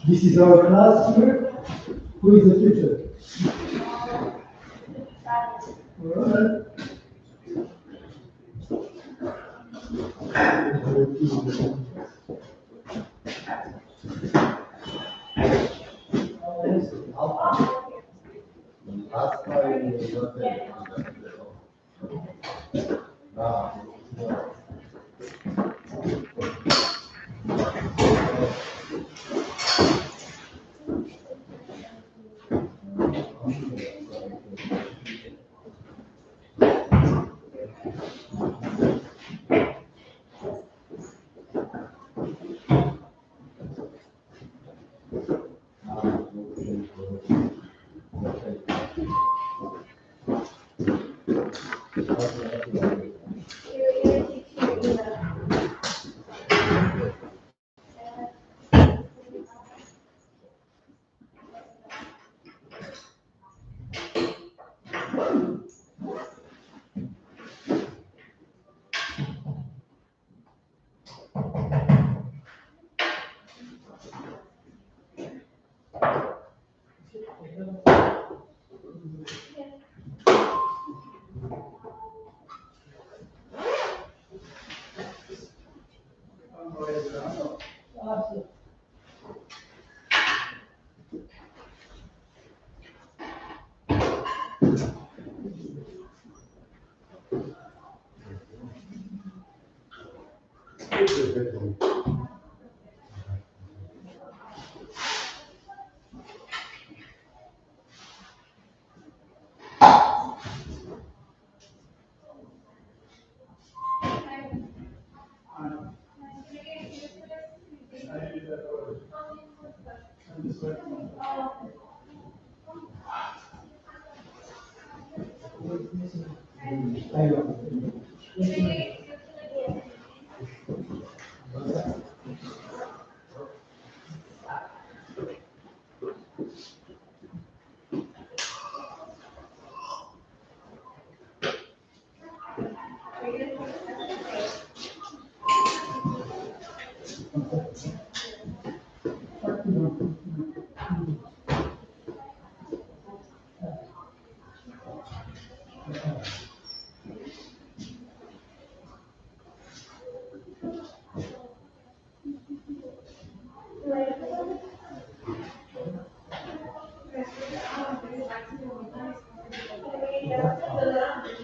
This is our class here. Who is the teacher? All right.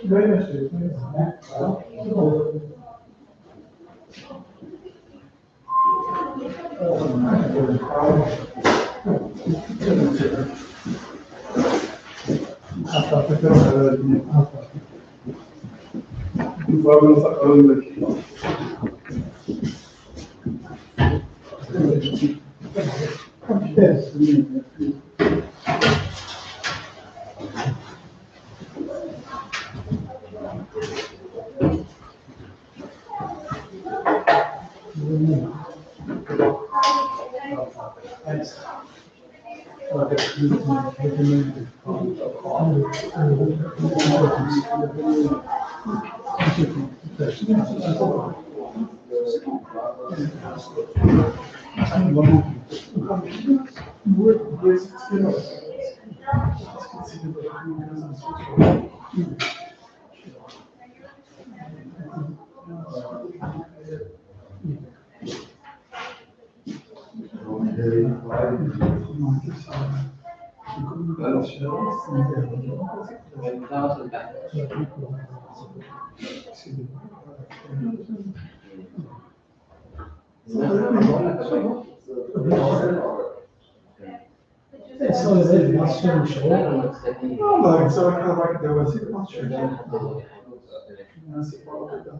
Very much. Thanks. والله سواء كان راك دواسي ما تشوفش الناس يقولوا كذا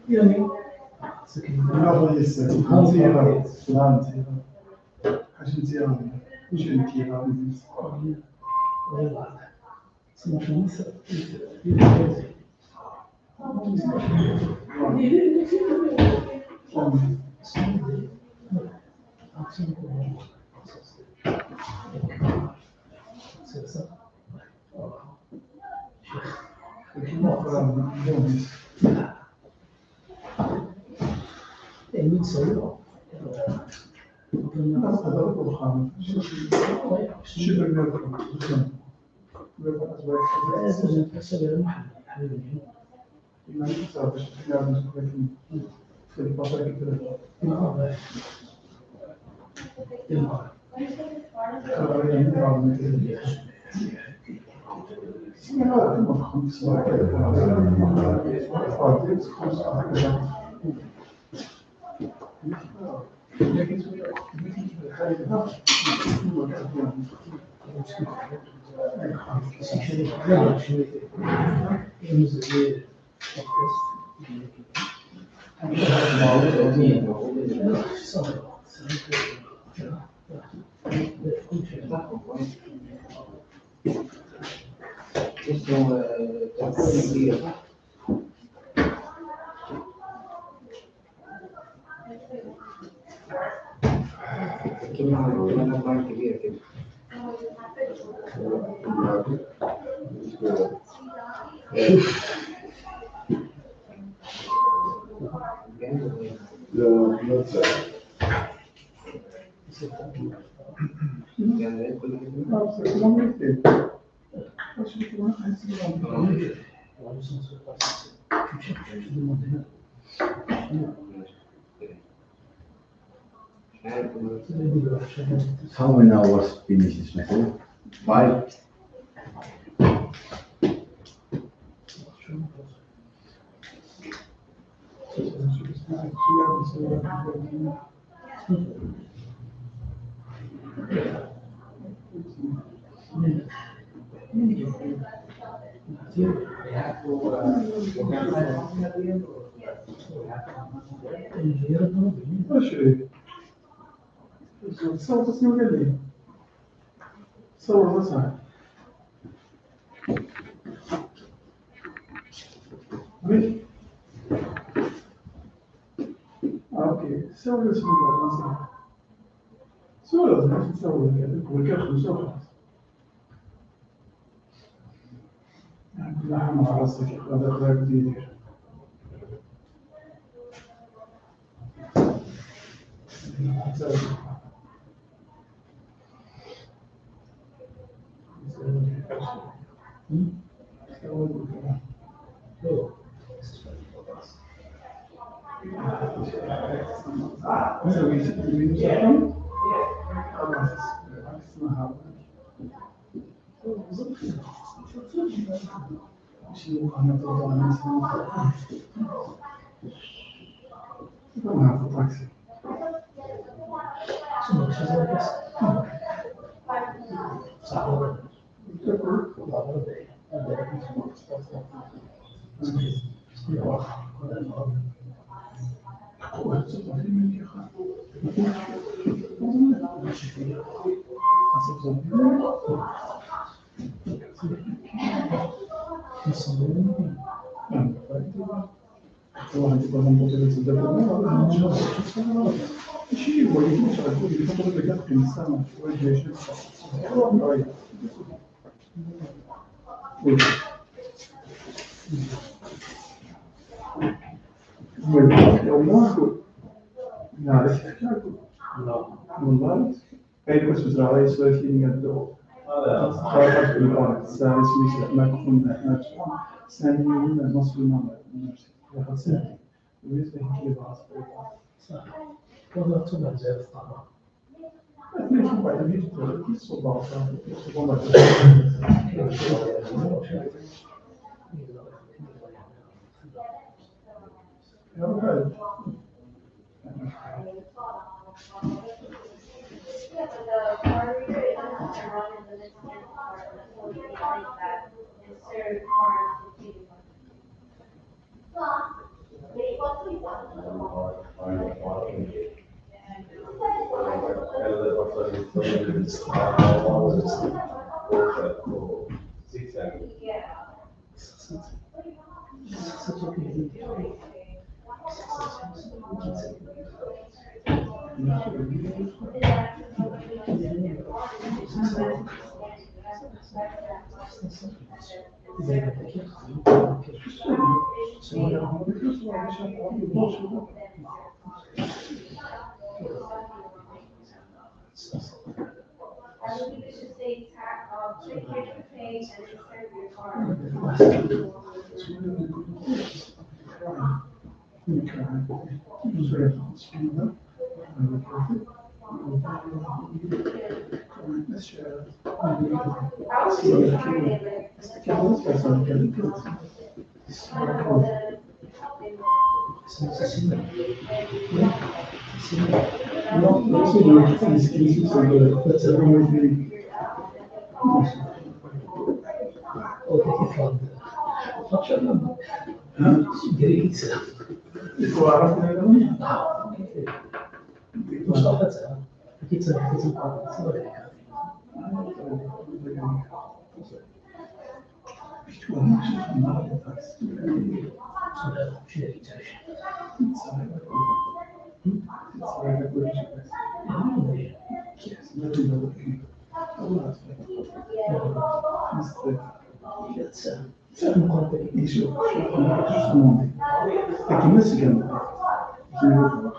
يعني ناخذ الزيارة حاجة زيارة مش انتيها كبيرة كده. How many hours finish this method? 5. صوت اسمه قال لي صور مسرح اوكي سوي اسمه مسرح سوي لازم تسوي والكرخ مسوي كل حاجة مع راسك هذا غير كثير Aí depois do trabalho, isso aqui ninguém deu. Trabalho com o Alex, isso é uma coisa, c'est un million non seulement la recette, mais aussi qui est basse. Quando tu não deve falar, Mas não vai ter vídeo, isso só basta, isso só vai É verdade. Non so dove ci iscritti sono per come facciamo Grecia. Non sto facendo, perché c'è un po' di Certo, quanto è dice, giustamente, perché noi si chiama, chi ne vuole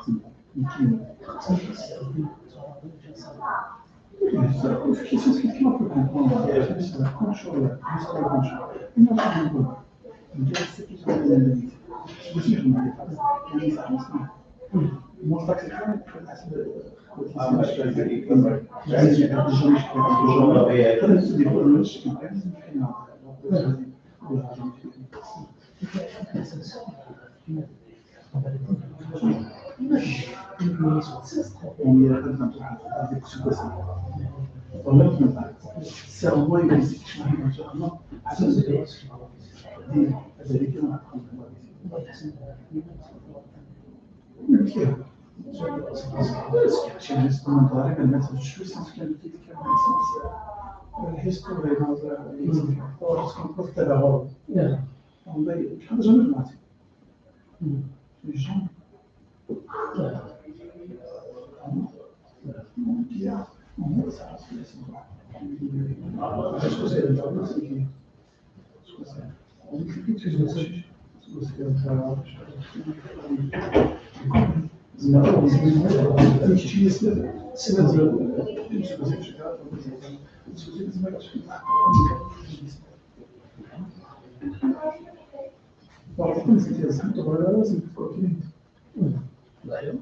perché si scrive per comprendere, si la controlla, si la controlla, e non si comprende. Non c'è che sono le vite. Così sono le fasi. Mostra che c'è un strumentale che mette il giusto schiaffito che mette il storia cosa scomporta la roba onde cada zona é máximo já não sabe se isso as coisas então assim o que tu fez você entrar Dają?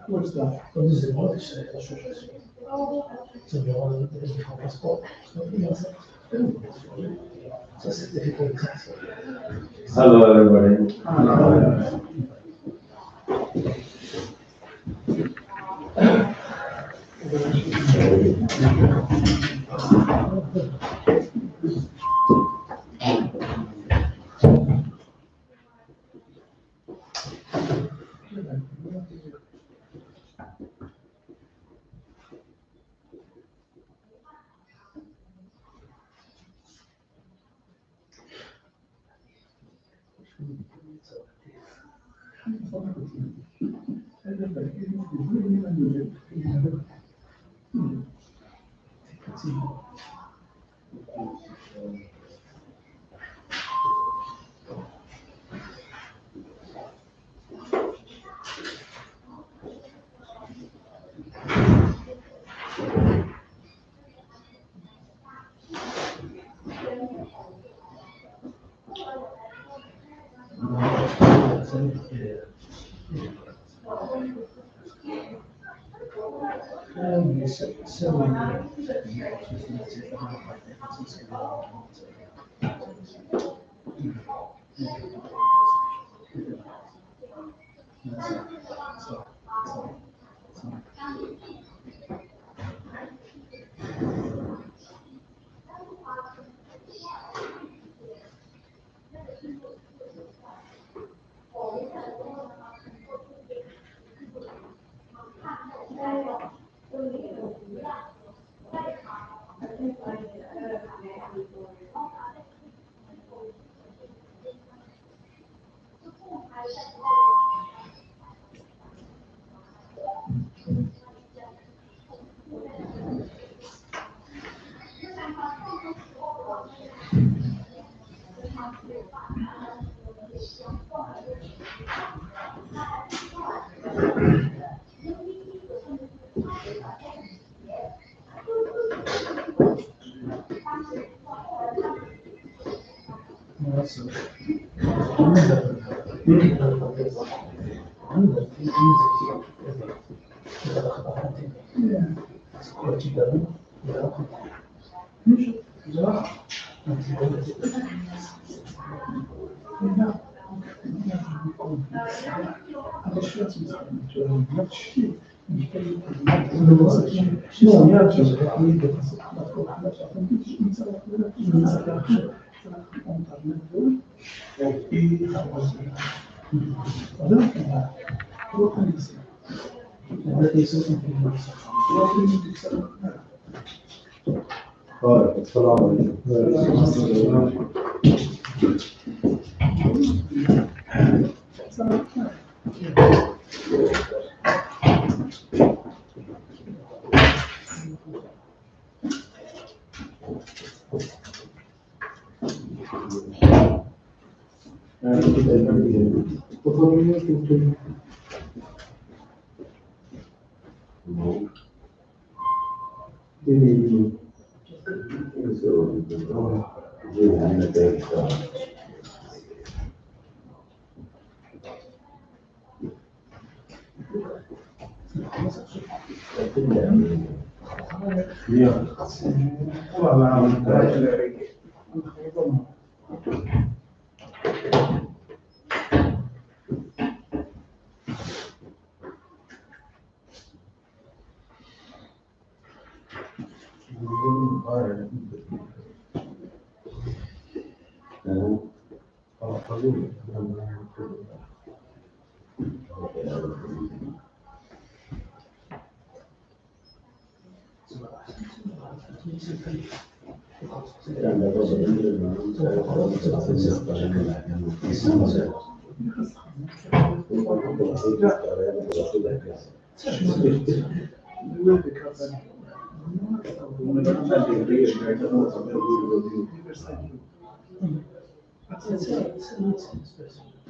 What's that? To jest zrywać się, to się co miało sport. Co certyfikacja? Hello, everybody.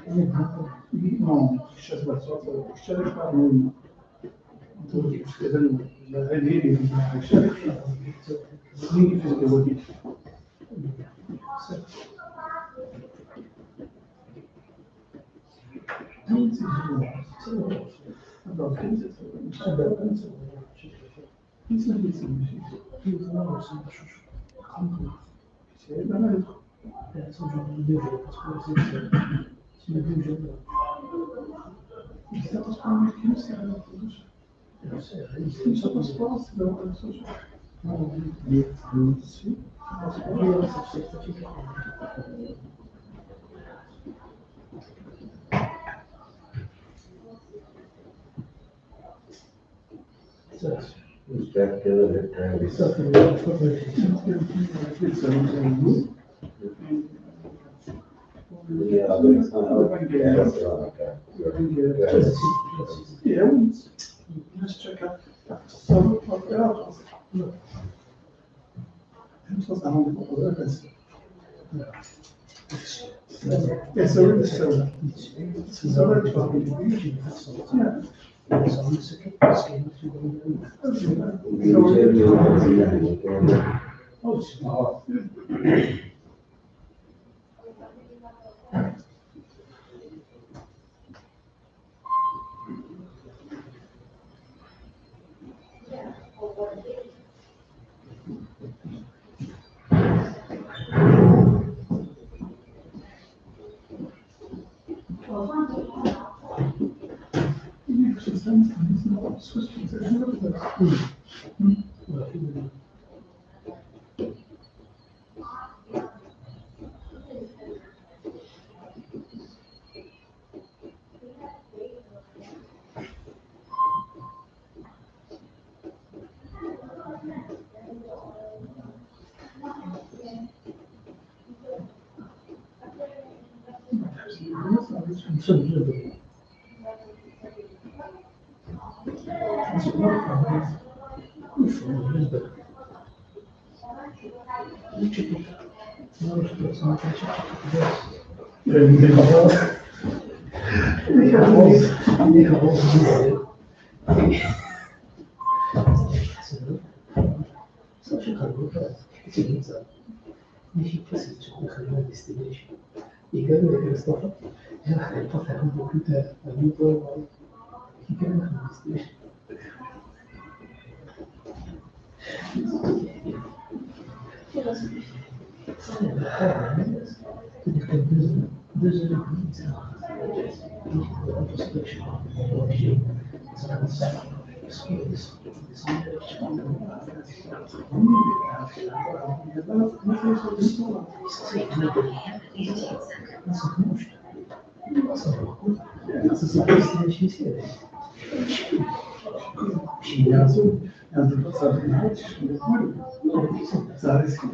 Non, الشركة مهمة. كذا هذه الشركة مين في الوظيفة.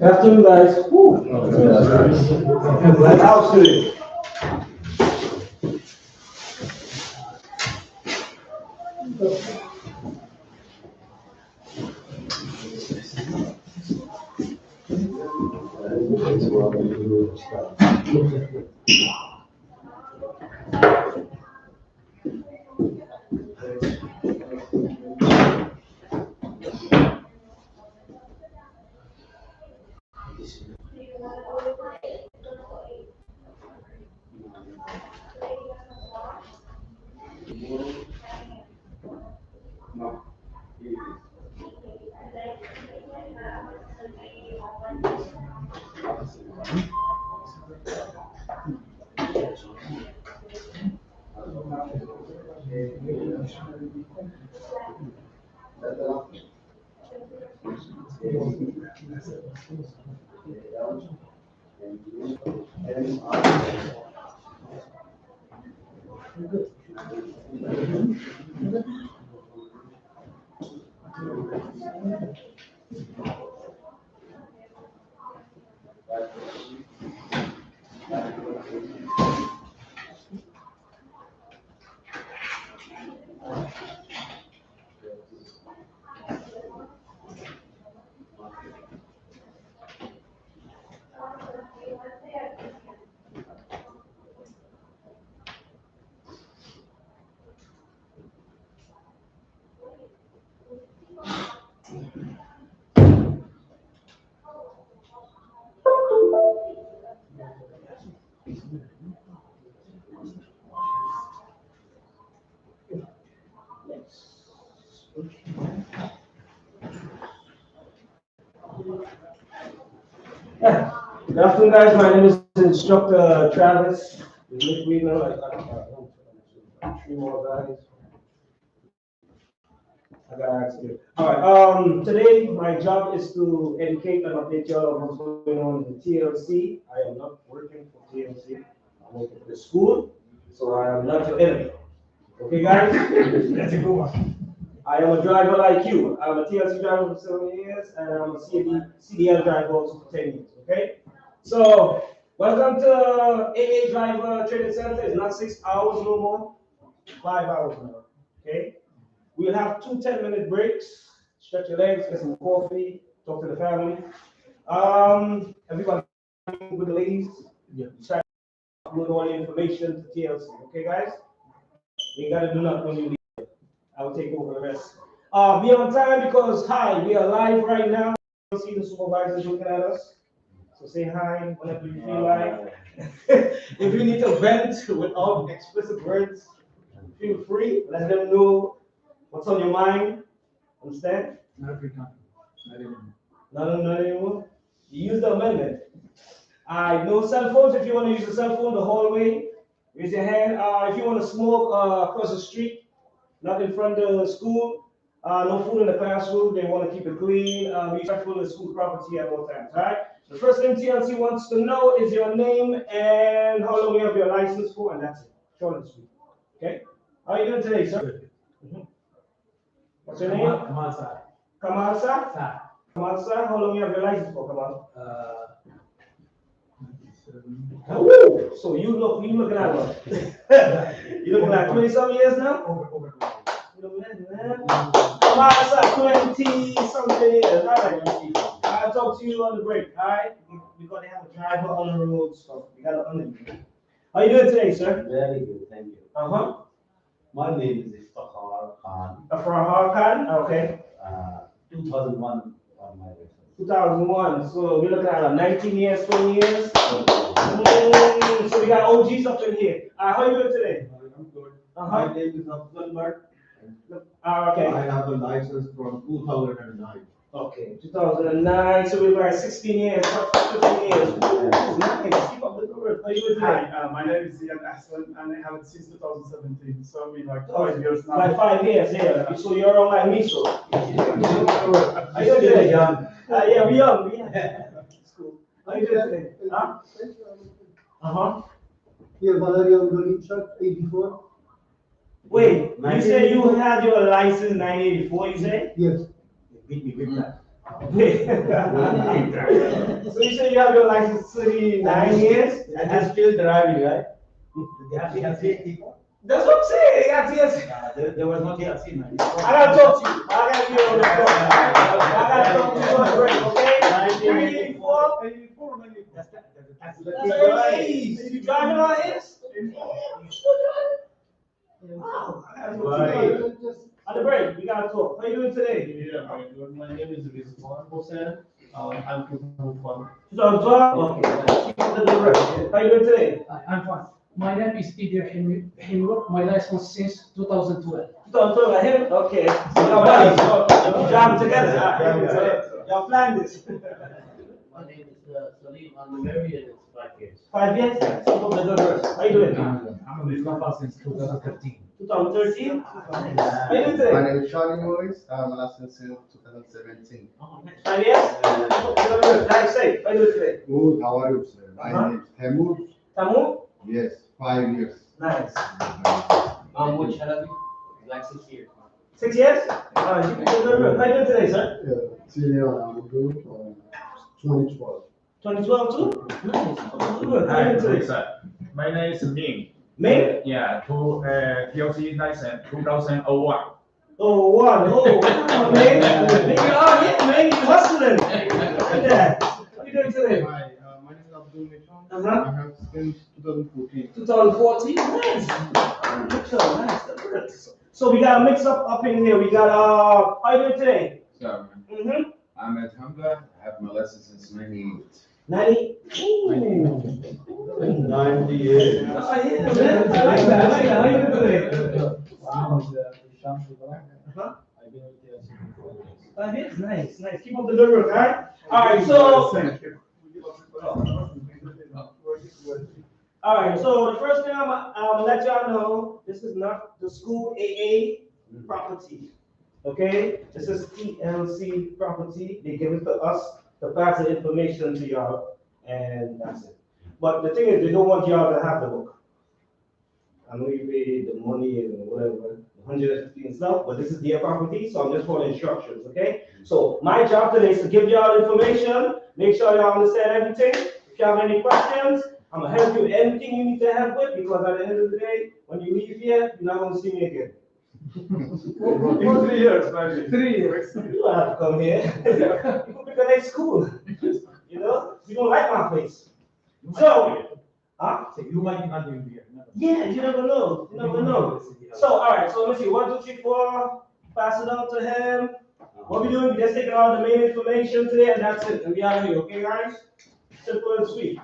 Afternoon, guys. House today. Yeah. Good afternoon, guys. My name is Instructor Travis. We know like three more guys. I gotta ask you. All right. Today my job is to educate and update you all on what's going on in TLC. I am not working for TLC. I'm working for the school, so I am not your enemy. Okay, guys? That's a good one. I am a driver like you. I'm a TLC driver for 7 years, and I'm a CDL driver also for 10 years. Okay? So, welcome to AA Driver Training Center. It's not 6 hours no more, 5 hours now. Okay? We'll have 2 10-minute breaks. Stretch your legs, get some coffee, talk to the family. Everyone with the ladies, try to upload all the information to TLC. Okay, guys? You ain't gotta do nothing when you leave. I will take over the rest. Be on time because hi, we are live right now. You see the supervisors looking at us. So say hi whenever you feel like. If you need to vent without explicit words, feel free. Let them know what's on your mind. Understand? Not every time. Not anymore. Not anymore. You use the amendment. No cell phones. If you want to use the cell phone, the hallway, raise your hand. If you want to smoke across the street, not in front of the school, no food in the classroom. They want to keep it clean. Be respectful of the school property at all times. All right. The first thing TLC wants to know is your name and how long you have your license for, and that's it. Short and sweet. Okay. How are you doing today, sir? Mm-hmm. What's your name? Kamal sir. Kamal sir. Sir. Kamal sir. How long you have your license for, Kamal? 97. Oh, so you looking at what? You looking at 20-some years now? Over. Come on, sir, 20-something years. All right. I'll talk to you on the break. All right. We're gonna have a driver on the road, so we gotta understand. How you doing today, sir? Very good, thank you. Uh-huh. My name is Iftakhar Khan. Farhar Khan. Okay. 2001 on my license. 2001. So we're looking at 19 years, 20 years. So we got OGs up in here. How you doing today? I'm good. Uh-huh. My name is Abdul. Okay. I have a license from 2009. Okay, 2009, so we've got 16 years, 15 years. Ooh, nice, keep up the good work. How you doing Hi, today? my name is Ian Aslan, and I have it since 2017. So I mean, like 5 years now. Like 5 years, yeah. So you're all like me, so. How you doing Still today? young. Yeah, we young. It's cool. How you doing today? Huh? Uh-huh. Yeah, Valeria Udolinchak, 84. Wait, you say you had your license 1984, you say? Yes. Beat me with that. Wait. So you say you have your license 39 years? And I'm still driving, right? They have TLC people? That's what I'm saying. I got TLC. There was no TLC, man. I gotta talk to you. I gotta be on the phone. I gotta talk to you on the break, okay? 384. 84, 94. That's 80s. You driving on this? Wow. I gotta talk to you. On the break, we gotta talk. How you doing today? Yeah, my name is Rizwan Hossain. I'm 2001. 2012? Okay. Keep up the good work. How you doing today? I'm fine. My name is Idir Hinwar. My license since 2012. 2012, him? Okay. So y'all buddies. Y'all driving together. Y'all plan this. My name is Salim. I'm married and it's 5 years. 5 years? Keep up the good work. How you doing? I'm a Mustafa since 2013. 2013? How you doing My today? name is Charlie Morris. I'm a license in 2017. 5 years? Drive safe. How you doing today? Good. How are you, sir? My name is Temur. Tamu? Yes, 5 years. Nice. Which Halabi? Like 6 years. 6 years? You can do good. How you doing today, sir? Yeah, senior, I'm good. 2012. 2012 too? Nice. Good. How you doing today? My name is Ming. Ming? Yeah, PLC license 2001. Oh, one. Oh, come on, Ming. Ming, you are here, Ming. You hustling. Look at that. How you doing today? Hi, my name is Abdul Mishon. Uh-huh. I have since 2014. 2014? Nice. Nice. Good. So we got a mix up in here. We got, how you doing today? So, Mm-hmm. I'm at Hamza. I have my license since 98. 90? Ooh. 98. Oh, yeah, man. I like that. How you doing today? My name is Hisham Shubra. Uh-huh. I've been with Nice, nice. Keep up the good work, all right? All right, so. All right, so the first thing I'm gonna let y'all know, this is not the school AA property. Okay, this is TLC property. They give it to us to pass the information to y'all, and that's it. But the thing is, they don't want y'all to have the book. I know you pay the money and whatever, 150 and stuff, but this is their property, so I'm just following instructions, okay? So my job today is to give y'all information, make sure y'all understand everything. If you have any questions, I'm gonna help you with anything you need to help with, because at the end of the day, when you leave here, you're not gonna see me again. In 3 years, maybe. 3 years. You don't have to come here. You can pick a next school. You know, you don't like my place. So, huh? So you might not even be here. Yeah, you never know. You never know. So, all right. So let's see. 1, 2, 3, 4. Pass it on to him. What we doing? We just taking all the main information today, and that's it. And we out of here. Okay, guys? Simple and sweet.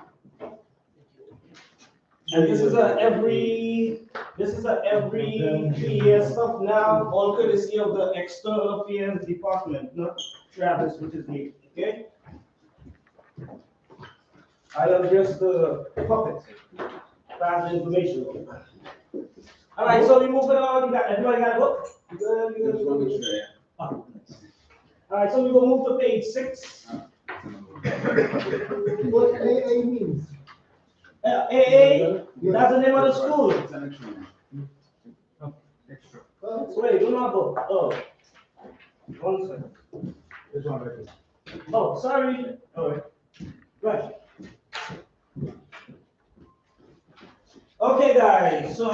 And this is a every 3 year stuff now, all courtesy of the External Affairs Department, not Travis, which is me. Okay? I am just the puppet. Pass the information. All right, so we moving on. Everybody got a book? You good? You good? All right, so we're gonna move to page 6. What AA means? AA, that's the name of the school. Wait, do not go. Oh. 1 second. This one right here. Oh, sorry. All right. Right. Okay, guys, so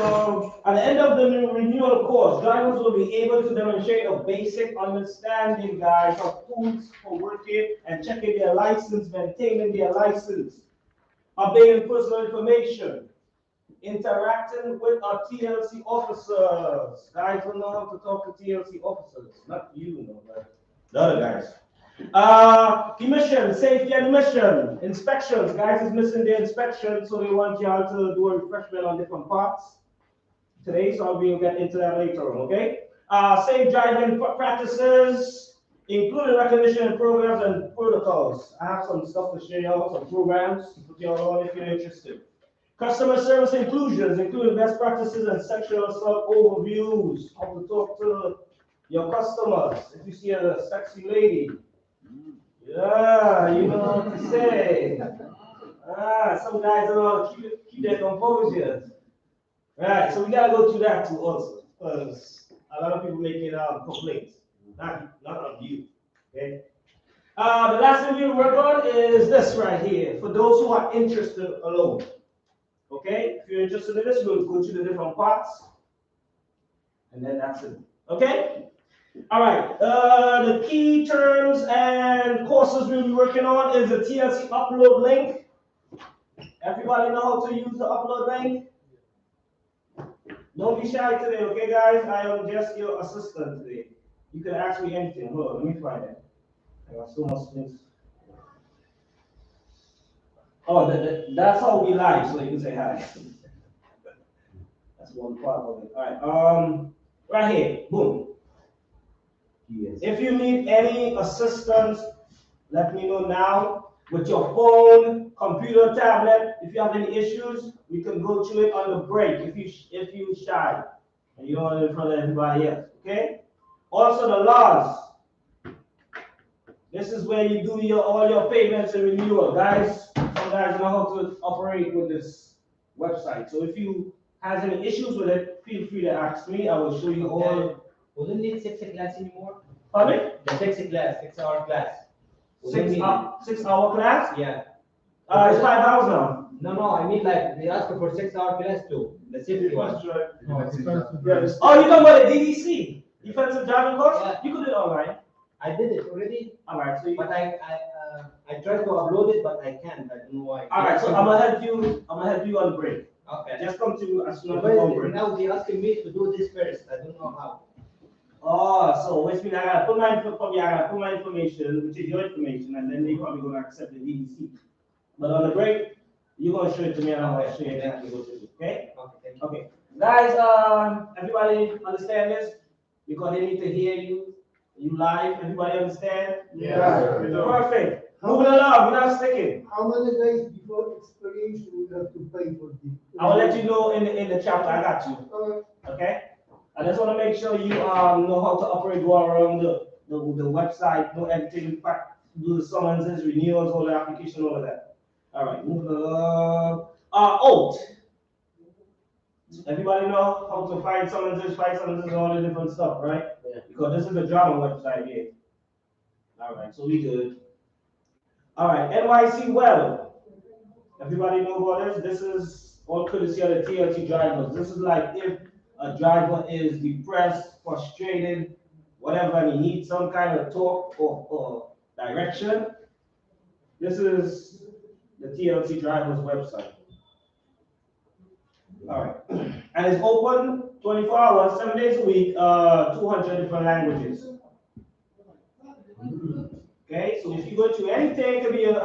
at the end of the renewal course, drivers will be able to demonstrate a basic understanding, guys, of tools for working and checking their license, maintaining their license, updating personal information, interacting with our TLC officers. Guys will know how to talk to TLC officers, not you, no, but the other guys. Emission, safety and emission, inspections. Guys is missing their inspection, so they want y'all to do a refreshment on different parts today, so we'll get into that later on, okay? Safe driving practices, including recognition programs and protocols. I have some stuff to show y'all, some programs to put y'all on if you're interested. Customer service inclusions, including best practices and sexual assault overviews, how to talk to your customers. If you see a sexy lady, yeah, you know what to say. Some guys don't know how to keep their composure. Right, so we gotta go through that too also, because a lot of people making complaints, not on you. Okay. The last thing we'll work on is this right here, for those who are interested alone. Okay, if you're interested in this, we'll go to the different parts, and then that's it. Okay. All right, the key terms and courses we'll be working on is the TLC upload link. Everybody know how to use the upload link? Don't be shy today, okay, guys? I am just your assistant today. You can ask me anything. Hold on, let me find it. I got so much things. Oh, that's how we live, so you can say hi. That's one part of it. All right, right here, boom. Yes. If you need any assistance, let me know now with your phone, computer, tablet. If you have any issues, we can go through it on the break if you shy and you don't want it in front of everybody else. Okay? Also the laws. This is where you do all your payments and renewal. Guys, some guys know how to operate with this website. So if you have any issues with it, feel free to ask me. I will show you all. Wouldn't need 6 class anymore? Pardon? The 6 class, 6 hour class. 6 hour class? Yeah. It's 5 hours now. No, I mean like they ask for 6 hour class too. The safety one. No, it's Yes. Oh, you're talking about the DDC, defensive driving course? Yeah. You could do it online. I did it already, All right, so you. but I tried to upload it, but I can't. I don't know why. All right, so I'm gonna help you. I'm gonna help you on the break. Okay. Just come to as soon as we go on But break. now they asking me to do this first. I don't know how. Oh, so which means I gotta put my information, which is your information, and then they probably gonna accept the DDC. But on the break, you're gonna show it to me, and I'm gonna show you exactly what to do. Okay? Okay, thank you. Okay, guys. Everybody understand this because they need to hear you. You live? Everybody understand? Yeah. Perfect. Moving along, we're not sticking. How many days before expiration we have to pay for the? I will let you know in the chapter. I got you. Okay? I just want to make sure you know how to operate, go around the website, know everything, in fact, do the summonses, renewals, all the application, all of that. All right, moving along. Oath. Everybody know how to find summonses, and all the different stuff, right? Yeah. Because this is the drama website here. All right, so we good. All right, NYC well. Everybody know about this? This is all courtesy of the TLT drivers. This is like if a driver is depressed, frustrated, whatever, and he needs some kind of talk or direction. This is the TLT drivers website. All right, and it's open 24 hours, 7 days a week, 200 different languages. Okay, so if you go to anything, it could be with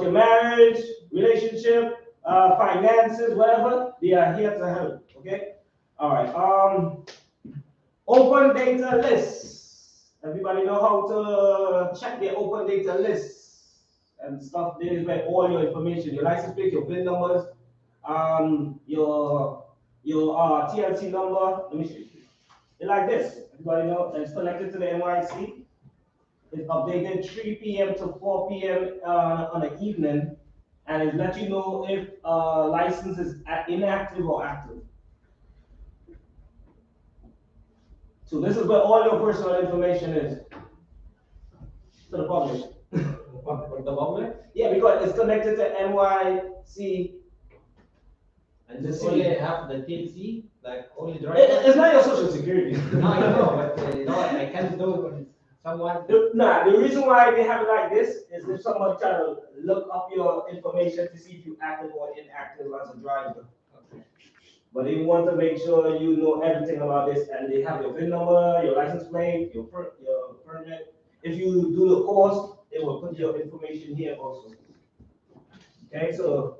your marriage, relationship, finances, whatever, they are here to help. Okay, all right. Open data lists. Everybody know how to check their open data lists and stuff. There is where all your information, your license plate, your VIN numbers, your TLC number. Let me show you. It's like this. Everybody know it's connected to the NYC. It's updated 3 p.m. to 4 p.m. On the evening, and it lets you know if license is inactive or active. So this is where all your personal information is to the public. For the public? Yeah, because it's connected to NYC. And this only have the TLC, like only driver? It's not your social security. No, I know, but I can't do it when someone. Nah, the reason why they have it like this is if someone try to look up your information to see if you're active or inactive as a driver. Okay. But they want to make sure you know everything about this, and they have your VIN number, your license plate, your permit. If you do the course, they will put your information here also. Okay, so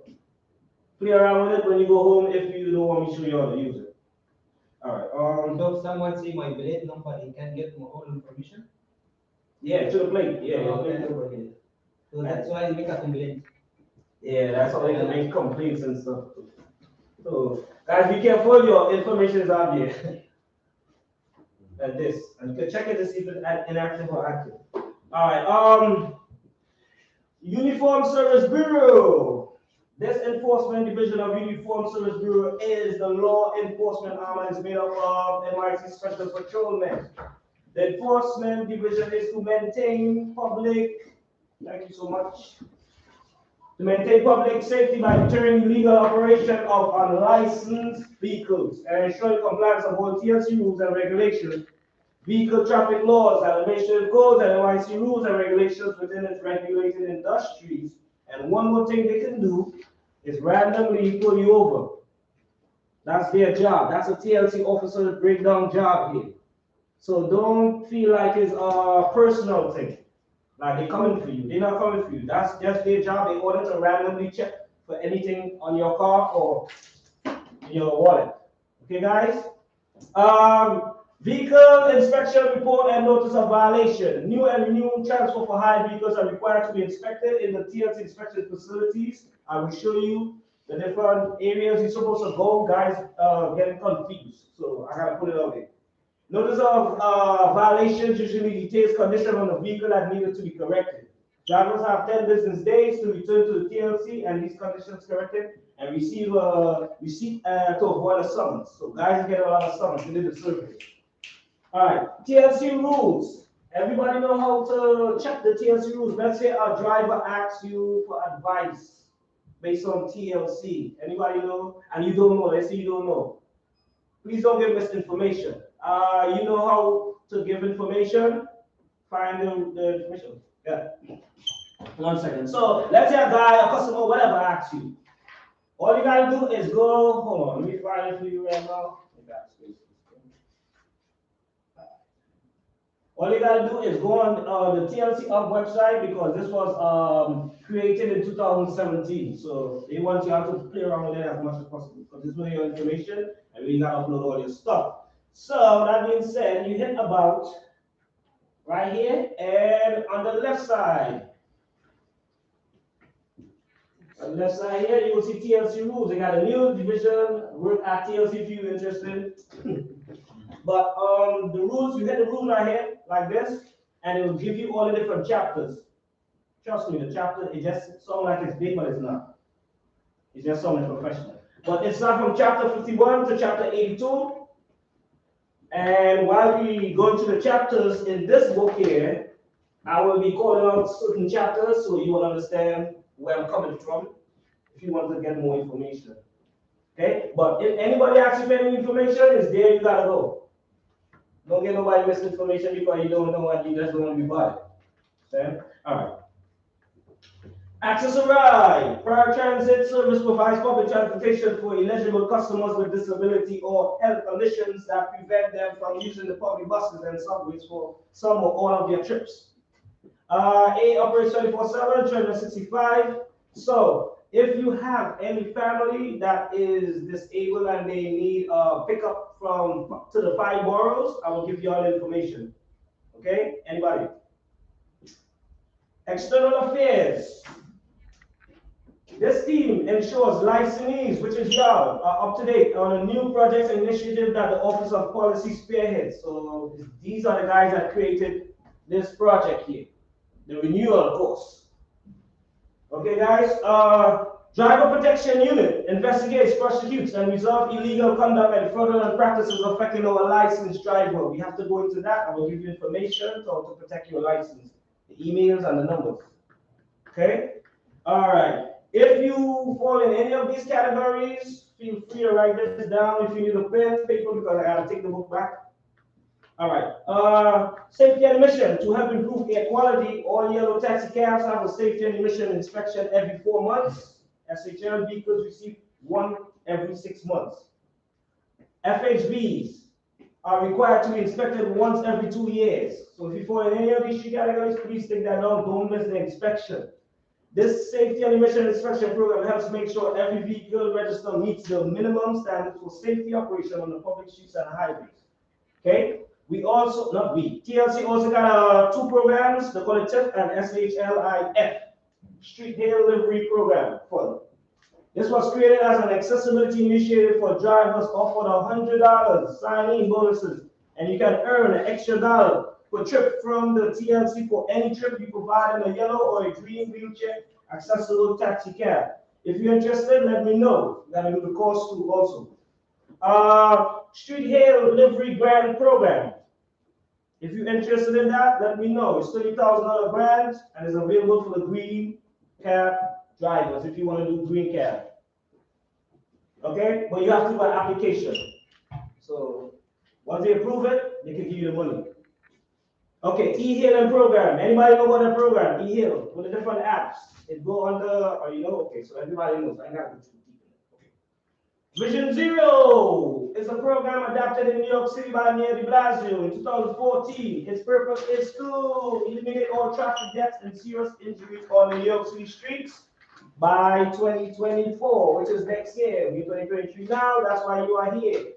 play around with it when you go home if you don't want me to show you how to use it. All right. So if someone see my plate number, he can get my whole information? Yeah, to the plate. Yeah, your Okay. plate number here. So that's why I make a complaint. Yeah, that's how they can make complaints and stuff. So, guys, be careful, your information is out there. And this. And you can check it to see if it's inactive or active. Alright, Uniform Service Bureau. This enforcement division of Uniform Service Bureau is the law enforcement arm and is made up of NYC Special Patrolmen. The enforcement division is to maintain public, thank you so much, to maintain public safety by deterring illegal operation of unlicensed vehicles and ensuring compliance of all TLC rules and regulations, vehicle traffic laws, administrative codes, and NYC rules and regulations within its regulated industries. And one more thing they can do is randomly pull you over. That's their job. That's a TLC officer's breakdown job here. So don't feel like it's a personal thing. Like they're coming for you. They're not coming for you. That's just their job. They order to randomly check for anything on your car or in your wallet. Okay, guys? Vehicle inspection report and notice of violation. New and renewal transfer for hire vehicles are required to be inspected in the TLC inspection facilities. I will show you the different areas you're supposed to go. Guys, getting confused. So I gotta put it out there. Notice of violations usually details condition on the vehicle that needed to be corrected. Drivers have 10 business days to return to the TLC and these conditions corrected and receive a receipt to avoid a summons. So guys get a lot of summons within the survey. All right, TLC rules. Everybody know how to check the TLC rules. Let's say a driver asks you for advice based on TLC. Anybody know? And you don't know. Let's say you don't know. Please don't give misinformation. You know how to give information? Find the information. Yeah. 1 second. So let's say a guy, a customer, whatever asks you. All you gotta do is go, hold on, let me find it for you right now. All you gotta do is go on the TLC Up website because this was created in 2017. So they want you to play around with it as much as possible because this is your information and we gotta upload all your stuff. So that being said, you hit about right here, and on the left side. On the left side here, you will see TLC rules. They got a new division, work at TLC if you're interested. But the rules, you hit the rules right here, like this, and it will give you all the different chapters. Trust me, the chapter, it just sounds like it's big, but it's not. It's just something professional. But it's not from chapter 51 to chapter 82. And while we go into the chapters in this book here, I will be calling out certain chapters so you will understand where I'm coming from if you want to get more information. Okay? But if anybody asks you for any information, it's there, you gotta go. Don't get nobody misinformation because you don't know and you just don't want to be bothered. Okay? Alright. Access arrived. Prior Transit Service provides public transportation for eligible customers with disability or health conditions that prevent them from using the public buses and subways for some or all of their trips. A operates 24/7, 365. So if you have any family that is disabled and they need a pickup from to the 5 boroughs, I will give you all the information. Okay? Anybody? External affairs. This team ensures licensees, which is y'all, are up to date on a new projects and initiative that the Office of Policy spearheads. So these are the guys that created this project here, the Renewal course. Okay, guys. Driver Protection Unit investigates, prosecutes, and resolves illegal conduct and fraudulent practices affecting our licensed driver. We have to go into that. I will give you information to protect your license, the emails and the numbers. Okay. All right. If you fall in any of these categories, feel free to write this down if you need a pen, paper, because I gotta take the book back. All right. Safety and emission. To help improve air quality, all yellow taxi cabs have a safety and emission inspection every 4 months. SHL vehicles receive one every 6 months. FHBs are required to be inspected once every 2 years. So if you fall in any of these 3 categories, please take that down. Don't miss the inspection. This safety and emission inspection program helps make sure every vehicle register meets the minimum standards for safety operation on the public streets and highways. Okay? We also, not we, TLC also got 2 programs, the Collective and SHLIF, Street Hail Livery Program. This was created as an accessibility initiative for drivers offered $100 sign-in bonuses, and you can earn an extra $1 per trip from the TLC for any trip you provide in a yellow or a green wheelchair accessible taxi cab. If you're interested, let me know. You gotta do the course too also. Street Hail Livery Grant Program. If you're interested in that, let me know. It's $30,000 grant and is available for the green cab drivers if you want to do green cab. Okay, but you have to do an application. So once they approve it, they can give you the money. Okay, e-hailing program. Anybody know about that program? E-hail with the different apps. It go under, or you know, okay, so everybody knows. I got to go too deep in it. Okay. Vision Zero is a program adopted in New York City by Mayor de Blasio in 2014. Its purpose is to eliminate all traffic deaths and serious injuries on the New York City streets by 2024, which is next year. We're 2023 now, that's why you are here.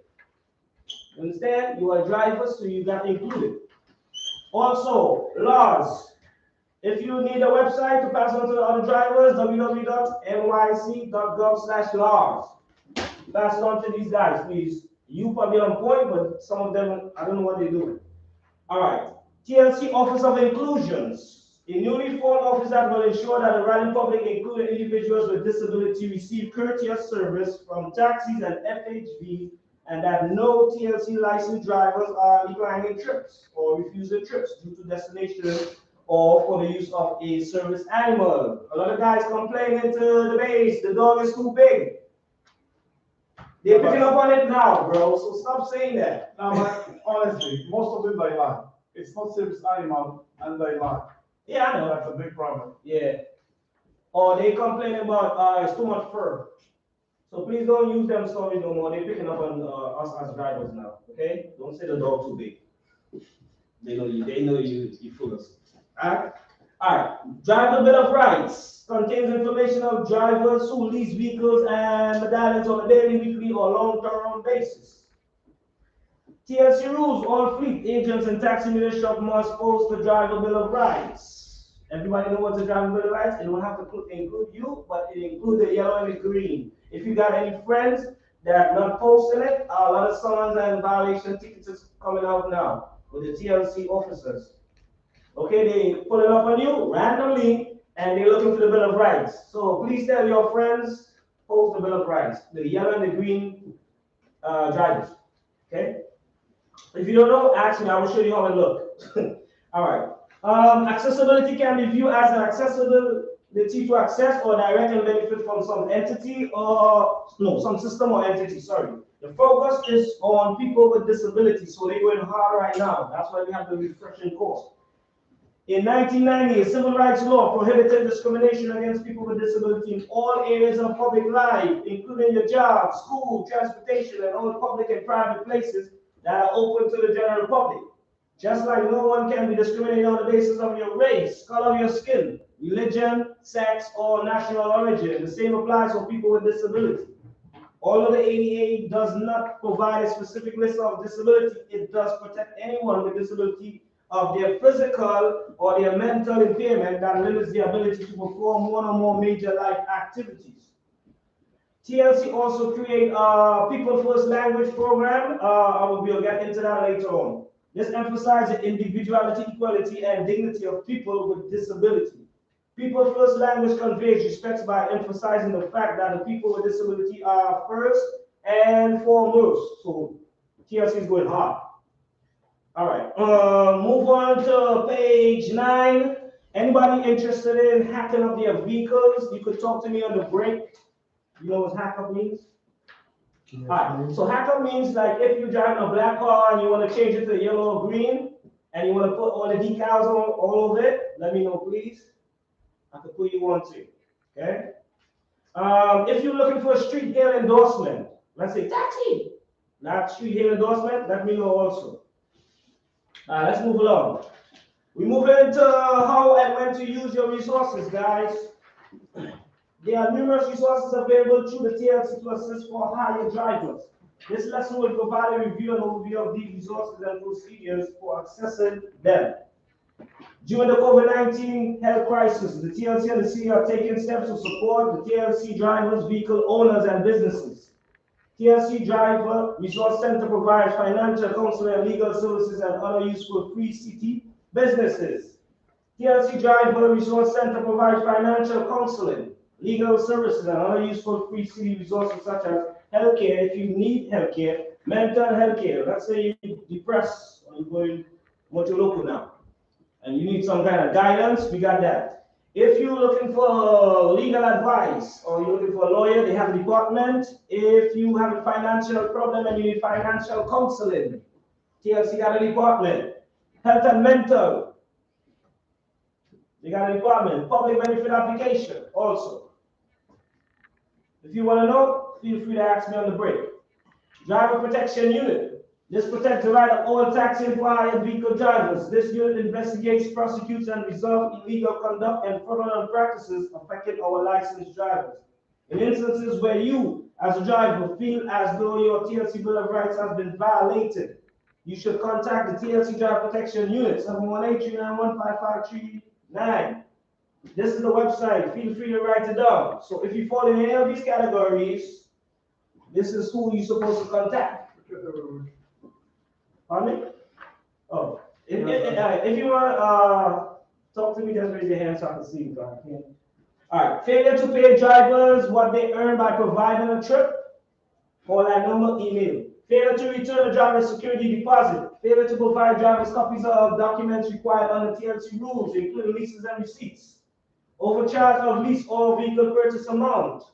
You understand? You are drivers, so you got included. Also, laws. If you need a website to pass on to the other drivers, www.nyc.gov/laws. Pass it on to these guys, please. You probably on point, but some of them, I don't know what they're doing. All right. TLC Office of Inclusions. A newly formed office that will ensure that the riding public, including individuals with disability, receive courteous service from taxis and FHVs, and that no TLC licensed drivers are declining trips or refusing trips due to destination or for the use of a service animal. A lot of guys complaining to the base, the dog is too big. They're picking up on it now, bro, so stop saying that. No, but honestly, most of them they lie. It's not service animal and they lie. Yeah, I know. That's a big problem. Yeah. Or they complain about it's too much fur. So please don't use them stories no more. They're picking up on us as drivers now. Okay? Don't say the dog too big. They know you fool us. Alright? Alright. Driver Bill of Rights contains information of drivers who lease vehicles and medallions on a daily, weekly, or long-term basis. TLC rules, all fleet agents and taxi ministry must post the driver bill of rights. Everybody know what's a driver bill of rights? It don't have to include you, but it includes the yellow and the green. If you got any friends that are not posting it, a lot of summons and violation tickets is coming out now with the TLC officers. Okay, they pull it up on you randomly and they're looking for the bill of rights. So please tell your friends, post the bill of rights, the yellow and the green drivers. Okay? If you don't know, ask me, I will show you how it looks. All right. Accessibility can be viewed as an accessibility to access or directly benefit from some entity or, no, some system or entity, sorry. The focus is on people with disabilities, so they're going hard right now. That's why we have the refreshing course. In 1990, a civil rights law prohibited discrimination against people with disability in all areas of public life, including your job, school, transportation, and all public and private places that are open to the general public. Just like no one can be discriminated on the basis of your race, color of your skin, religion, sex, or national origin. The same applies for people with disability. Although the ADA does not provide a specific list of disability, it does protect anyone with disability of their physical or their mental impairment that limits the ability to perform one or more major life activities. TLC also create a People First Language program. We'll get into that later on. This emphasizes individuality, equality, and dignity of people with disability. People First Language conveys respect by emphasizing the fact that the people with disability are first and foremost. So TLC is going hard. All right, move on to page 9. Anybody interested in hacking up their vehicles? You could talk to me on the break. You know what hack up means? All right, so hack up means like if you're driving a black car and you want to change it to yellow or green, and you want to put all the decals on all of it, let me know, please. I can put you on too, okay? If you're looking for a street hail endorsement, let's say taxi, not street hail endorsement, let me know also. Let's move along. We move into how and when to use your resources, guys. There are numerous resources available through the TLC to assist for hire drivers. This lesson will provide a review and overview of these resources and procedures for accessing them. During the COVID-19 health crisis, the TLC and the city are taking steps to support the TLC drivers, vehicle owners, and businesses. TLC Driver Resource Center provides financial counseling and legal services and other useful free city businesses. TLC Driver Resource Center provides financial counseling, legal services, and other useful free city resources such as healthcare if you need healthcare, mental health care. Let's say you're depressed or you're going to local now and you need some kind of guidance, we got that. If you're looking for legal advice or you're looking for a lawyer, they have a department. If you have a financial problem and you need financial counseling, TLC got a department. Health and mental, they got a department. Public benefit application also. If you want to know, feel free to ask me on the break. Driver protection unit. This protects the right of all taxi-employed vehicle drivers. This unit investigates, prosecutes, and resolves illegal conduct and fraudulent practices affecting our licensed drivers. In instances where you, as a driver, feel as though your TLC Bill of Rights has been violated, you should contact the TLC Driver Protection Unit, 718-391-5539. This is the website. Feel free to write it down. So if you fall in any of these categories, this is who you're supposed to contact. Pardon me? Oh, if you want to talk to me, just raise your hand so I can see you. All right, failure to pay drivers what they earn by providing a trip, call that number, email. Failure to return the driver's security deposit. Failure to provide drivers copies of documents required under TLC rules, including leases and receipts. Overcharge of lease or vehicle purchase amount.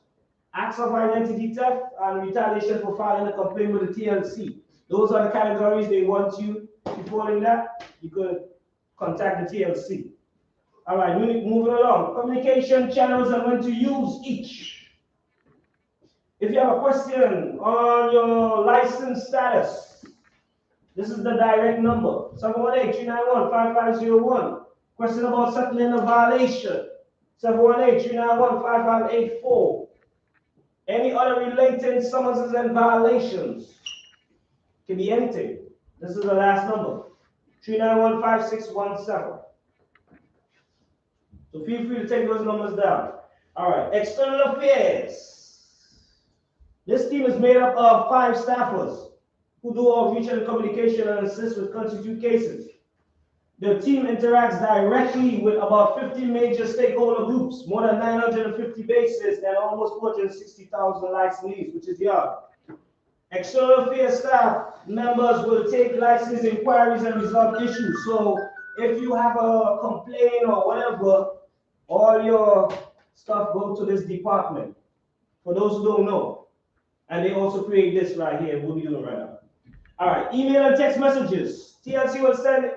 Acts of identity theft and retaliation for filing a complaint with the TLC. Those are the categories they want you to fall in that. You could contact the TLC. All right, moving along. Communication channels and when to use each. If you have a question on your license status, this is the direct number, 718-391-5501. Question about settling a violation, 718-391-5584. Any other related summonses and violations. Can be anything. This is the last number, 3915617. So feel free to take those numbers down. All right, external affairs. This team is made up of 5 staffers who do outreach and communication and assist with constitute cases. The team interacts directly with about 50 major stakeholder groups, more than 950 bases, and almost 460,000 licensees, which is young. External affairs staff members will take license inquiries and resolve issues. So if you have a complaint or whatever, all your stuff go to this department. For those who don't know. And they also create this right here, we'll be doing right now. All right, email and text messages. TLC will send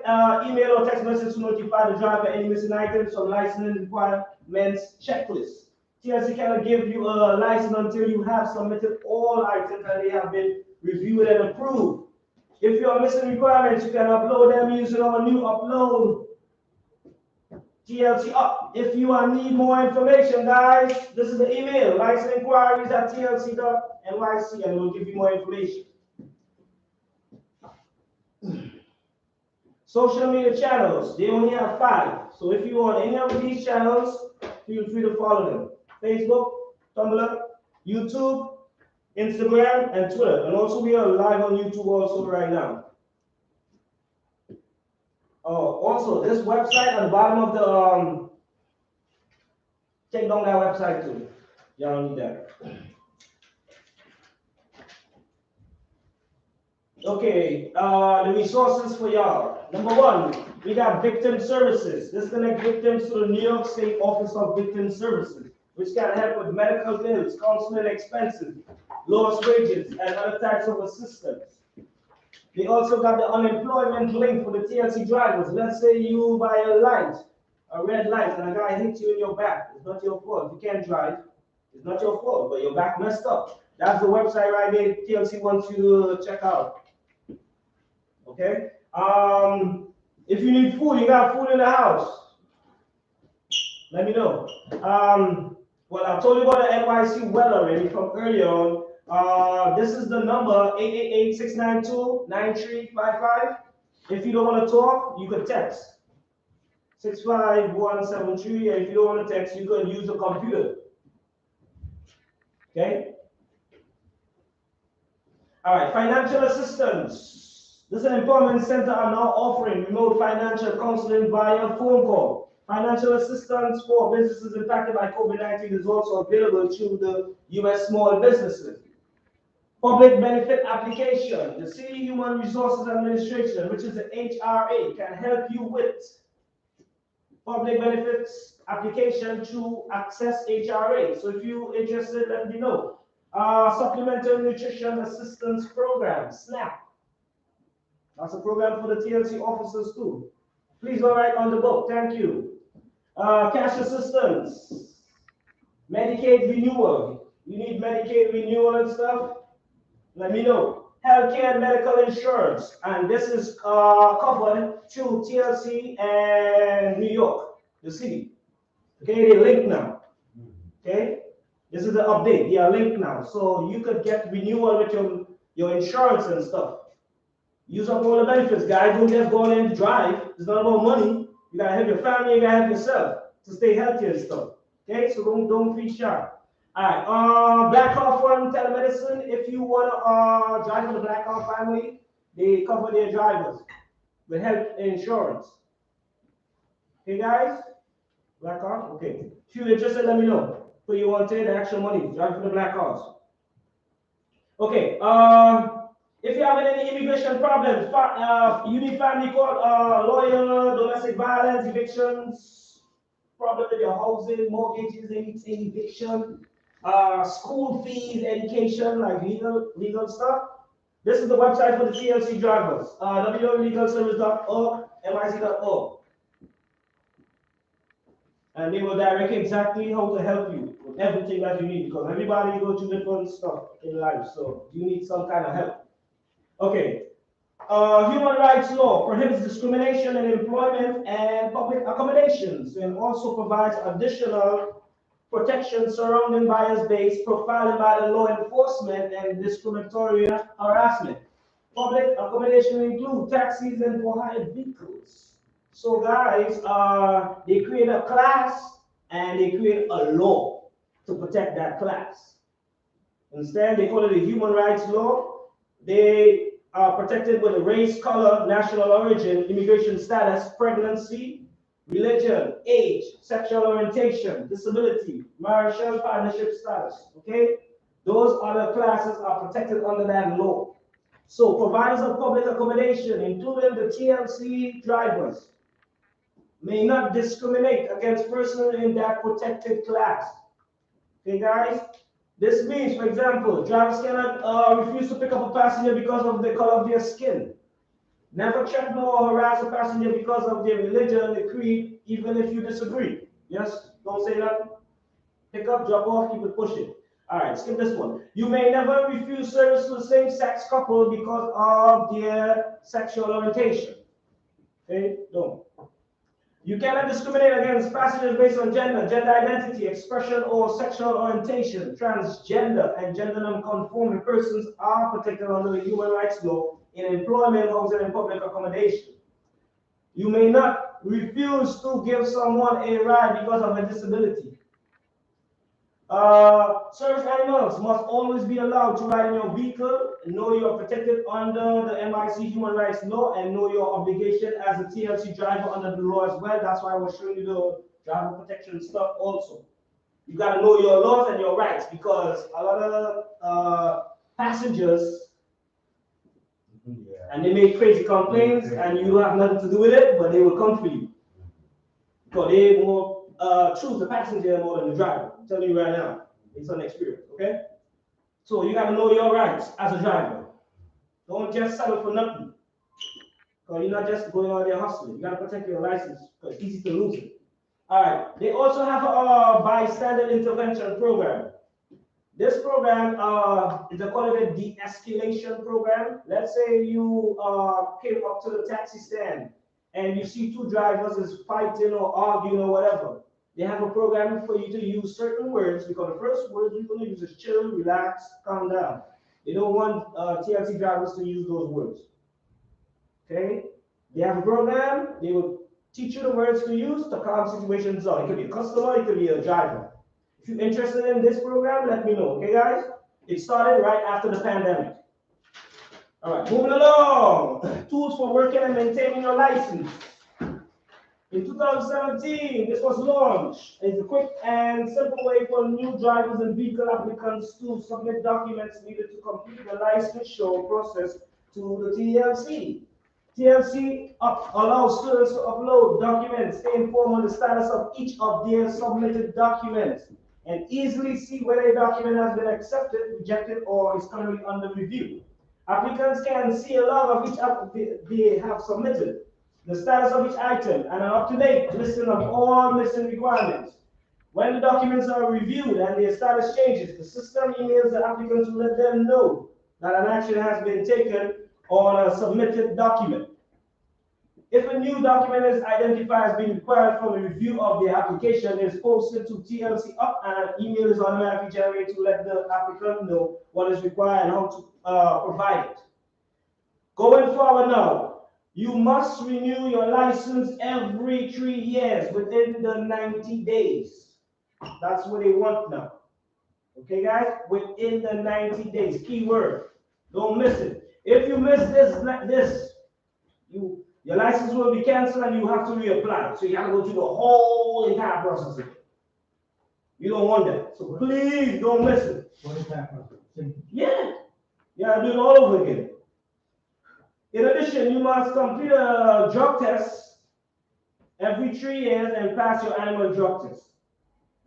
email or text message to notify the driver any missing items from licensing requirements checklist. TLC cannot give you a license until you have submitted all items and they have been reviewed and approved. If you are missing requirements, you can upload them using our new upload TLC up. If you need more information, guys, this is the email, license inquiries at tlc.nyc, and we'll give you more information. Social media channels, they only have 5. So if you want any of these channels, feel free to follow them. Facebook, Tumblr, YouTube, Instagram, and Twitter. And also we are live on YouTube also right now. Oh, also this website at the bottom of the, take down that website too. Y'all need that. Okay, the resources for y'all. Number 1, we got victim services. This connects victims to the New York State Office of Victim Services, which can help with medical bills, counseling expenses, lost wages, and other types of assistance. They also got the unemployment link for the TLC drivers. Let's say you buy a red light, and a guy hits you in your back. It's not your fault. You can't drive. It's not your fault, but your back messed up. That's the website right there TLC wants you to check out. Okay? If you need food, you got food in the house. Let me know. Well, I told you about the NYC well already from earlier on. This is the number 888-692-9355. If you don't want to talk, you could text 65173. And if you don't want to text, you could use the computer. Okay? All right, financial assistance. This is an employment center are now offering remote financial counseling via phone call. Financial assistance for businesses impacted by COVID-19 is also available through the U.S. Small Businesses. Public benefit application. The City Human Resources Administration, which is the HRA, can help you with public benefits application to access HRA. So if you're interested, let me know. Supplemental Nutrition Assistance Program, SNAP. That's a program for the TLC officers too. Please go right on the book. Thank you. Cash assistance. Medicaid renewal. You need Medicaid renewal and stuff? Let me know. Healthcare and medical insurance. And this is covered through TLC and New York, the city. Okay, they link now. Okay? This is the update. They are linked now. So you could get renewal with your insurance and stuff. Use up all the benefits, guys. Don't just go in and drive. It's not about money. You gotta help your family, you gotta help yourself to stay healthy and stuff. Okay, so don't feel shy. All right, Black Hawk Fund telemedicine. If you wanna drive for the Black Hawk family, they cover their drivers with health insurance. Okay, guys? Black Hawk? Okay. If you're interested, let me know. Put you on the actual money. Drive for the Black Hawks. Okay, if you have any immigration problems, you need family court, lawyer, domestic violence, evictions, problem with your housing, mortgages, anything, eviction, school fees, education, like legal stuff. This is the website for the TLC drivers, www.legalservice.org, nyc.org. And they will direct exactly how to help you with everything that you need, because everybody goes through different stuff in life, so you need some kind of help. Okay, human rights law prohibits discrimination in employment and public accommodations, and also provides additional protection surrounding bias-based profiling by the law enforcement and discriminatory harassment. Public accommodation include taxis and for hired vehicles. So guys, they create a class and they create a law to protect that class. Instead, they call it a human rights law. They are protected with a race, color, national origin, immigration status, pregnancy, religion, age, sexual orientation, disability, marital partnership status. Okay? Those other classes are protected under that law. So providers of public accommodation, including the TLC drivers, may not discriminate against persons in that protected class. Okay, guys? This means, for example, drivers cannot refuse to pick up a passenger because of the color of their skin. Never threaten or harass a passenger because of their religion, the creed, even if you disagree. Yes? Don't say nothing. Pick up, drop off, keep it pushing. All right, skip this one. You may never refuse service to a same-sex couple because of their sexual orientation. Okay? Don't. You cannot discriminate against passengers based on gender, gender identity, expression, or sexual orientation. Transgender and gender non-conforming persons are protected under the human rights law in employment, housing, and public accommodation. You may not refuse to give someone a ride because of a disability. Service animals must always be allowed to ride in your vehicle. Know you are protected under the MIC human rights law and know your obligation as a TLC driver under the law as well. That's why I was showing you the driver protection stuff also. You got to know your laws and your rights because a lot of passengers, and they make crazy complaints and you have nothing to do with it, but they will come for you. Because they more choose the passenger more than the driver. I'm telling you right now. It's an experience, okay? So you gotta know your rights as a driver. Don't just settle for nothing. Because you're not just going out there hustling. You gotta protect your license because it's easy to lose it. All right. They also have a bystander intervention program. This program is called a de-escalation program. Let's say you came up to the taxi stand and you see two drivers is fighting or arguing or whatever. They have a program for you to use certain words because the first word you're going to use is chill, relax, calm down. They don't want TLC drivers to use those words. Okay? They have a program. They will teach you the words to use to calm situations down. It could be a customer, it could be a driver. If you're interested in this program, let me know. Okay, guys? It started right after the pandemic. All right, moving along. Tools for working and maintaining your license. In 2017, this was launched. It's a quick and simple way for new drivers and vehicle applicants to submit documents needed to complete the licensure process to the TLC. TLC allows students to upload documents, stay informed on the status of each of their submitted documents, and easily see whether a document has been accepted, rejected, or is currently under review. Applicants can see a log of each they have submitted, the status of each item, and an up-to-date listing of all missing requirements. When the documents are reviewed and their status changes, the system emails the applicant to let them know that an action has been taken on a submitted document. If a new document is identified as being required for the review of the application, it is posted to TLC up and an email is automatically generated to let the applicant know what is required and how to provide it. Going forward now, you must renew your license every 3 years within the 90 days. That's what they want now. Okay, guys? Within the 90 days. Keyword. Don't miss it. If you miss this, your license will be canceled and you have to reapply. So you have to go through the whole entire process again. You don't want that. So please don't miss it. What is that process? Yeah. You have to do it all over again. In addition, you must complete a drug test every 3 years and pass your annual drug test.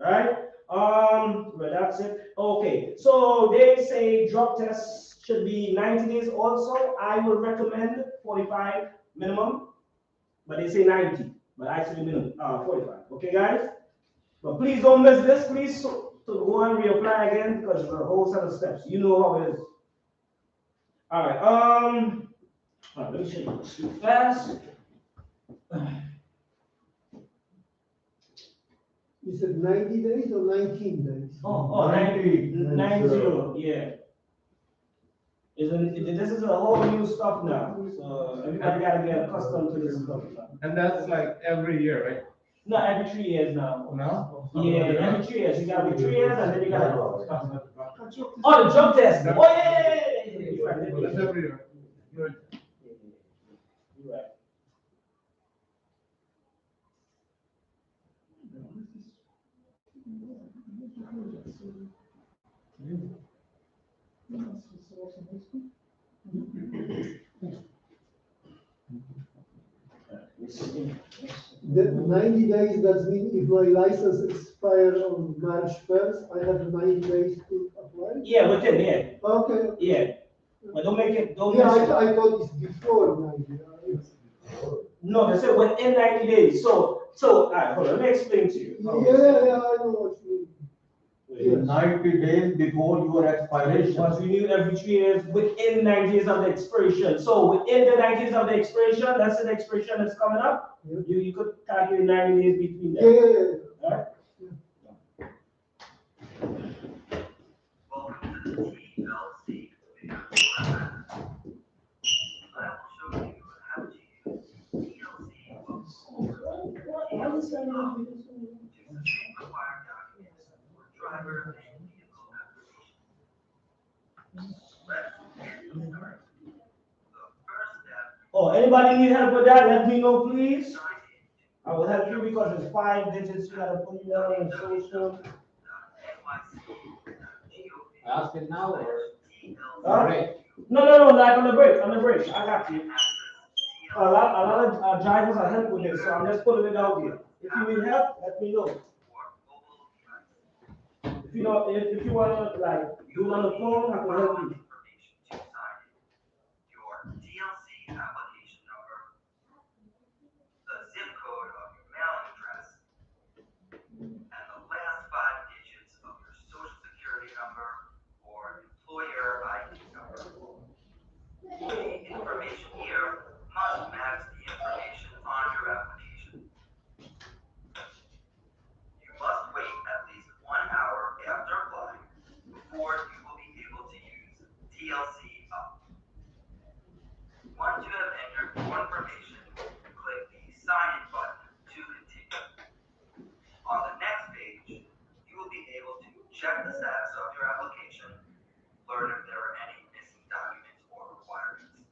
Right? Well, that's it. Okay, so they say drug tests should be 90 days also. I would recommend 45 minimum, but they say 90, but actually minimum 45. Okay, guys? But please don't miss this, please, to go and reapply again because it's a whole set of steps. You know how it is. All right, let me show you this fast. You said 90 days or 19 days? Oh, 90, yeah. This is a whole new stuff now, so everybody gotta get accustomed to this stuff now. And that's like every year, right? No, every 3 years now. No? Yeah, every 3 years. You gotta be 3 years and then you gotta. Oh, the drug test. Oh, yeah. You're right. That's every year. Good. You're right. The 90 days, does mean if my license expires on March 1st, I have 90 days to apply? Yeah, within, yeah. Okay. Yeah. But don't make it, don't Yeah, mess it. I thought it's before 90. No, they said within 90 days. So, all right, hold on, let me explain to you. Yeah, I know what you mean. So 90 days before your expiration. Once renewed every 3 years within 90 days of the expiration. So within the 90 days of the expiration, that's the expiration that's coming up. Yeah. You could calculate 90 days between them. Yeah. All right? Oh, anybody need help with that? Let me know, please. I will help you because it's 5 digits. You gotta put it down in social. Ask it now or? Huh? No, like on the break, I got you. A lot of drivers are help with this, so I'm just putting it out here. If you need help, let me know. If you know, if you want to like do it on the phone, I can help you. Your DLC application number, the zip code of your mailing address, and the last 5 digits of your social security number or employer ID number. The information here must match the information on your application. You must wait at least 1 hour after applying before you will be able to use TLC Up. Once you have entered your information, click the Sign In button to continue. On the next page, you will be able to check the status of your application, learn if there are any missing documents or requirements,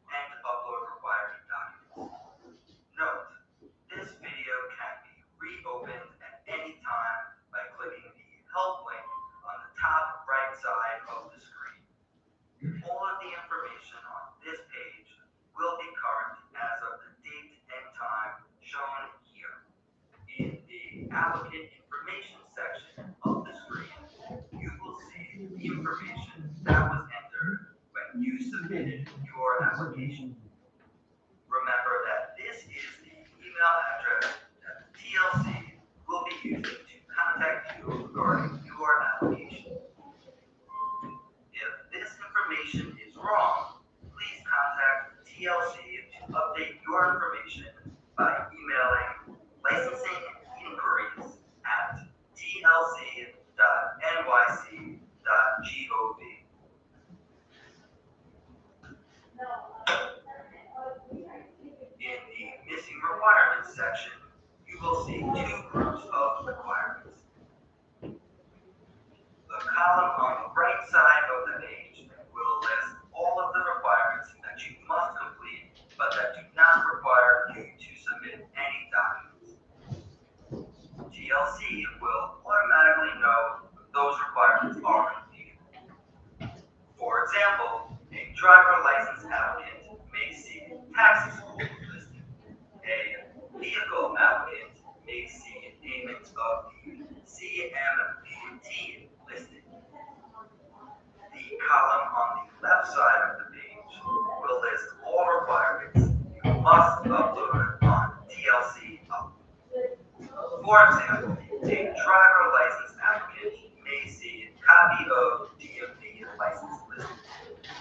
and upload required documents. Note, this video can be reopened at any time by clicking the Help link on the top right side of the screen. All of the information on this page will be current as of the date and time shown here. In the applicant information section of the screen, you will see the information that was entered when you submitted your application. Remember that this is the email address that the TLC will be using to contact you regarding your application. If this information is wrong, please contact the TLC to update your information by emailing licensing-inquiries@tlc.nyc.gov. In the missing requirements section, you will see 2 groups of requirements. The column on the right side of the page will list all of the requirements that you must complete, but that do not require you to submit any documents. TLC will automatically know those requirements are completed. For example, a driver license applicant may see taxi school listed. A vehicle applicant may see payment of the CMVT listed. The column on the left side of the page will list all requirements you must upload on TLC Up. For example, a driver license applicant may see a copy of DMV license listed.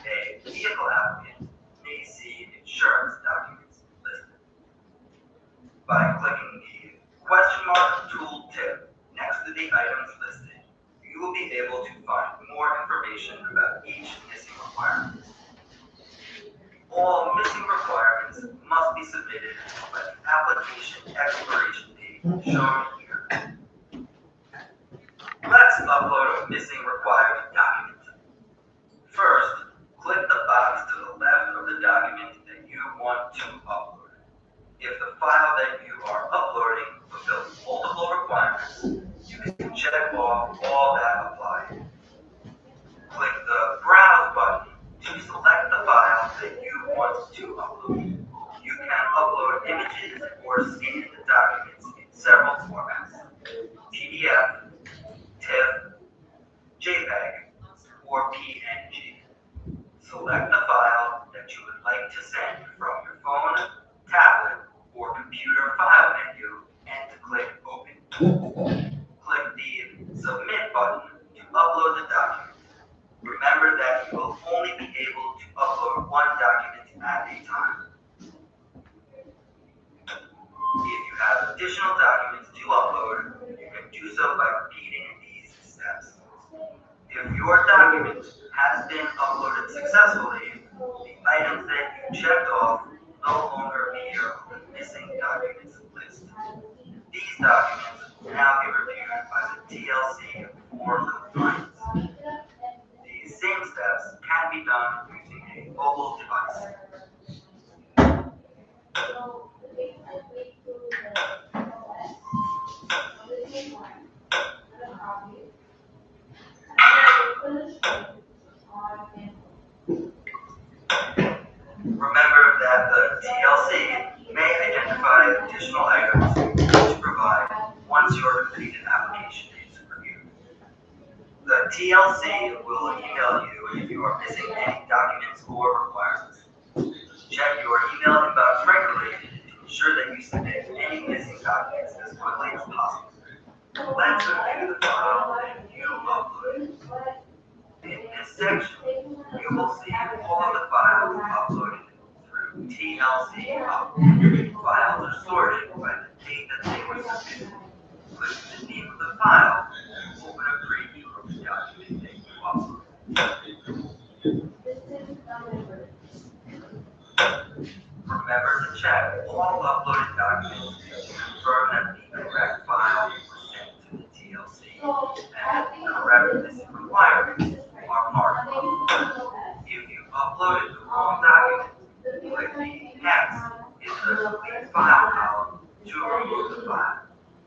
A vehicle applicant may see insurance documents listed. By clicking the question mark tooltip next to the items listed, you will be able to find more information about each missing requirement. All missing requirements must be submitted by the application expiration date shown here. Let's upload a missing required document. First, click the box to the left of the document that you want to upload. If the file that you are uploading fulfills multiple requirements, you can check off all that apply. Click the Browse button to select the file that you want to upload. You can upload images or scan the documents in several formats: PDF, TIFF, JPEG, or PNG. Select the file that you would like to send from your phone, tablet, or computer file menu and click Open. Click the Submit button to upload the document. Remember that you will only be able to upload one document at a time. If you have additional documents to upload, you can do so by repeating these steps. If your document has been uploaded successfully, the items that you checked off no longer appear on the missing documents list. These documents will now be reviewed by the TLC for compliance. These same steps can be done using a mobile device. Remember that the TLC may identify additional items you need to provide once your completed application is reviewed. The TLC will email you if you are missing any documents or requirements. Check your email inbox regularly to ensure that you submit any missing documents as quickly as possible. Let's review the file that you uploaded. In this section, you will see all of the files uploaded through TLC upload. Files are sorted by the date that they were submitted. Click the name of the file and open a preview of the document that you uploaded. Remember to check all uploaded documents to confirm that the correct file was sent to the TLC and the correct missing requirements are marked. If you uploaded the wrong document, click the X in the delete file column to remove the file.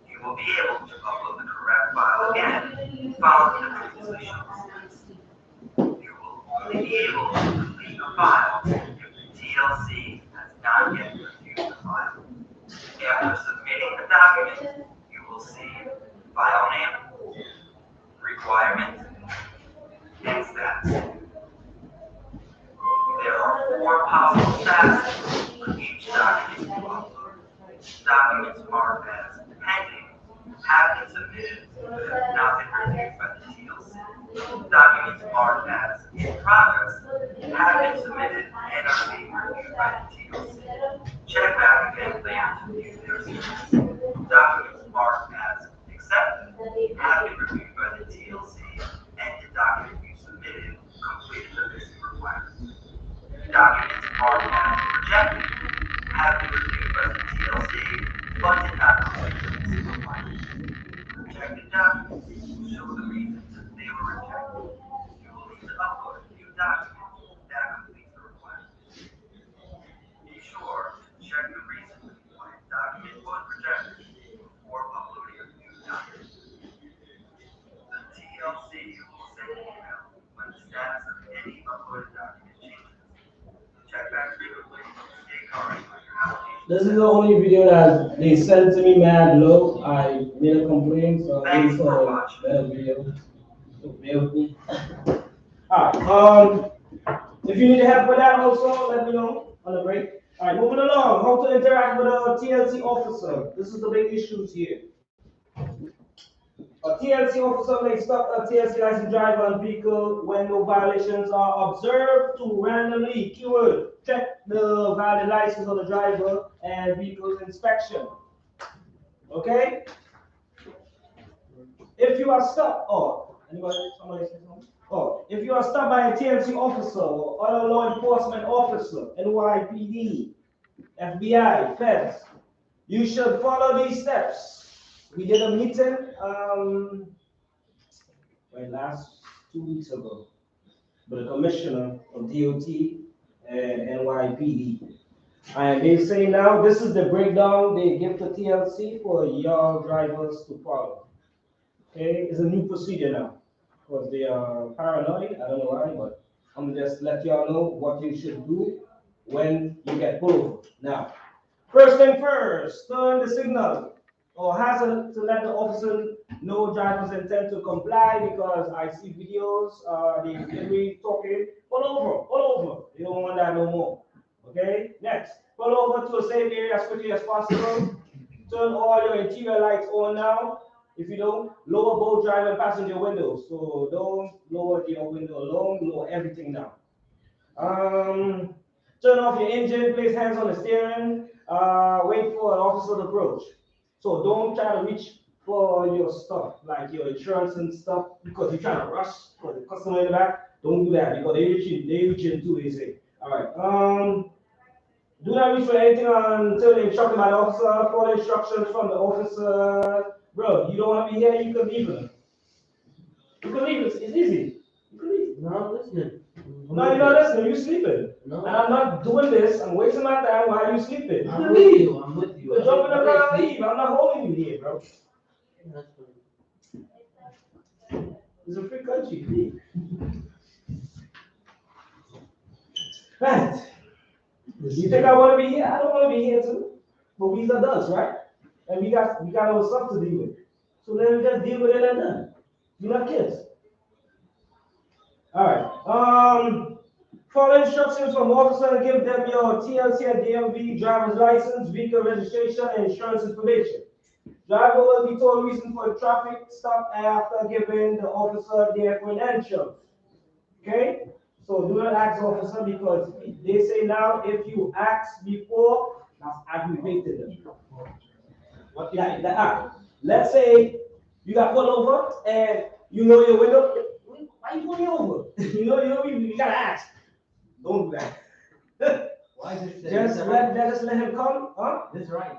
You will be able to upload the correct file again following the previously shown steps. You will only be able to delete a file if the TLC has not yet reviewed the file. After submitting the document, you will see file name, requirement, and status. There are 4 possible statuses for each document you upload. Documents marked as pending have been submitted but have not been reviewed by the TLC. Documents marked as in progress have been submitted and are being reviewed by the TLC. Check back again later to view their status. Documents marked as accepted have been reviewed by the TLC and the document you submitted completed the missing requirements. Documents marked as rejected have been reviewed by the TLC but did not complete the missing requirements. Rejected documents will show the reasons that they were rejected. You will need to upload a new document that completes the requirements. Be sure to check the reason why a document was rejected before uploading a new document. The TLC will send an email when the status of any uploaded document changes. Check back frequently to stay current on your application. This is the only video that they sent to me mad low. I made a complaint, so Thanks this for a watching. better video. So bear with me. Alright, if you need help with that also, let me know on the break. Alright, moving along. How to interact with a TLC officer. This is the big issues here. A TLC officer may stop a TLC licensed driver on vehicle when no violations are observed to randomly, keyword, check the valid license of the driver and vehicle inspection. Okay? If you are stuck, somebody say something? Oh, if you are stopped by a TLC officer or other law enforcement officer, NYPD, FBI, feds, you should follow these steps. We did a meeting, last 2 weeks ago, with the commissioner of DOT and NYPD. And they say now this is the breakdown they give to TLC for your drivers to follow. Okay, it's a new procedure now. Because they are paranoid, I don't know why, but I'm just let y'all know what you should do when you get pulled over. Now, first thing first, turn the signal or hazard to let the officer know drivers intend to comply because I see videos, they literally talking, pull over. You don't want that no more. Okay, next, pull over to a safe area as quickly as possible. Turn all your interior lights on now. If you don't, lower both driver and passenger windows. So don't lower your window alone, lower everything down. Turn off your engine, place hands on the steering, wait for an officer to approach. So don't try to reach for your stuff, like your insurance and stuff, because you're trying to rush for the customer in the back. Don't do that because they reach in too, they say. All right. Do not reach for anything until they're instructed by the officer. Follow instructions from the officer. Bro, you don't want to be here, you can leave it. You can leave it. It's easy. You can leave. No, I'm listening. No, you're not listening. You're sleeping. No. And I'm not doing this. I'm wasting my time while you're sleeping. You I'm can with leave. you. I'm with you. You jump in the car and leave. I'm not holding you here, bro. That's fine. It's a free country. Leave. Right. You think I want to be here? I don't want to be here too. But we adults, right? And we got our stuff to deal with. So let me just deal with it and done. You're not kids. All right. Follow instructions from officer and give them your TLC and DMV driver's license, vehicle registration, and insurance information. Driver will be told reason for the traffic stop after giving the officer their credentials. Okay? So do not ask officer because they say now if you ask before, that's aggravated them. What let's say you got pulled over and you know your window. Why you pulling me over? you gotta ask. Don't do that. Why is it? Just let him come, huh? This right.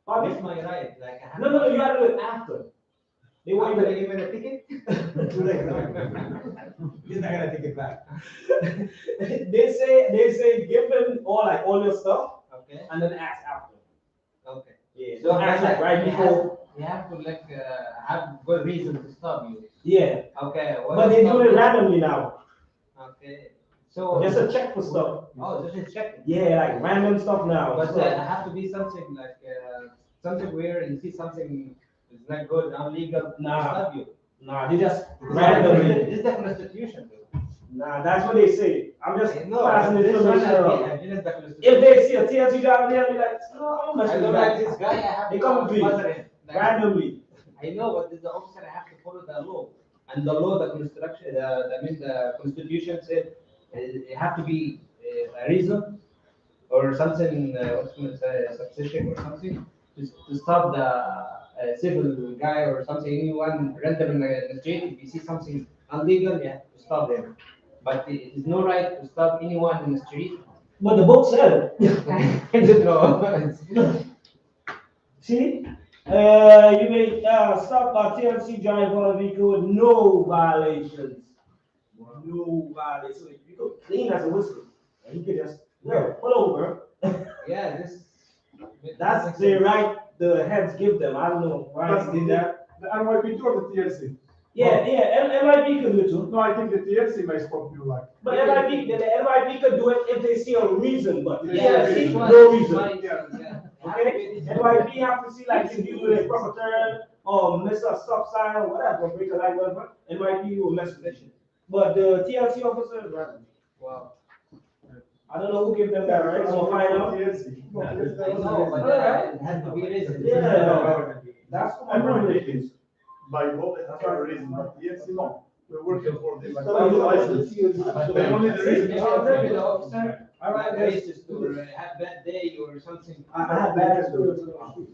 Pardon? This my right. Like I have No, you gotta do it after. They want you to give it a ticket. He's not gonna take it back. they say give them all your stuff. Okay. And then ask after. Okay. Yeah. So ask like right before. You have to have good reason to stop you. Yeah. Okay. But they do it randomly now. Okay. So just a check for stuff. Oh, just a check. Yeah, like random stuff now. But have to be something like something where you see something is not good, illegal. Stop you. Nah, they just randomly. This is the constitution. Nah, that's what they say. I'm just passing this information. If they see a TLC driver there, be like, no, I'm I don't like this guy. I have they to come to me randomly. I know, but as the officer, I have to follow the law. And the law, the construction, the constitution said it have to be a reason or something, what's going to say, substitution or something to stop the civil guy or something, anyone random in the street. If you see something illegal, you have to stop them. But it is no right to stop anyone in the street. But the book said I don't know. See? You may stop a TLC driver vehicle with no violations. No violations. You go clean as a whistle. And you can just pull over. Yeah, that's the right the heads give them. I don't know why they did that. The NYPD or the TLC? Yeah, NYPD can do it too. No, I think the TLC may stop you like. But the NYPD can do it if they see a reason, but yeah, TLC, no reason. Yeah. Okay? NYPD have to see like if you do a proper turn or miss a stop sign or whatever, break a light, whatever, NYPD will mess with that shit. But the TLC officer is random. Wow. I don't know who gave them that right. I'm gonna find out. I know, but it has to be reason. Yeah, that's what I'm running. By law, they have a reason, but TLC no. We're working for them. So only the reason. All right, racist or have bad day or something. I have bad experience.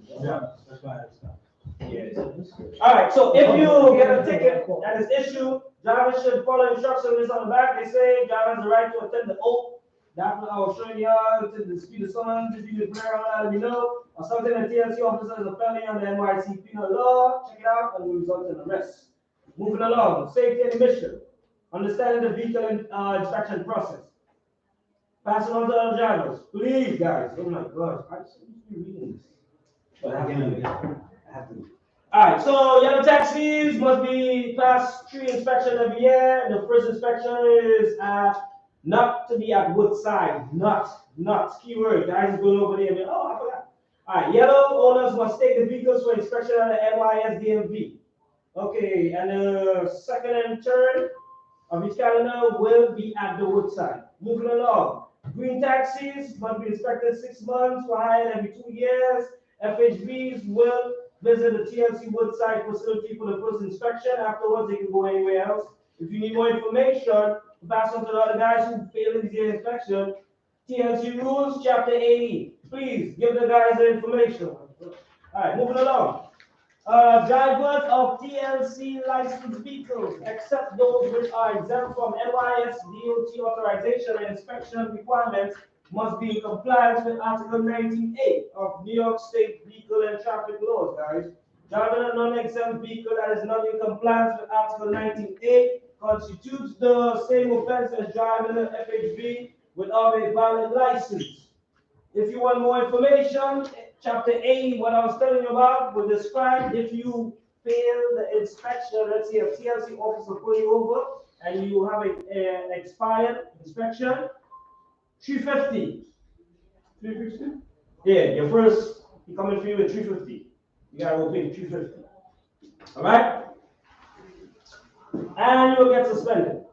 Yeah, that's why I stopped. Yeah. All right, so if you get a ticket that is issued Drivers should follow instructions on the back. They say driver has the right to attend the oath. That's what I was showing y'all. To the speed of summons, if you need prayer, let me know. Or something that TLC officer is a felony on the NYC penal law. Check it out and will result in arrest. Moving along, safety and mission. Understanding the vehicle inspection process. Passing on to other drivers. Please, guys. Oh my gosh, I should be reading this. But I have to do it. I have to do it. Alright, so yellow taxis must be class 3 inspection every year. The first inspection is not to be at Woodside. Not. Keyword. Guys is going over there. Oh, I forgot. Alright, yellow owners must take the vehicles for inspection at the NYSDMV. Okay, and the second and third of each calendar will be at the Woodside. Moving along. Green taxis must be inspected 6 months for hire every 2 years. FHVs will visit the TLC Woodside facility for the first inspection. Afterwards, they can go anywhere else. If you need more information, pass on to the other guys who failed in the inspection. TLC rules, chapter 80. Please give the guys the information. All right, moving along. Drivers of TLC licensed vehicles, except those which are exempt from NYS DOT authorization and inspection requirements, must be in compliance with Article 19A of New York State Vehicle and Traffic Laws, guys. Driving a non-exempt vehicle that is not in compliance with Article 19A constitutes the same offense as driving an FHV without a valid license. If you want more information, chapter 80, what I was telling you about, will describe if you fail the inspection. Let's say a TLC officer pull you over and you have an expired inspection, 350. 350? Yeah, your first, he coming for you with 350. You gotta go pay 350. All right? And you'll get suspended.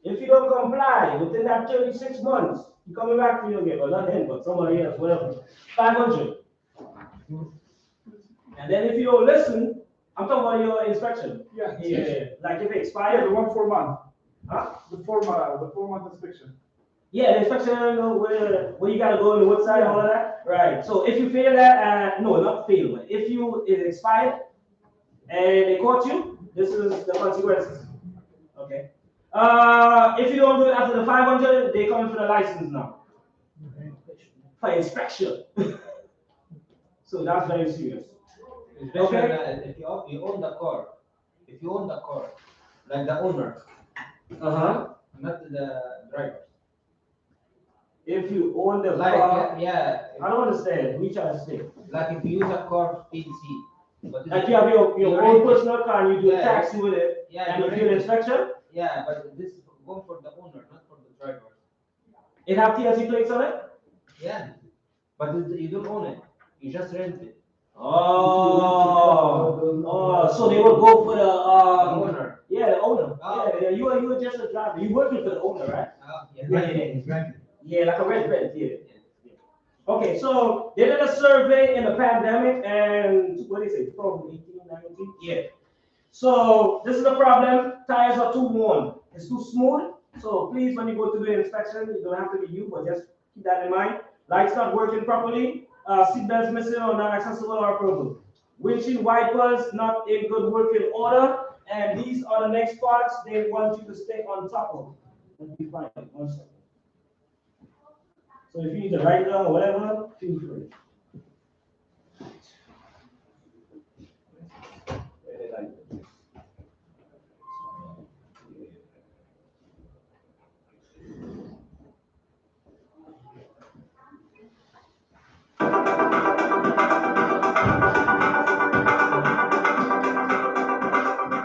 If you don't comply within that 36 months, you're coming back to you again, but not him, but somebody else, whatever. 500. And then if you don't listen, I'm talking about your inspection. Yeah. Like if it Yeah, expired. the 1 4 month. Huh? The 4-month inspection. Yeah, the inspection where you gotta go on the Woodside and all of that. Right. So if you fail that, no, not fail, but if it expired and they caught you, this is the consequences. Okay. If you don't do it after the 500, they come for the license now. For inspection. So that's very serious. Okay. If you own the car, like the owner, not the driver. If you own the Like car, yeah, I don't understand. We try to say. like if you use a car PDC, but Like you have your own personal car and you do a taxi with it, yeah, and you do an inspection. Yeah, but this is going for the owner, not for the driver. It have TLC plates on it? Yeah, but you don't own it. You just rent it. So they will go for the owner. Yeah, the owner. Yeah, you are just a driver. You working for the owner, right? Yeah, like a rent, yeah. Okay, so they did a survey in the pandemic and what is it, 2018, 19? Yeah. So this is the problem. Tires are too worn. It's too smooth. So please, when you go to do an inspection, it don't have to be you, but just keep that in mind. Lights not working properly. Seat belts missing or not accessible or broken. Windshield wipers not in good working order. And these are the next parts they want you to stay on top of. Let me find it. 1 second. So if you need to write it down or whatever, feel free.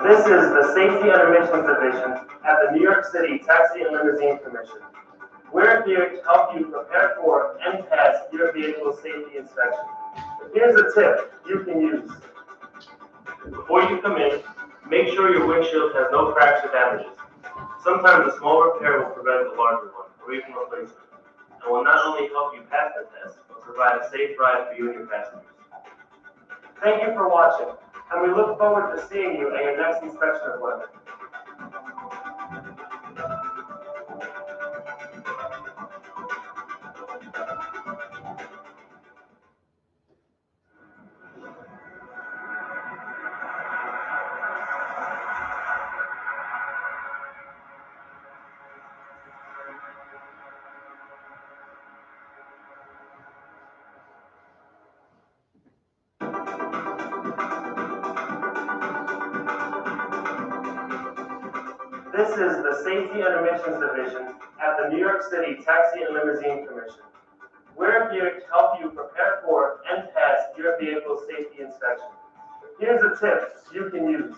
This is the Safety and Emissions Division at the New York City Taxi and Limousine Commission. We're here to help you prepare for and pass your vehicle safety inspection. Here's a tip you can use. Before you come in, make sure your windshield has no cracks or damages. Sometimes a small repair will prevent a larger one, or even replacement, and will not only help you pass the test, but provide a safe ride for you and your passengers. Thank you for watching, and we look forward to seeing you at your next inspection appointment. This is the Safety and Emissions Division at the New York City Taxi and Limousine Commission. We're here to help you prepare for and pass your vehicle safety inspection. Here's a tip you can use.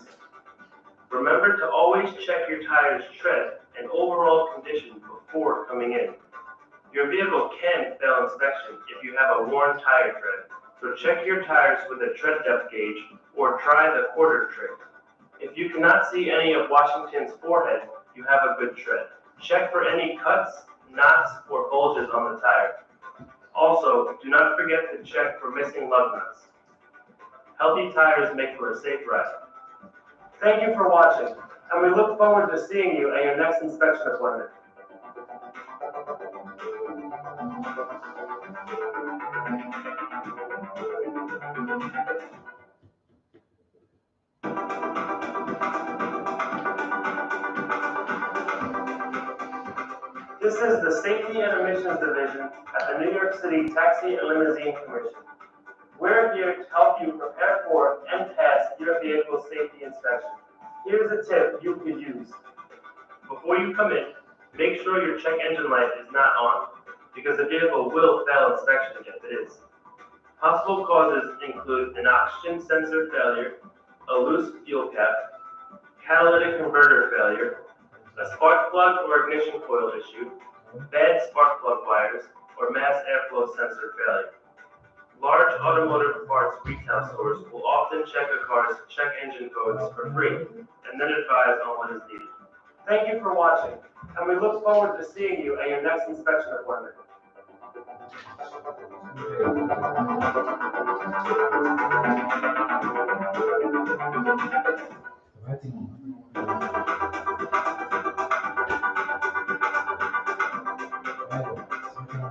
Remember to always check your tires' tread and overall condition before coming in. Your vehicle can fail inspection if you have a worn tire tread, so check your tires with a tread depth gauge or try the quarter trick. If you cannot see any of Washington's forehead, you have a good tread. Check for any cuts, knots, or bulges on the tire. Also, do not forget to check for missing lug nuts. Healthy tires make for a safe ride. Thank you for watching, and we look forward to seeing you at your next inspection appointment. This is the Safety and Emissions Division at the New York City Taxi and Limousine Commission. We're here to help you prepare for and pass your vehicle safety inspection. Here's a tip you could use. Before you come in, make sure your check engine light is not on, because the vehicle will fail inspection if it is. Possible causes include an oxygen sensor failure, a loose fuel cap, catalytic converter failure, a spark plug or ignition coil issue, bad spark plug wires, or mass airflow sensor failure. Large automotive parts retail stores will often check a car's check engine codes for free and then advise on what is needed. Thank you for watching, and we look forward to seeing you at your next inspection appointment.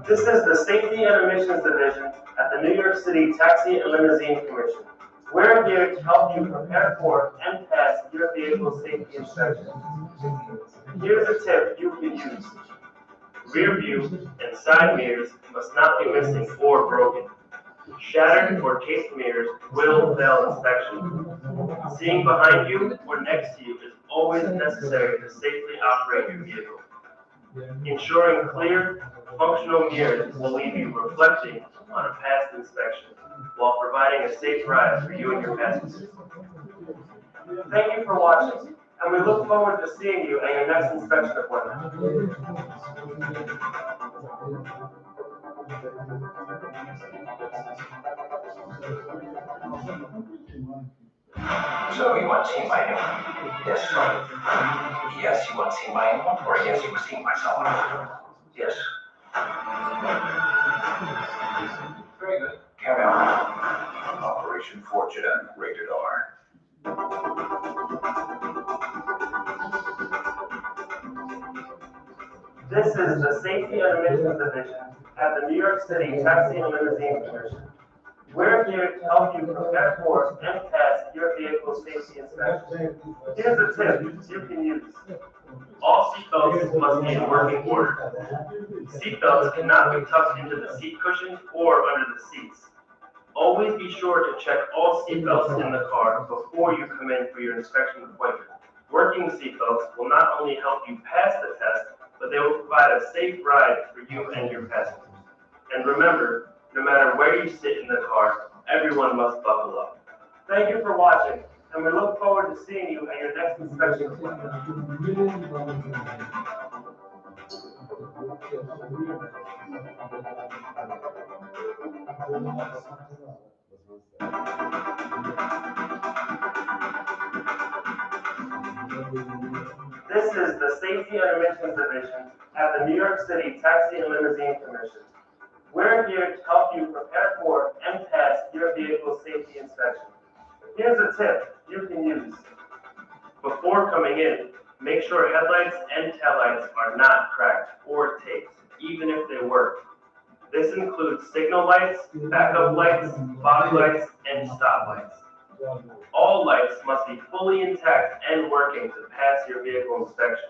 This is the Safety and Emissions Division at the New York City Taxi and Limousine Commission. We're here to help you prepare for and pass your vehicle safety inspection. Here's a tip you can use. Rear view and side mirrors must not be missing or broken. Shattered or taped mirrors will fail inspection. Seeing behind you or next to you is always necessary to safely operate your vehicle. Ensuring clear, functional mirrors will leave you reflecting on a past inspection while providing a safe ride for you and your passengers. Thank you for watching, and we look forward to seeing you at your next inspection appointment. So you want seen by anyone? Yes. Yes, you want seen by anyone? Or yes, you were seen by someone? Yes. Very good. Carry on. Operation Fortune, rated R. This is the Safety and Emissions Division at the New York City Taxi and Limousine Commission. We're here to help you prepare for and pass your vehicle safety inspection. Here's a tip you can use. All seatbelts must be in working order. Seatbelts cannot be tucked into the seat cushions or under the seats. Always be sure to check all seatbelts in the car before you come in for your inspection appointment. Working seatbelts will not only help you pass the test, but they will provide a safe ride for you and your passengers. And remember, no matter where you sit in the car, everyone must buckle up. Thank you for watching, and we look forward to seeing you at your next inspection appointment. This is the Safety and Emissions Division at the New York City Taxi and Limousine Commission. We're here to help you prepare for and pass your vehicle safety inspection. Here's a tip you can use. Before coming in, make sure headlights and taillights are not cracked or taped, even if they work. This includes signal lights, backup lights, fog lights, and stop lights. All lights must be fully intact and working to pass your vehicle inspection.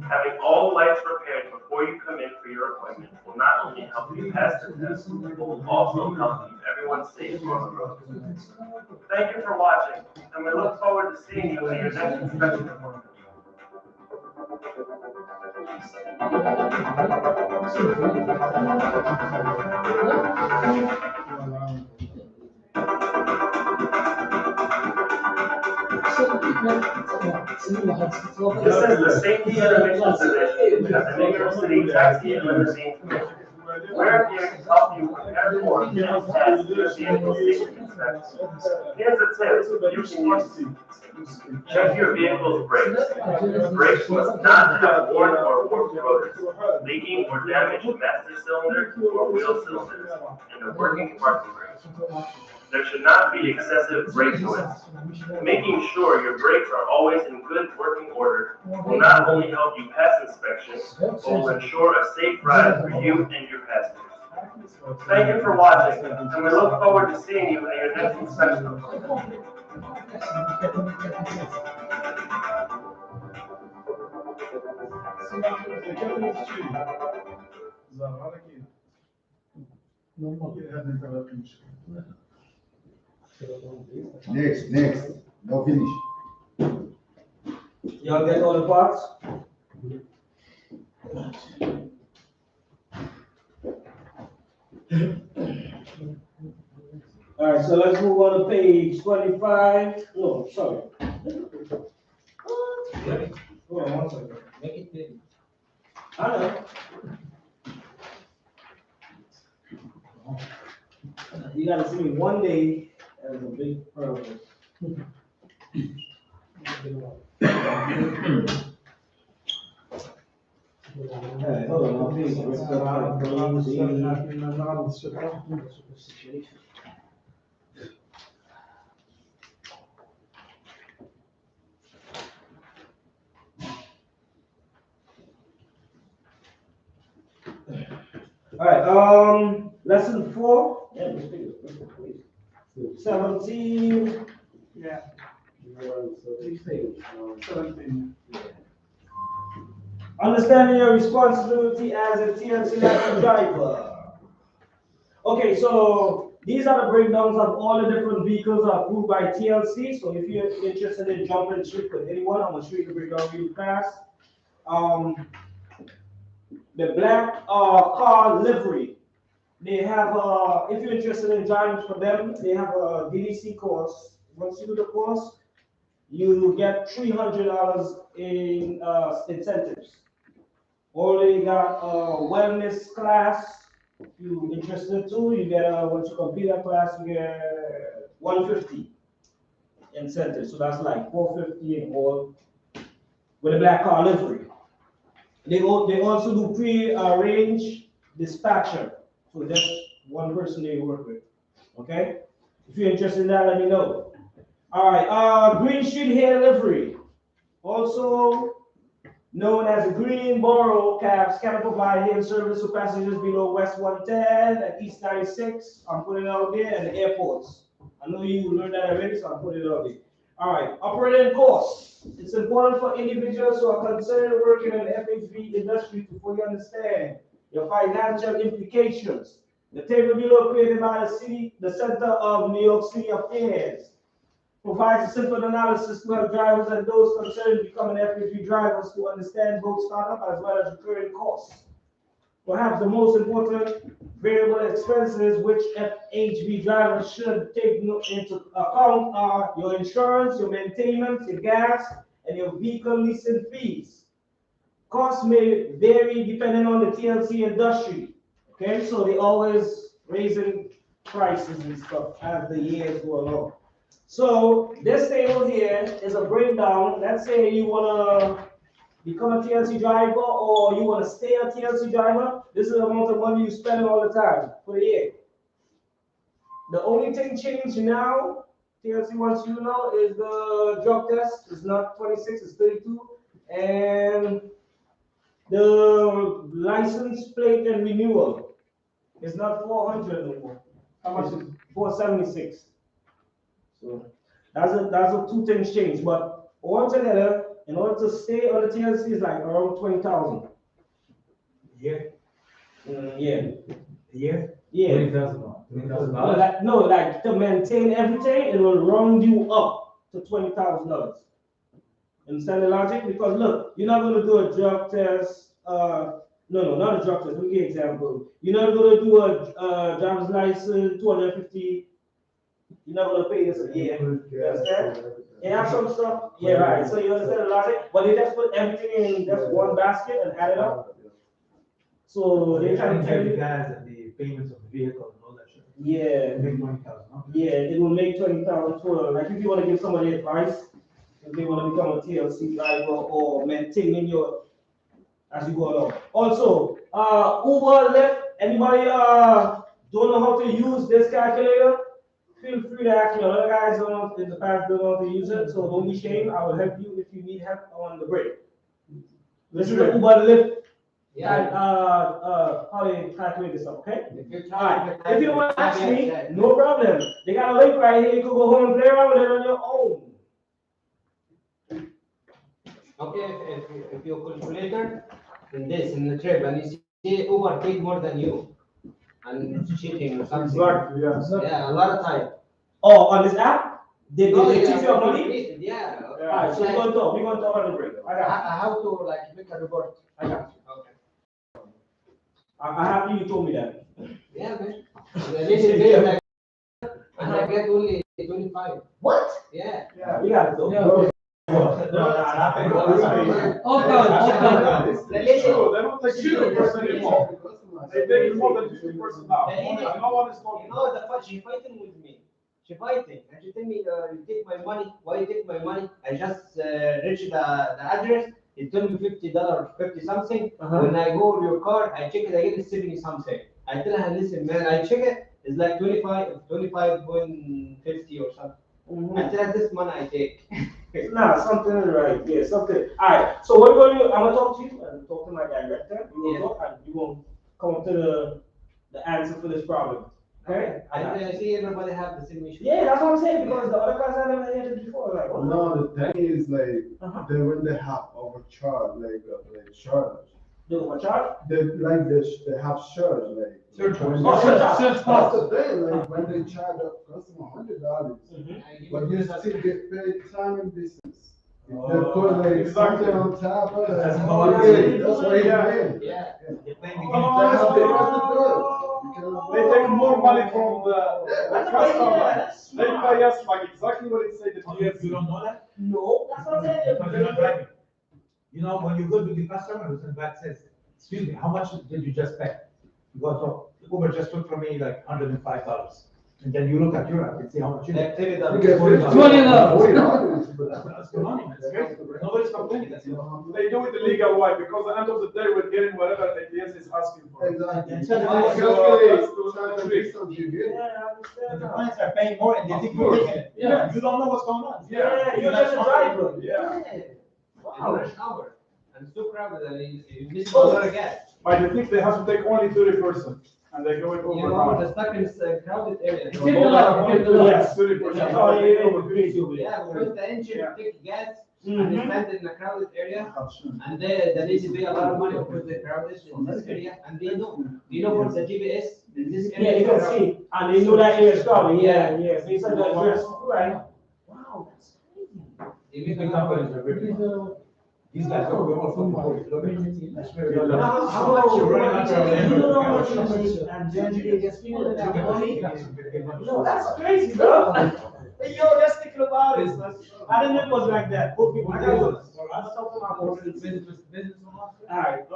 Having all lights repaired before you come in for your appointment will not only help you pass the test, but will also help keep everyone safe on the road. Thank you for watching, and we look forward to seeing you at your next inspection appointment. This is the Safety and Emissions Division at the New York City Taxi and Limousine Commission. We're here to help you prepare for and pass your vehicle safety inspection. Here's a tip you can use. Check your vehicle's brakes. Brakes must not have worn or warped rotors, leaking or damaged master cylinder or wheel cylinders, and a working parking brake. There should not be excessive brake noise. Making sure your brakes are always in good working order will not only help you pass inspection, but will ensure a safe ride for you and your passengers. Thank you for watching, and we look forward to seeing you at your next inspection. Next. No finish. Y'all get all the parts? All right, so let's move on to page 25. No, sorry. Hold on one second. Make it big. I know. You gotta see me one day as a big problem. Hey, hold on, please. All right, lesson 4. Yeah, let's take it. 17. Yeah. 17. Understanding your responsibility as a TLC license driver. Okay, so these are the breakdowns of all the different vehicles approved by TLC. So if you're interested in jumping straight with anyone, I'm gonna show you the breakdown really fast. The black car livery. They have if you're interested in driving for them, they have a DDC course. Once you do the course, you get $300 in incentives. Or they got a wellness class. If you're interested too, you get once you complete that class, you get 150 incentives. So that's like 450 in all with a black car livery. They also do pre-arranged dispatcher. So just one person they work with. Okay? If you're interested in that, let me know. All right, Green Street Hair Livery, also known as the Green Borough Cabs, can provide hair service to passengers below West 110 and East 96. I'm putting it out there, and the airports. I know you learned that already, so I'm putting it out there. All right, operating costs. It's important for individuals who are concerned working in the FHV industry to fully understand your financial implications. The table below created by the Center of New York City Affairs provides a simple analysis to help drivers and those concerned becoming FHV drivers to understand both startup as well as recurring costs. Perhaps the most important variable expenses which FHV drivers should take into account are your insurance, your maintenance, your gas, and your vehicle leasing fees. Costs may vary depending on the TLC industry. Okay, so they always raising prices and stuff as the years go along. So this table here is a breakdown. Let's say you want to become a TLC driver or you want to stay a TLC driver. This is the amount of money you spend all the time for the year. The only thing changed now, TLC wants you to know, is the drug test. It's not 26, it's 32. And the license plate and renewal is not 400 anymore. How much is 476? So that's a two things change. But altogether, in order to stay on the TLC is like around 20,000. Yeah. Yeah. Yeah. Yeah. $20,000. No, like to maintain everything, it will round you up to $20,000. Understand the logic? Because look, you're not going to do a drug test, no, not a drug test. Let me give you an example. You're not gonna do a driver's license, 250. You're not gonna pay this a year. You understand? They have some stuff. Yeah, right. So you understand the logic? But they just put everything in just one basket and add it up. So they try to tell you. Gas and the payments of the vehicle and all that shit. Yeah. Make 20,000, no? Yeah, it will make 20,000 total. Like if you want to give somebody advice, if they want to become a TLC driver or maintaining your as you go along. Also, Uber, Lyft, anybody don't know how to use this calculator? Feel free to ask me. Other guys don't know in the past don't know how to use it, so don't be ashamed. I will help you if you need help on the break. This is the Uber Lyft. Yeah. How they calculate this stuff, okay? Alright. If you want to ask me, no problem. They got a link right here. You can go home and play around with it on your own. Okay, if your calculator in the trip and you see Uber take more than you and it's cheating or something. Exactly, yeah. Yeah, a lot of time. Oh, on this app? They cheat your money? Yeah. Alright, so we're going to talk on the break. I got you. How to like make a report? I got you. Okay. I have you told me that. Yeah, man. The lady pay like, and I get only 25. What? Yeah. Yeah, we got it though. No, They don't take 50% anymore. They take more than 50% now. No one is talking. You know, she fighting with me. She fighting, and she tell me, you take my money. Why you take my money? I just reached the address. It told me $50, 50 something. When I go to your car, I check it again, it's 70 something. I tell her, listen, man, I check it, it's like 25.50 or something. I tell her this money I take. Nah, something is right. Yeah, something. All right. So what we're going to do, I'm going to talk to you and talk to my director. We're going to talk and you're going to come up to the answer for this problem. Okay? I see everybody have the same issue. Yeah, that's what I'm saying because the other guys I never had it before. Like, what? No, the thing is like when they have overcharged, like charge. The overcharge? They have charge like. Surcharge. That's the thing. Like when they charge a customer $100, but you still get paid time and distance. If they put like something on top of it, that's what you pay. Yeah. They take more money from the customer. They pay us like exactly what it said. You don't know that? No, that's what I'm saying. Because you're not driving. You know, when you go to the customer who's in back says, excuse me, how much did you just pay? You go, so Uber just took from me like $105. And then you look at your app and see how much you get. $20. That's the money, man. It's crazy. Nobody's complaining. That's it. They do it the legal way because at the end of the day we're getting whatever the ATS is asking for. Exactly. And the clients are paying more and they think you're taking it. Yeah. You don't know what's going on. Yeah, you're just a driver. Yeah. Wow. Rush hour. And it's too crowded and you miss a lot of gas. By the thing they have to take only 30%. And they're going over. You know, the stuck in a crowded area. Yes, 30%. Yeah, because the engine take gas and they stand in a crowded area, and they need to pay a lot of money because they're crowded in this area, and they know. Do you know what the GPS in this area? Yeah, you can see, and they know that area is crowded. Yeah, yeah. They said that address. Right. Wow, that's crazy. Even companies are very these guys are all from the board. How much you're running under? You know how much you make, and then they just feel that money. No, that's crazy, bro. Hey, yo, just thinking about it. I didn't know it was like that. Okay, I got one. I'm talking about business. All right.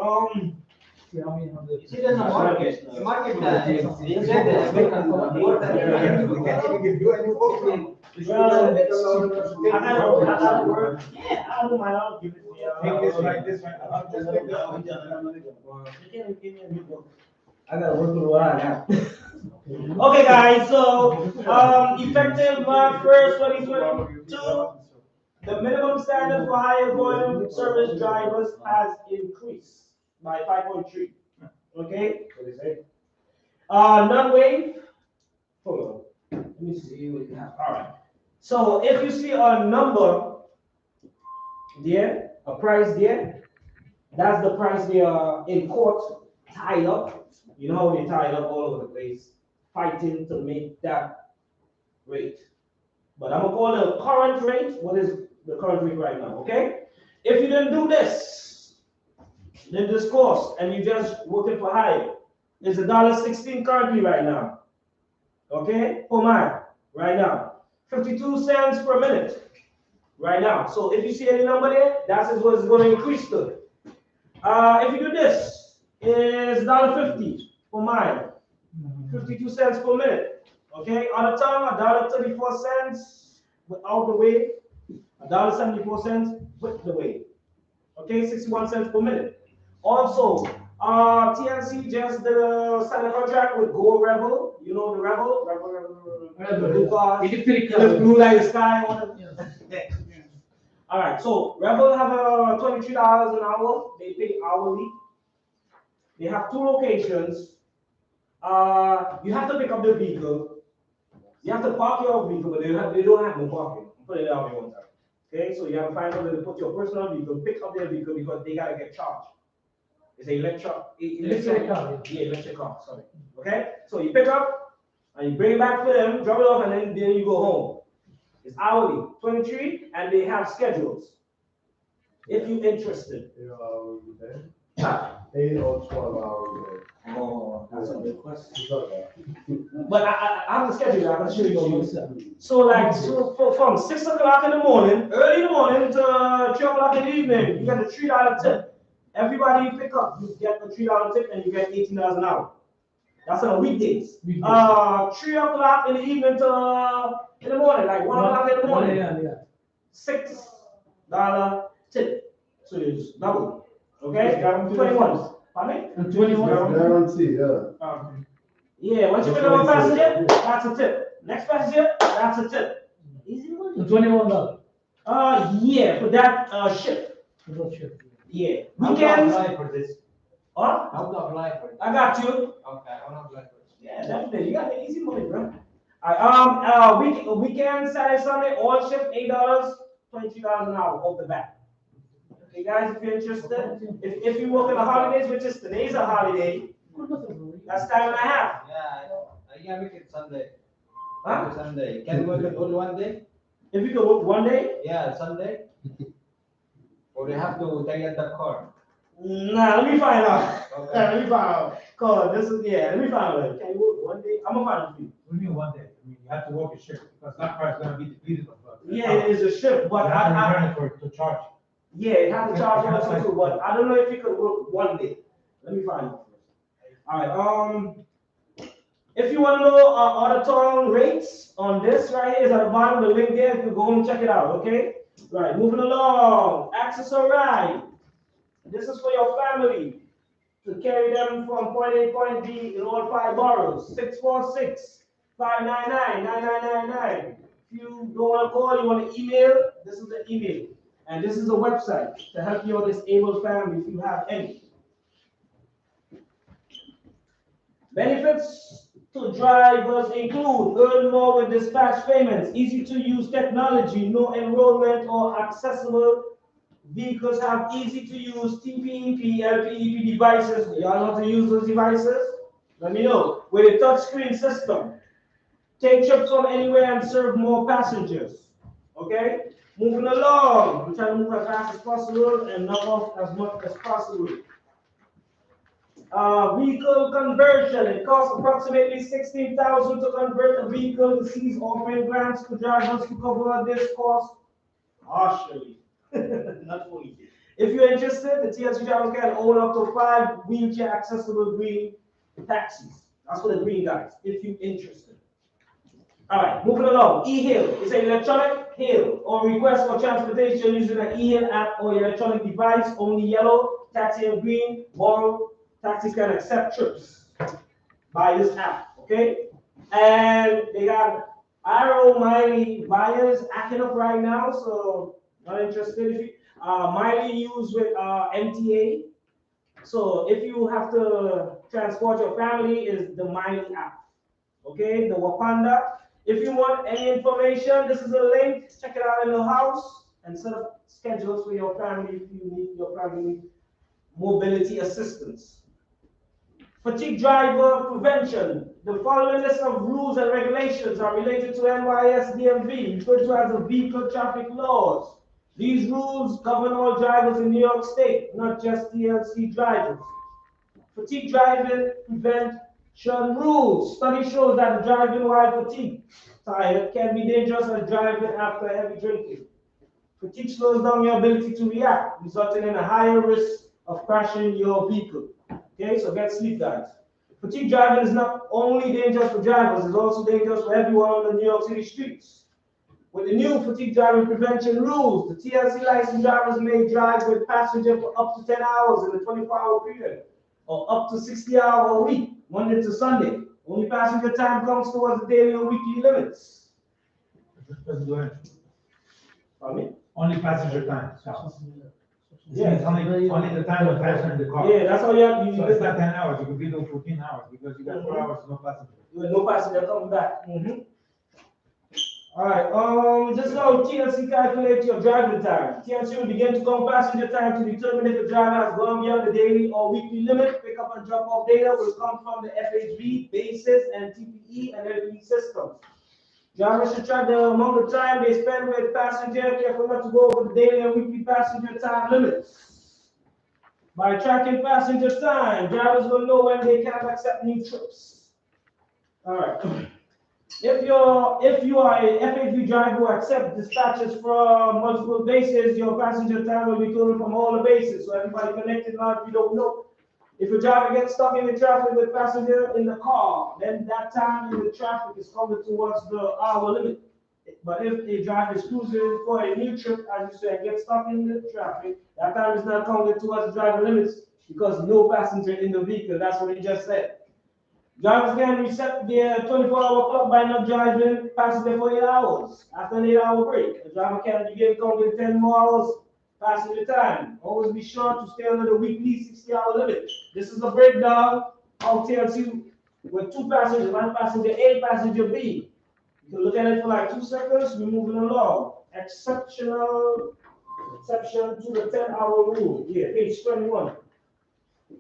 You see, there's a market. The market they said that more than we can't even give you any quote. I gotta work. Yeah, I don't mind. I'll give it to you. Take this like this, right? I'll just take that one. I gotta work with what I got. Okay, guys. So, effective March 1st, 2022, the minimum standard for higher volume service drivers has increased by 5.3. Okay. What is it? Non-wave. Hold on. Let me see what you have. All right. So if you see a number there, a price there, that's the price they are in court tied up. You know how they tied up all over the place, fighting to make that rate. But I'm gonna call the current rate. What is the current rate right now? Okay. If you didn't do this, in this course, and you just working for hire, is $1.16 currently right now. Okay, per mile right now. 52 cents per minute right now. So if you see any number there, that's what it's going to increase to. If you do this, is $1.50 per mile, 52 cents per minute. Okay, on the time, $1.34 without the wave, $1.74 with the wave. Okay, 61 cents per minute. Also, TNC just did a signing contract with Go Rebel. You know the Rebel? Rebel. Blue like the sky. All right, so Rebel have $23 an hour. They pay hourly. They have 2 locations. You have to pick up the vehicle. You have to park your vehicle, but they don't have no parking. Put it out there one time. Okay, so you have to find somewhere to put your personal vehicle, pick up their vehicle because they gotta get charged. It's an electric car. Yeah, electric car. Sorry. Okay, so you pick up and you bring it back for them, drop it off, and then you go home. It's hourly, 23, and they have schedules. If you're interested. 8 hours a day? 8 or 12 hours a day. Oh, that's a good question. But I have the schedule. I can show you. So like from 6 o'clock in the morning, early in the morning to 3 o'clock in the evening, you get a $3 tip. Everybody you pick up, you get a $3 tip, and you get $18 an hour. That's on weekdays. 3 o'clock in the evening to in the morning, like 1 o'clock in the morning. $6 tip. So it's double. Okay, 21. Pardon me? And 21. Guarantee, yeah. Yeah, once you pick up a passenger, that's a tip. Next passenger, that's a tip. Easy money. $21. Yeah, for that shift. Yeah. How do I apply for this? Huh? How do I apply for it? I got you. Okay, I want to apply for it. Yeah, definitely. You got the easy money, bro. Weekend, Saturday, Sunday, all shift $8, $23 an hour off the bat. Okay, guys, if you're interested, if you work on the holidays, which is today's a holiday, that's time and a half. Yeah, I know. I can make it Sunday. Huh? Sunday. Can you work it only one day? If you can work one day? Yeah, Sunday. Or they have to take out the car. Nah, let me find out. Okay. Let me find out. Cause this is let me find out. Can you work one day? I'm gonna find it for you. What do you mean one day? I mean, you have to work a shift because that car is gonna be depleted of Yeah, it is a shift, but you have to return it for to charge. Yeah, it has to charge also too, but I don't know if you could work one day. Let me find out first. All right. If you want to know auditorium rates on this right here is at the bottom of the link there. If you go and check it out, okay? Right, moving along. Access a ride. This is for your family to carry them from point A to point B in all 5 boroughs. 646-599-9999. If you don't want to call, you want to email, this is the email. And this is a website to help your disabled family if you have any. Benefits to drivers include earn more with dispatch payments, easy to use technology, no enrollment or accessible. Vehicles have easy to use TPEP, LPEP devices. Y'all know how to use those devices? Let me know. With a touchscreen system. Take trips from anywhere and serve more passengers. Okay? Moving along. I'm trying to move as fast as possible and knock off as much as possible. Vehicle conversion. It costs approximately $16,000 to convert a vehicle. The city's offering grants to drivers to cover this cost partially. Not fully. If you're interested, the TLC drivers can own up to 5 wheelchair accessible green taxis. That's for the green guys, if you're interested. All right, moving along. E-Hail is an electronic hail or request for transportation using an e-hail app or electronic device. Only yellow, taxi and green, borrow. Taxis can accept trips by this app, okay? And they got Arrow Miley buyers acting up right now, so not interested. If you, Miley used with MTA. So if you have to transport your family, is the Miley app, okay? The Wakanda. If you want any information, this is a link. Check it out in the house and set up schedules for your family if you need your family mobility assistance. Fatigue driver prevention. The following list of rules and regulations are related to NYS DMV, referred to as the vehicle traffic laws. These rules govern all drivers in New York State, not just TLC drivers. Fatigue driving prevention rules. Study shows that driving while fatigued, tired, can be dangerous as driving after heavy drinking. Fatigue slows down your ability to react, resulting in a higher risk of crashing your vehicle. Okay, so get sleep, guys. Fatigue driving is not only dangerous for drivers, it's also dangerous for everyone on the New York City streets. With the new fatigue driving prevention rules, the TLC licensed drivers may drive with passengers for up to 10 hours in a 24-hour period, or up to 60 hours a week, Monday to Sunday. Only passenger time comes towards the daily and weekly limits. Only passenger time. Yeah, It's only the time of passenger in the car. Yeah, that's how you have. So it's not 10 hours, you could be doing 14 hours because you got 4 hours, no passenger. With no passenger coming back. All right, this is how TLC calculates your driving time. TLC will begin to count passenger time to determine if the driver has gone beyond the daily or weekly limit. Pick up and drop off data will come from the FHB, basis, and TPE and LPE systems. Drivers should track the amount of time they spend with passenger, careful not to go over the daily and weekly passenger time limits. By tracking passenger time, drivers will know when they can accept new trips. All right. If you are a FHB driver who accepts dispatches from multiple bases, your passenger time will be totaled from all the bases. So everybody connected now, if you don't know. If a driver gets stuck in the traffic with passenger in the car, then that time in the traffic is counted towards the hour limit. But if a driver is cruising for a new trip, as you said, gets stuck in the traffic, that time is not counted towards the driver limits because no passenger in the vehicle. That's what he just said. Drivers can reset their 24-hour clock by not driving passenger for 8 hours. After an 8-hour break, the driver can begin counting 10 more hours passenger time. Always be sure to stay under the weekly 60-hour limit. This is a breakdown of TLC with 2 passengers, 1 passenger A, passenger B. You can look at it for like 2 seconds, we're moving along. Exception to the 10-hour rule. Yeah, page 21.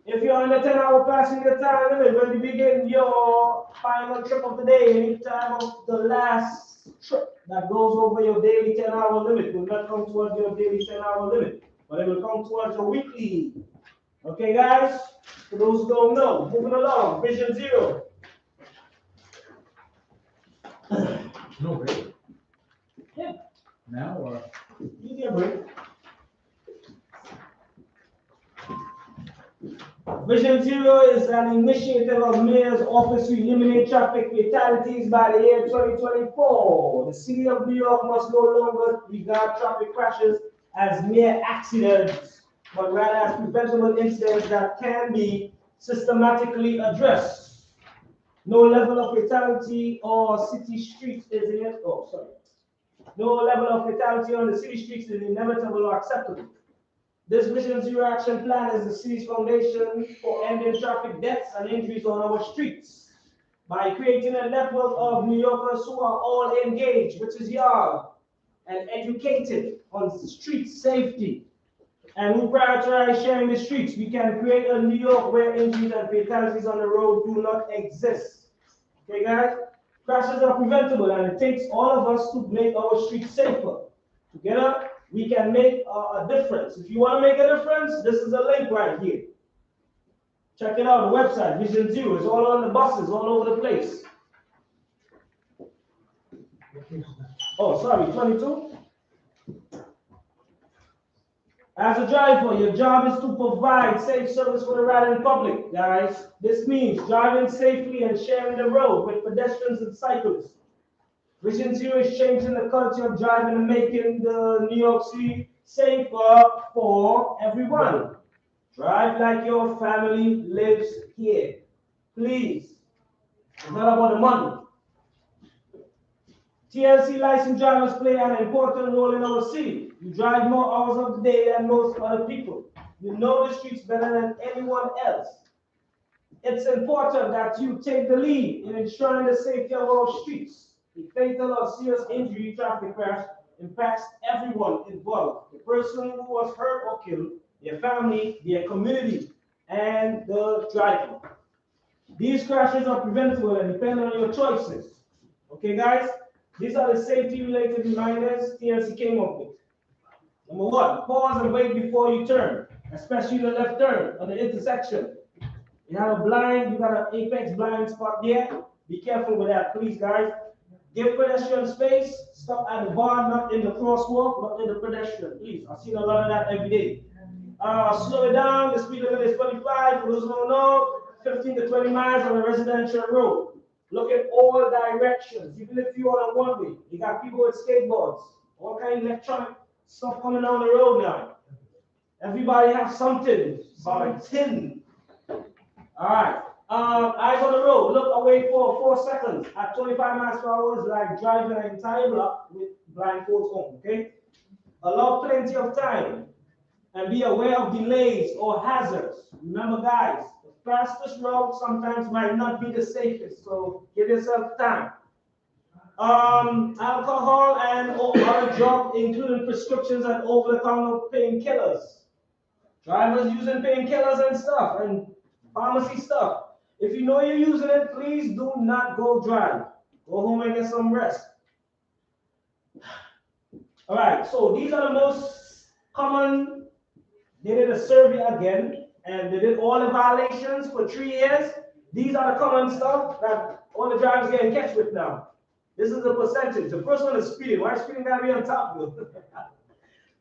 If you're on the 10-hour passenger time limit, when you begin your final trip of the day, any time of the last trip that goes over your daily 10-hour limit will not come towards your daily 10-hour limit, but it will come towards your weekly. Okay, guys? For those who don't know, moving along, Vision Zero. No break. Yeah. Now or? You get a break. Vision Zero is an initiative of Mayor's Office to eliminate traffic fatalities by the year 2024. The City of New York must no longer regard traffic crashes as mere accidents, but rather as preventable incidents that can be systematically addressed. No level of fatality or city streets is No level of fatality on the city streets is inevitable or acceptable. This Vision Zero Action Plan is the city's foundation for ending traffic deaths and injuries on our streets. By creating a network of New Yorkers who are all engaged, which is young, and educated on street safety, and who prioritize sharing the streets, we can create a New York where injuries and fatalities on the road do not exist. Okay, guys? Crashes are preventable, and it takes all of us to make our streets safer. Together, we can make a difference. If you want to make a difference, this is a link right here. Check it out, the website, Vision Zero. It's all on the buses, all over the place. Oh, sorry, 22. As a driver, your job is to provide safe service for the riding public, guys. This means driving safely and sharing the road with pedestrians and cyclists. Vision Zero is changing the culture of driving and making the New York City safer for everyone. Drive like your family lives here. Please. It's not about the money. TLC licensed drivers play an important role in our city. You drive more hours of the day than most other people. You know the streets better than anyone else. It's important that you take the lead in ensuring the safety of our streets. A fatal or serious injury traffic crash impacts everyone involved. The person who was hurt or killed, their family, their community, and the driver. These crashes are preventable and depend on your choices. Okay, guys? These are the safety-related reminders TLC came up with. Number one, pause and wait before you turn, especially the left turn on the intersection. You have a blind, you got an apex blind spot there. Be careful with that, please, guys. Give pedestrian space. Stop at the bar, not in the crosswalk, not in the pedestrian. Please, I've seen a lot of that every day. Slow it down. The speed limit is 25. For those who don't know, 15 to 20 miles on a residential road. Look at all directions. Even if you're on a one-way, you got people with skateboards, all kind of electronic stuff coming down the road now. Everybody has something, tin. All right. Eyes on the road. Look away for 4 seconds. At 25 miles per hour is like driving an entire block with blindfolds on. Okay. Allow plenty of time and be aware of delays or hazards. Remember, guys, the fastest route sometimes might not be the safest. So give yourself time. Alcohol and other drugs, including prescriptions and over-the-counter painkillers. Drivers using painkillers and stuff and pharmacy stuff. If you know you're using it, please do not go drive. Go home and get some rest. All right, so these are the most common. They did a survey again, and they did all the violations for 3 years. These are the common stuff that all the drivers getting catch with now. This is the percentage. The first one is speeding. Why is speeding gotta be on top of it?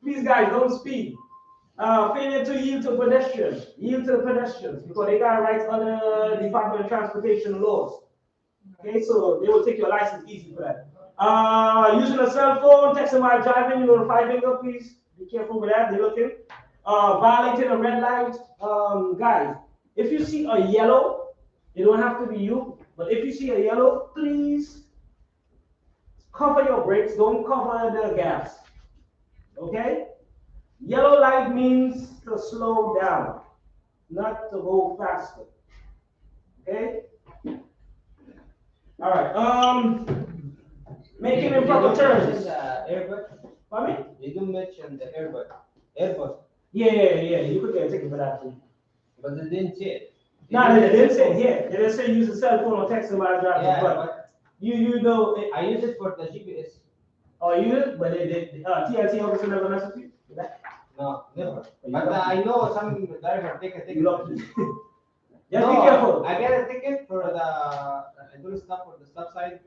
Please, guys, don't speed. Failure to yield to pedestrians. Yield to the pedestrians because they got rights under the Department of Transportation laws. Okay, so they will take your license easy for that. Using a cell phone, texting while driving, you know, 5-finger, please be careful with that. They're looking. Violating a red light. Guys, if you see a yellow, it don't have to be you, but if you see a yellow, please cover your brakes. Don't cover the gas. Okay? Yellow light means to slow down, not to go faster. Okay? All right. Making improper turns. Airbag. Pardon me? You didn't mention the airbag. Airbag. Yeah. You could get a ticket for that too. But they didn't say it. No, they didn't say. Yeah, they didn't say use a cell phone or texting while driving. Yeah, but you know. I use it for the GPS. Oh, you use it, but TLC officer never mess with you. No, never. But I know some driver take a ticket. You lucky. Just be careful. I get a ticket for the I don't stop for the stop sign,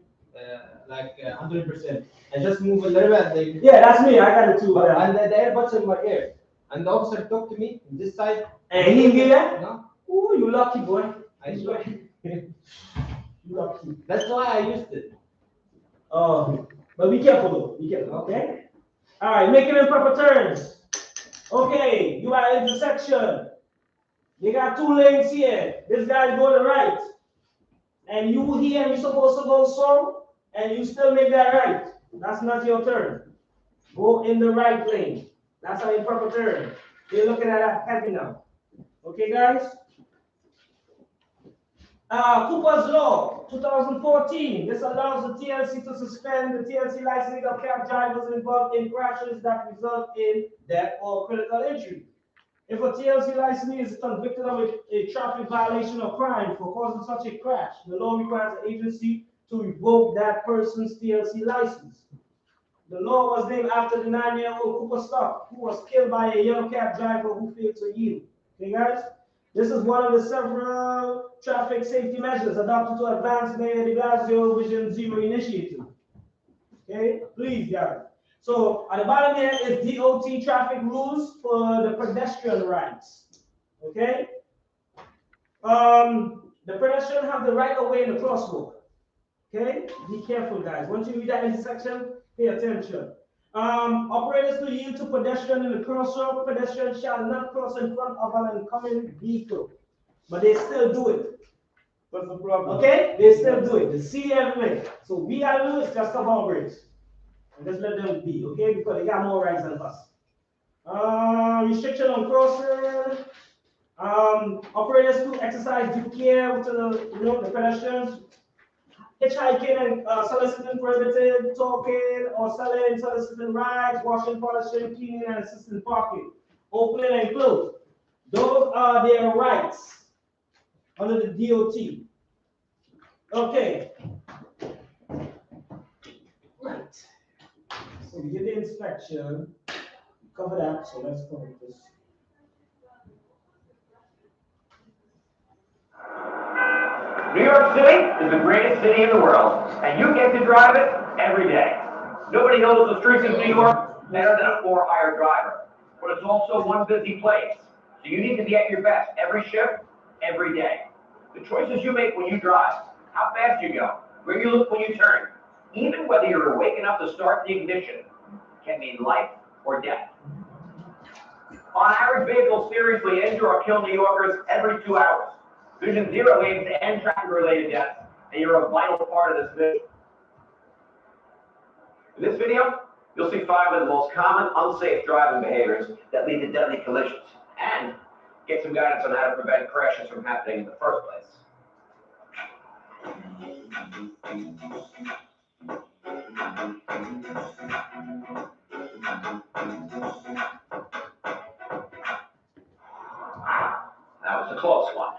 like 100%. I just move a little bit. They, yeah, that's me. I got it too. And the AirPods in my ear. And the officer talked to me this side. And he didn't get that? No. Ooh, you lucky boy. I swear. You lucky. That's why I used it. Oh, but be careful though. Be careful. Okay. All right, making improper turns. Okay, you are at intersection. You got 2 lanes here. This guy's going to the right. And you here, you're supposed to go so, and you still make that right. That's not your turn. Go in the right lane. That's an improper turn. You're looking at that heavy now. Okay, guys? Cooper's Law, 2014. This allows the TLC to suspend the TLC licensing of cab drivers involved in crashes that result in death or critical injury. If a TLC licensee is convicted of a traffic violation or crime for causing such a crash, the law requires the agency to revoke that person's TLC license. The law was named after the 9-year-old Cooper Stock, who was killed by a yellow cab driver who failed to yield. Okay, guys? This is one of the several traffic safety measures adopted to advance Mayor de Blasio Vision Zero initiative. Okay, please, guys. So at the bottom here is DOT traffic rules for the pedestrian rights. Okay. The pedestrian have the right of way in the crosswalk. Okay, be careful, guys. Once you reach that intersection, pay attention. Operators to yield to pedestrian in the crosswalk. Pedestrian shall not cross in front of an oncoming vehicle, but they still do it. What's the problem? Okay, they still do it. They see everything. So we gotta do is just cover our brakes and just let them be, okay? Because they got more rights than us. Restriction on crossing. Operators to exercise due care to the pedestrians. Hitchhiking and soliciting prohibited, talking or selling, soliciting rides, washing, polishing, cleaning, and assisting parking, opening and closed. Those are their rights under the DOT. Okay. Right. So we did the inspection. cover that, so let's go with this. New York City is the greatest city in the world, and you get to drive it every day. Nobody knows the streets of New York better than a for-hire driver, but it's also one busy place. So you need to be at your best every shift, every day. The choices you make when you drive, how fast you go, where you look when you turn, even whether you're awake enough to start the ignition, can mean life or death. On average, vehicles seriously injure or kill New Yorkers every 2 hours. Vision Zero aims to end traffic-related deaths, and you're a vital part of this vision. In this video, you'll see 5 of the most common unsafe driving behaviors that lead to deadly collisions, and get some guidance on how to prevent crashes from happening in the first place. That was a close one.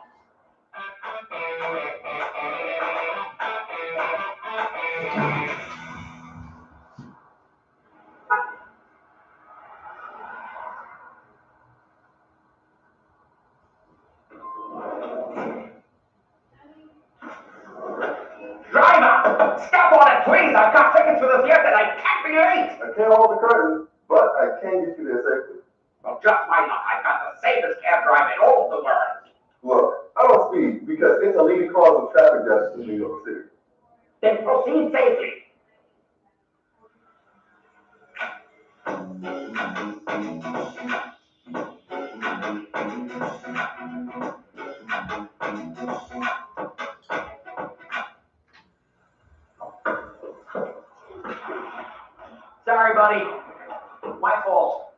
Driver, step on it, please. I've got tickets for this yet, and I can't be late. I can't hold the curtain, but I can get you there safely. Well, just why not? I've got the safest cab drive in all of the world. Look, I don't speed because it's a leading cause of traffic deaths in New York City. Then proceed safely. Sorry, buddy. My fault.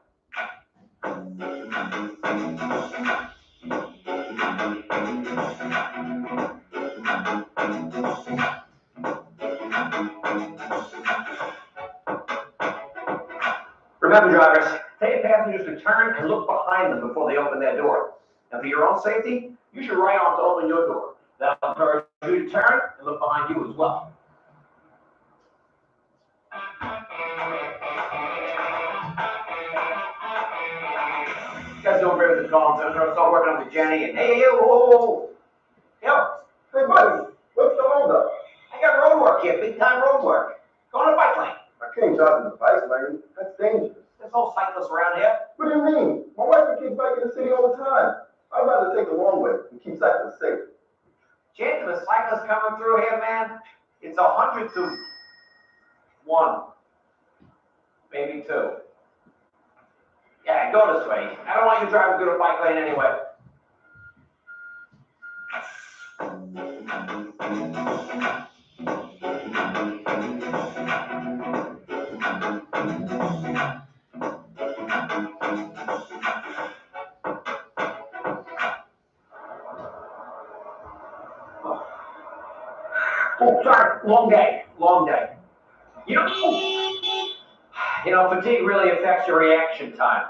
Remember, drivers, tell your passengers to turn and look behind them before they open their door. And for your own safety, use your right arm to open your door. That'll encourage you to turn and look behind you as well. You guys don't agree with the call, so I'm going to start working on the Jenny. And hey, whoa. Yo, Hey, buddy, what's the holdup? I got road work here, big time road work. Go on a bike lane. I can't drive in the bike lane. That's dangerous. There's no cyclists around here. What do you mean? My wife and kids bike in the city all the time. I'd rather take the long way and keep cyclists safe. Chance of a cyclist coming through here, man, it's 100 to 1, maybe 2. Yeah, go this way. I don't want you driving through the bike lane anyway. Oh, sorry, long day. You know, fatigue really affects your reaction time.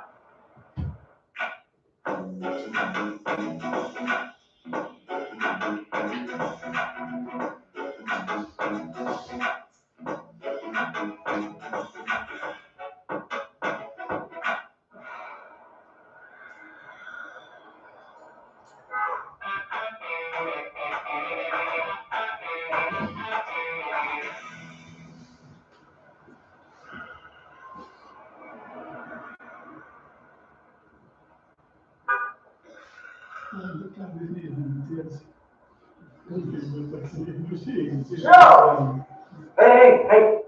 No! Hey.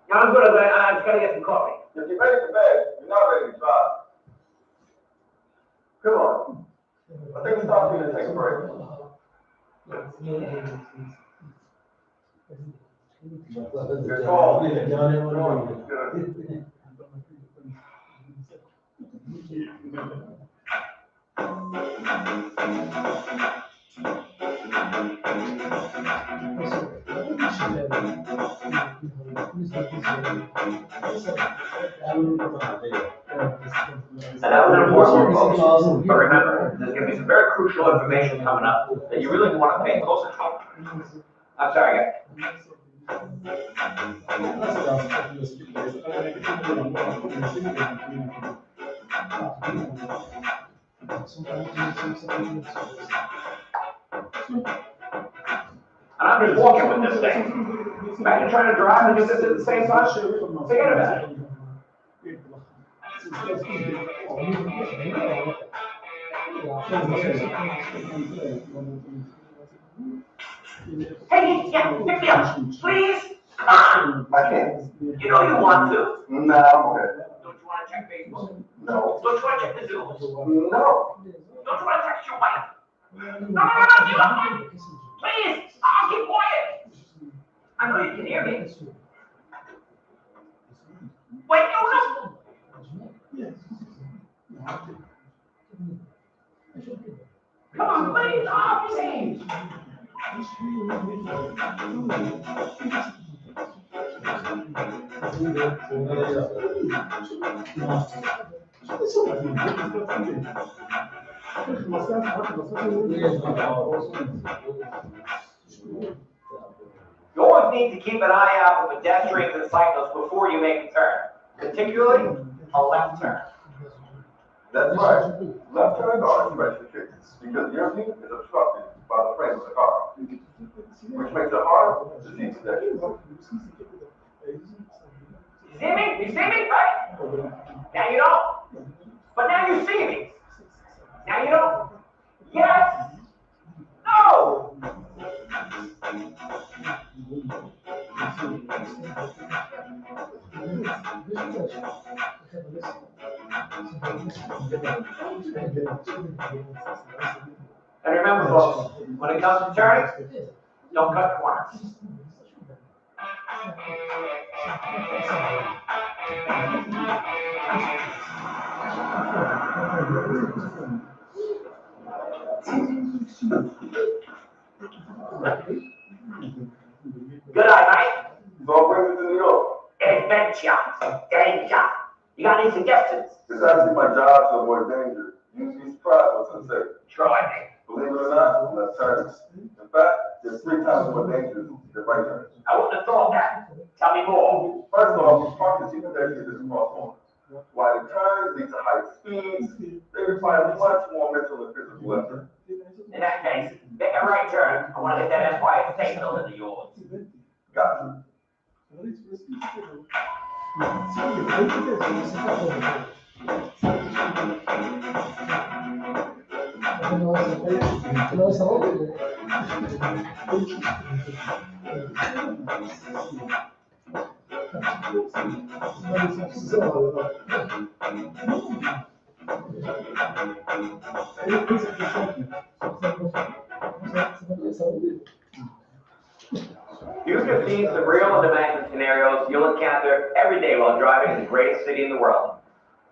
No, I'm good. I just gotta get some coffee. If you're ready for bed, you're not ready to drive. Come on. I think it's time for you to take a break. Good call. Come on. Good. And that was an important one, folks. But remember, there's going to be some very crucial information coming up that you really want to pay close attention to. I'm sorry, guys. And I'm just walking with this thing. Imagine trying to drive and do this at the same time. Forget about it. Hey, yeah, pick me up, please. Come on. I can't. You know you want to. Nah, I'm okay. Don't you want to check Facebook? No. Don't you want to check the news? No. Don't you want to text your wife? No. Please, I'll keep quiet. I know you can hear me. Wait, no. Come on, please, I'll please. You always need to keep an eye out for pedestrians and cyclists before you make a turn, particularly a left turn. That's right. Left turns are especially tricky because your view is obstructed by the frame of the car, which makes it hard to see pedestrians. You see me? You see me? Right? Now you don't. But now you see me. Now you don't. Yes. No. And remember, folks, when it comes to turning, don't cut corners. Good eye, mate. So bring me to New York. Adventure. Danger. You got any suggestions? It's actually my job to avoid danger. You'd be surprised what's unsafe. Try me. Believe it or not, left turns. In fact, there's 3 times more dangerous than right turns. I wouldn't have thought that. Tell me more. First off, parking see pedestrians is cross corners. While the turns lead to high speeds, they require much more mental and physical effort. In that case, make a right turn. I want to hit that Empire State Building of yours. Gotcha. You just see some real unimagined scenarios you'll encounter every day while driving in the greatest city in the world.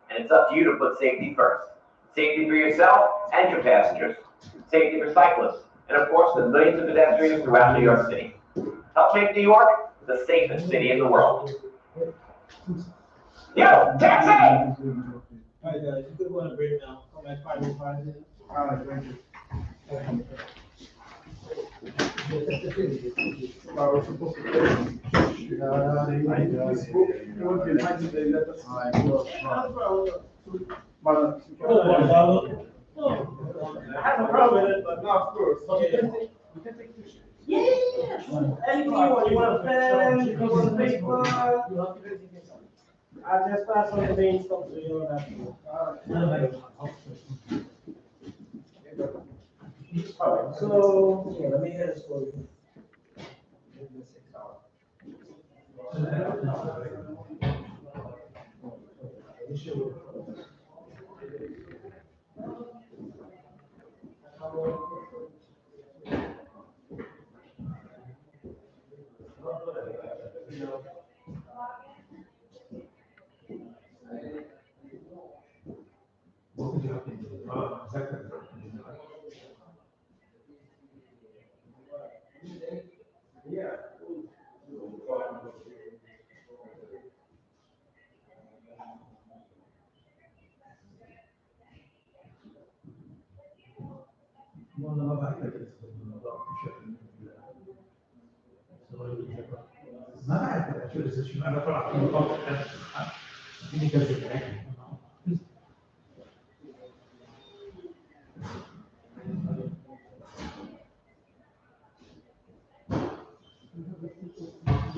And it's up to you to put safety first. Safety for yourself and your passengers. Safety for cyclists. And of course, the millions of pedestrians throughout New York City. Help make New York the safest city in the world. Yo, taxi! All right, guys, you could want to break now. Come back 5 minutes. All right, thank you. We're supposed to I have no problem with it, but not of course. Yeah. Anything you want, you want a pen, you want a paper? I just pass on the main stuff so you don't have to. Alright, so, yeah, let me get this for you.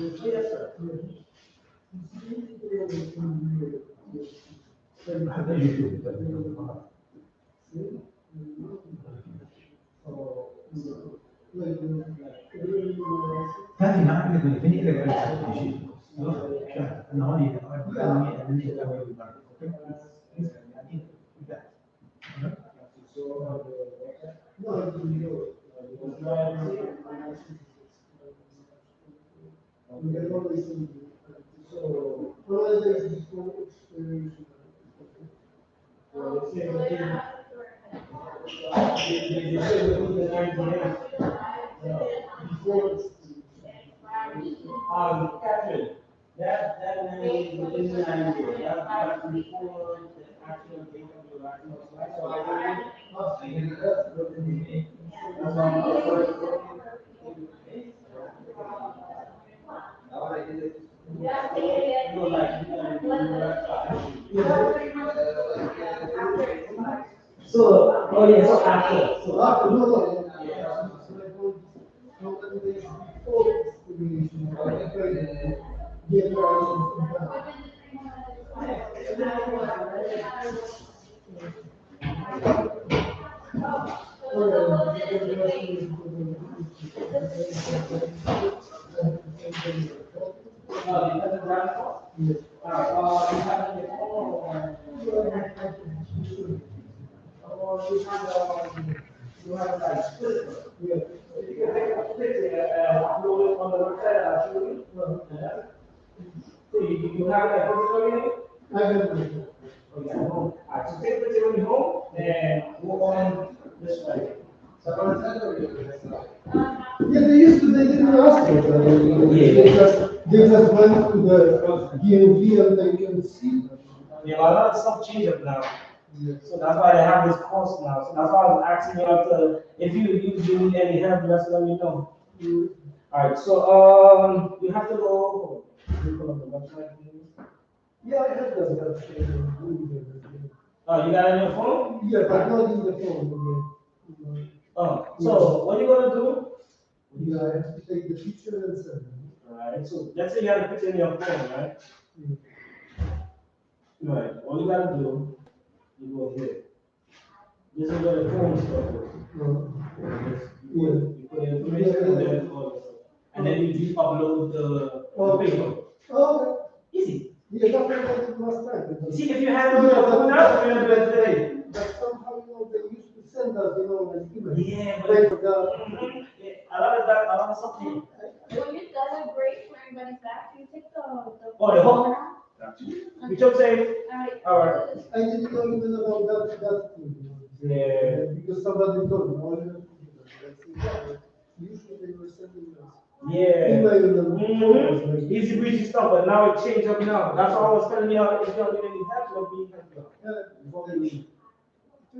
Yes, sir. ثاني ما عندك من فين إلى قال شيء أنا هوني Catherine, that man is within the 9 years. That's before the actual date of your license. So I think that's what we need. That's why I'm so, oh yeah, so after, so after, no, no. You have like split. You can take a picture and upload it on the website actually. So you have that picture already? I have it. Okay, home. Alright, so take a picture when you're home and go on this way. Yeah, they used to, they didn't ask for that. They just went to the DMV and they can see. Yeah, but a lot of stuff changed up now. So that's why they have this course now. So that's why I was asking you to, if you need any help, just let me know. Alright, so you have to go. You pull up the website. Yeah, I have that. Oh, you got it on your phone? Yeah, but not in the phone. Oh, so what you gonna do? Yeah, I have to take the picture and send it. Alright, so let's say you have a picture in your phone, right? Right, all you gotta do, you go here. This is where the phone stuff is. You put the information and then all this stuff. And then you just upload the paper. Oh, easy. Yeah, that's what I did last time. See, if you had on your phone now, you're gonna do it today. But somehow, they used to send us, an email. Yeah, but I forgot. A lot of that, a lot of stuff. When you're done with break, when everybody's back, you take the. Oh, the home? You took say, alright. I didn't know even about that thing. Yeah. Because somebody told me, oh, you have to do that. Usually they were sending us. Yeah. Email them. Easy breezy stuff, but now it changed up now. That's why I was telling you, if you don't need any help, you'll be before we leave.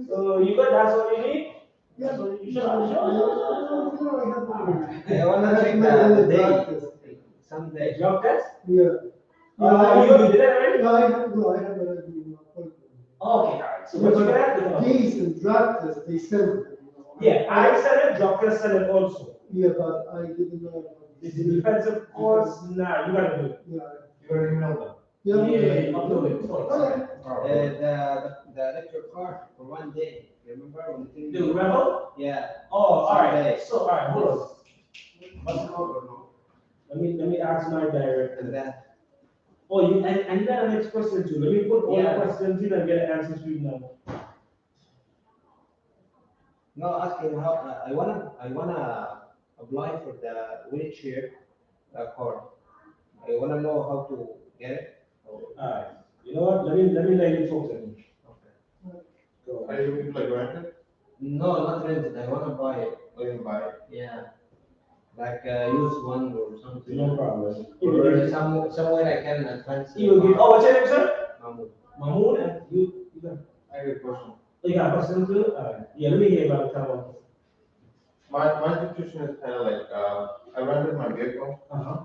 So you got that's what you need? Yeah. So you should. I wanna check the day. Someday. Drug test? Yeah. You did that already? No, I have already been appointment. Okay, alright. So what you got? Case and drug test, they sent it. Yeah, I said it, doctor said it also. Yeah, but I didn't know about It's a defensive course, nah, you gotta do it. Yeah. You already know them. Yeah, upload it. The electric car for 1 day. Remember when you The Rebel? Yeah. Oh, alright. Someday. So, alright, hold on. What's the code or no? Let me ask my director that. Oh, and you got an next question too. Let me put all the questions in and get an answer to you now. No, asking how I wanna apply for the wheelchair car. I wanna know how to get it. Alright. You know what? Let me let you talk to me. Okay. Go. Are you looking to like rent it? No, not rented. I wanna buy it. Or you buy it? Yeah. Like use one or something. No problem. Or somewhere I can advance. You will give. Oh, what's your name, sir? Mahmoud. Mahmoud, and you got. I have a question. Oh, you got a question too? Alright. Yeah, let me hear about the time. My situation is kind of like, I rented my vehicle. Uh-huh.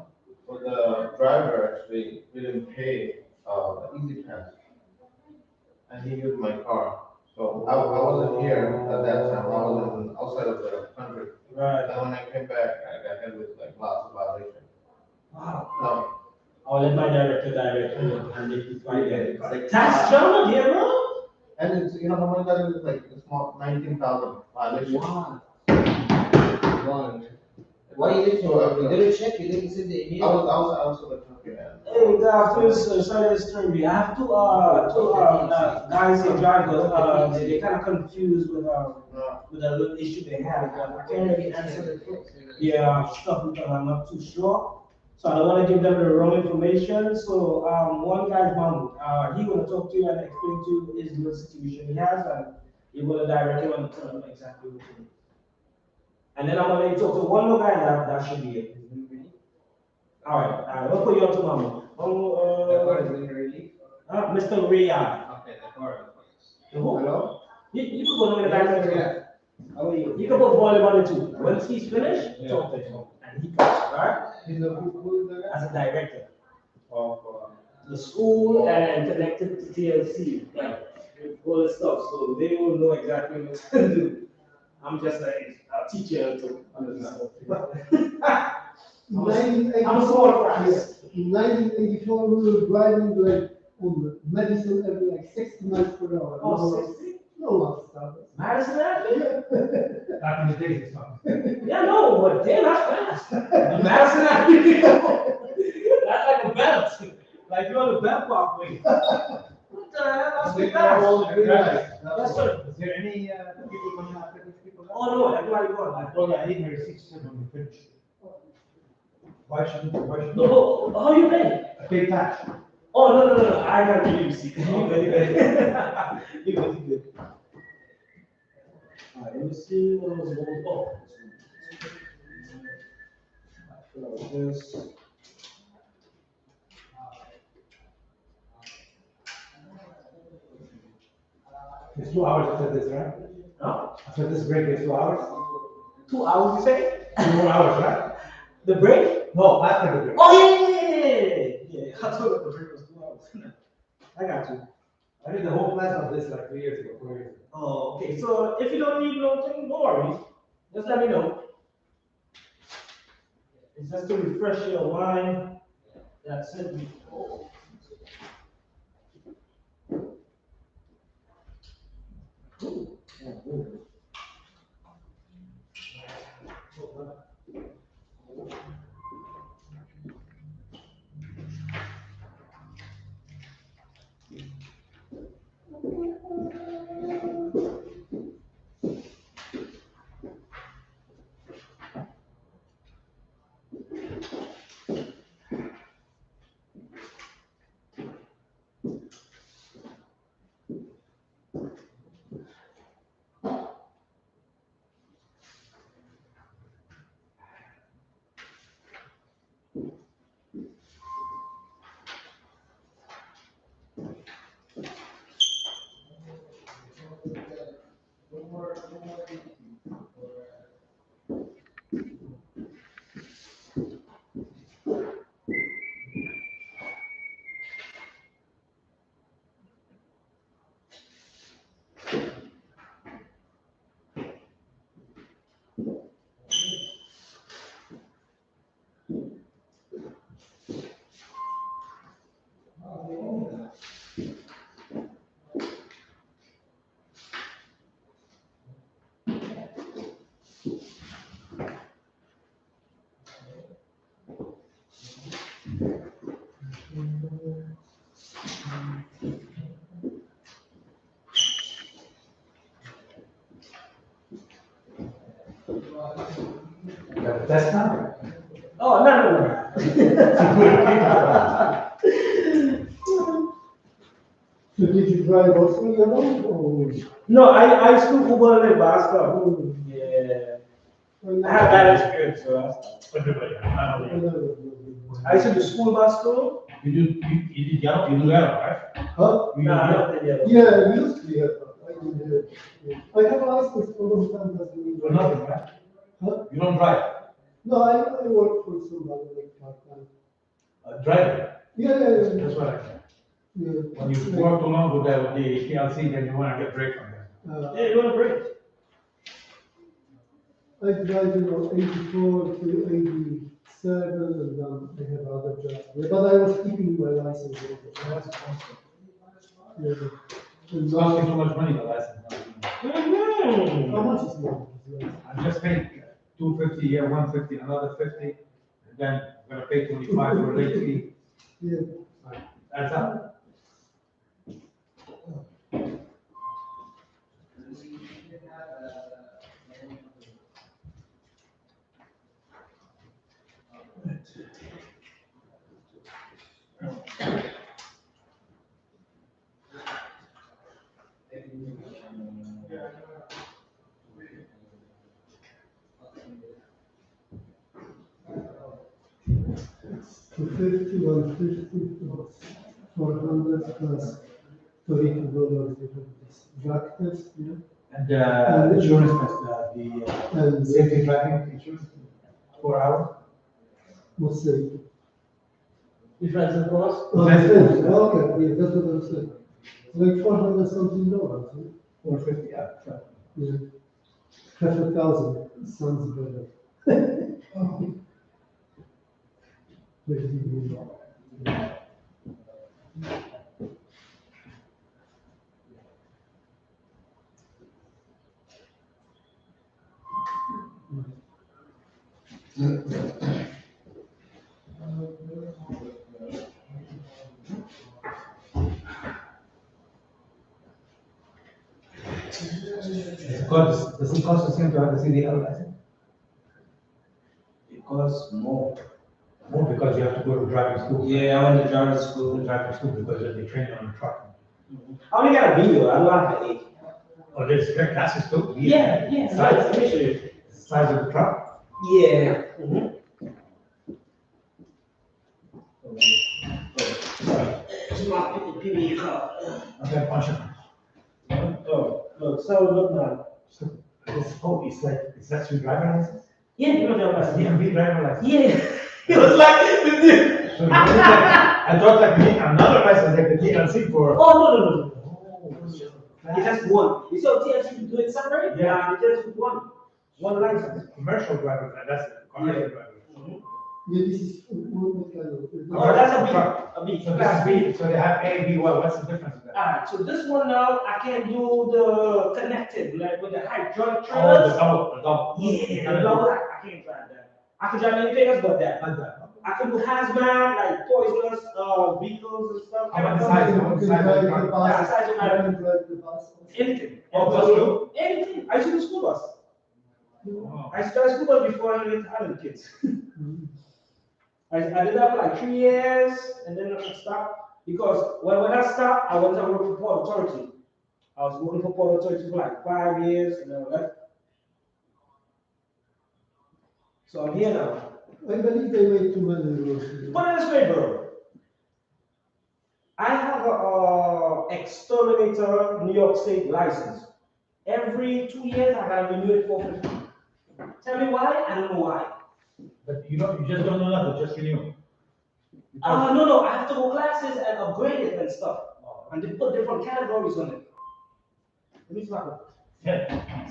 So the driver actually didn't pay, Easy Pass. And he used my car. So I wasn't here at that time, I was outside of the country. Right. And when I came back, I got hit with like lots of violations. No. I'll let my director direct you and if you find it. Tax drama, yeah, bro? And it's, you know, how much that is like, it's not 19,000 violation. Wow. Wow. Why you didn't, you didn't check, you didn't send the email? I was like, okay. Hey, please, sorry to disturb you. I have two guys here drivers, they kind of confused with a little issue they had, but I can't really answer their stuff because I'm not too sure. So I don't want to give them the wrong information. So, one guy's mom, he gonna talk to you and explain to you his little situation he has, and you're gonna direct him and tell him exactly what to do. And then I'm gonna let you talk to one more guy, that should be it. All right, we'll put you on to mama. The car is being released? Mr. Riyad. Okay, the car. Hello? You can go in the back there. You can put volleyball too. Once he's finished, talk to him. And he comes, right? As a director of the school and connected to TLC, like with all the stuff. So they will know exactly what to do. I'm just a teacher to understand. I'm a small class. In 1984, we were driving like on Madison every like 60 miles per hour. Oh, 60? No one stopped us. Madison Avenue? Yeah. Back in the days, it's not. Yeah, no, but damn, that's fast. Madison Avenue. That's like a belt. Like you're on the belt parkway. What the hell? That's pretty fast. Yes, sir. Is there any people coming after these people? Oh, no, everybody going. I told you I need my receipts when we finish. Why shouldn't? No, how you pay? I pay tax. Oh, no, I got to give you receipt. You good. You good. All right, let me see what was going on. I feel like this. It's 2 hours after this, right? Huh? After this break, it's 2 hours? 2 hours, you say? 2 more hours, right? The break? No, after the break. Oh, yeah. I told you the break was 2 hours. I got you. I did the whole class of this like 3 years ago, 4 years ago. Oh, okay. So if you don't need nothing, no worries. Just let me know. It's just to refresh your mind. That's it. Oh. You got the test now? Oh, no. So did you drive also alone or? No, I used to Uber and Basta. Yeah. I have that experience, so I used to do school bus too. You did yellow, you do yellow, right? Huh? You Nah, do not the yellow. Yeah, I used to, yeah. I did, I have a license for a long time, but For nothing, right? Huh? You don't drive. No, I work for somebody like part-time. Driver. Yeah. That's what I said. Yeah. When you work too long with the PLC, then you want to get break from them. Yeah, you want a break? I drive, 84 to 7 and then I have other jobs. Yeah, but I was keeping my license. That's awesome. Yeah. And It's now, costing too much money, the license. how much is my license? I'm just paying 250 here, 150, another 50, and then I'm gonna pay 25 for late fee. Yeah. That's up. It's 250, 150, 400 plus $32 drug test, yeah. And And- insurance test, the And safety driving insurance, 4 hours. what's the? Defense and cross? Oh, defense. Okay, yeah, that's what I'm saying. Like 400 something dollars, huh? 450, yeah. Yeah. Half a thousand, sounds better. Does it cost the same to have the CDL license? It costs more. More because you have to go to driving school. Yeah, I went to driving school. Driving school because they train you on the truck. I only got a video, I don't have an age. Oh, there's classes too? Yeah, yeah. Size, Let me show you. size of the truck? Yeah. It's my PPE card. Okay, punch it. Oh, look, so look now. So, it's like, is that your driver license? Yeah, you know that. DMV driver license? Yeah. It was like, So you need like, I thought like you need another license like the TLC for. oh, no. It has one. You saw TLC, you do it separate? Yeah. It has one. One license. Commercial driver, that's it, commercial driver. Yeah, this is what kind of. Oh, that's a B. So this is B, so they have A, B, well, what's the difference with that? Alright, so this one now, I can do the connected, like with the hydraulic Oh, trailers. the double. Yeah, the double, I can't drive that. I can drive anything else but that. I can do hazmat, like poisonous, vehicles and stuff. How about the size? How about the size of the truck? Yeah, size of my, the bus. anything. Oh, bus too? Anything, I used to do school bus. Oh. I started school bus before I even had the kids. I did that for like 3 years, and then I stopped, because when I stopped, I went to work for Port Authority. I was working for Port Authority for like 5 years, and then I left. So I'm here now. I believe they made too many rules. Put it this way, bro. I have a exterminator New York State license. Every 2 years, I gotta renew it for 50. Tell me why? I don't know why. But you just don't know nothing, just renew. No, I have to go classes and upgrade it and stuff. And they put different categories on it. Let me talk.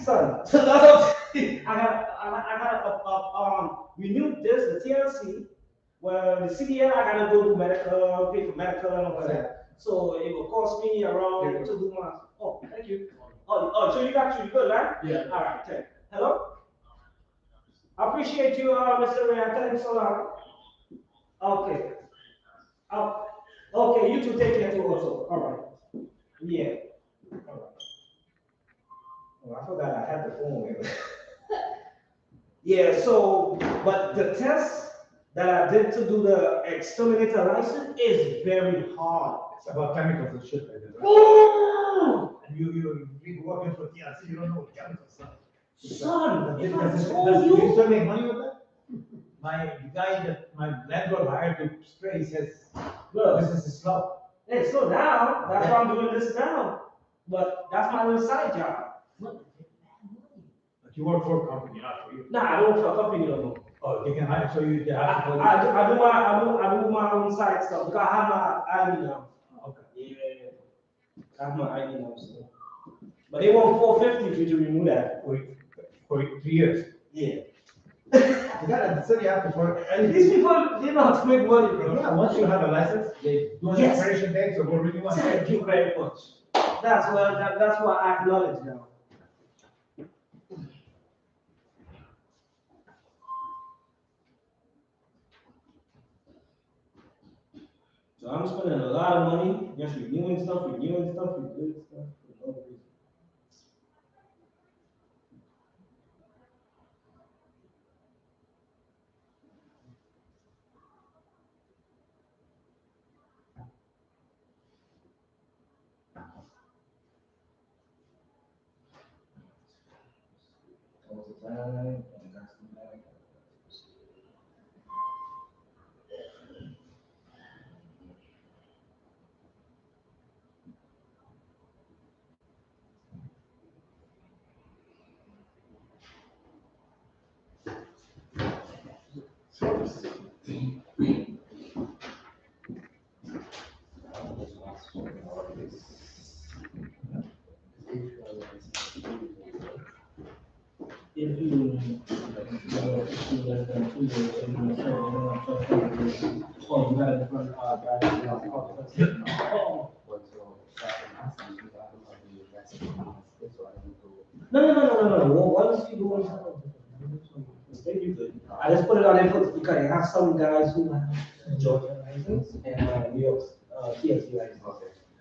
Son, so that's what I got renew this, the TLC, where the CDL I gotta go to medical, pay for medical and all that. So it will cost me around 2 months. Oh, thank you. So you good, right? Yeah. All right, okay. Hello? I appreciate you, Mr. Ray. Thank you so much. Okay. Okay, you two take care too also. All right. Yeah. All right. Oh, I forgot I had the phone with me. Yeah, so, but the test that I did to do the exterminator license is very hard. It's about chemicals and shit like that. Right? Oh! And you walk into a TLC, you don't know what chemicals are. Son, if I Do told you you. still make money with that? The guy that my landlord hired to spray says, well, business is slow. Hey, slow down. That's why I'm doing this now. But that's my little side job. But you work for a company, not for you. Nah, I don't work for a company no more. Oh, they can hire, so you have to. I do my own side stuff because I have my ID now. Okay. Yeah. I have my ID now. So. But they want 450 for you to remove that. For 3 years. Yeah. So you have to work. And these people, they know how to make money, bro. Yeah, once you have a license, they do an Yes. expiration date, so we're really want Thank you very much. That's what I acknowledge now. So I'm spending a lot of money just renewing stuff, renewing stuff, renewing stuff for no reason. If you less than 2 years, and you're saying, oh, you got it from, No. Once you do one, then you good. I just put it on input because I have some guys who have Georgia license and New York TLC license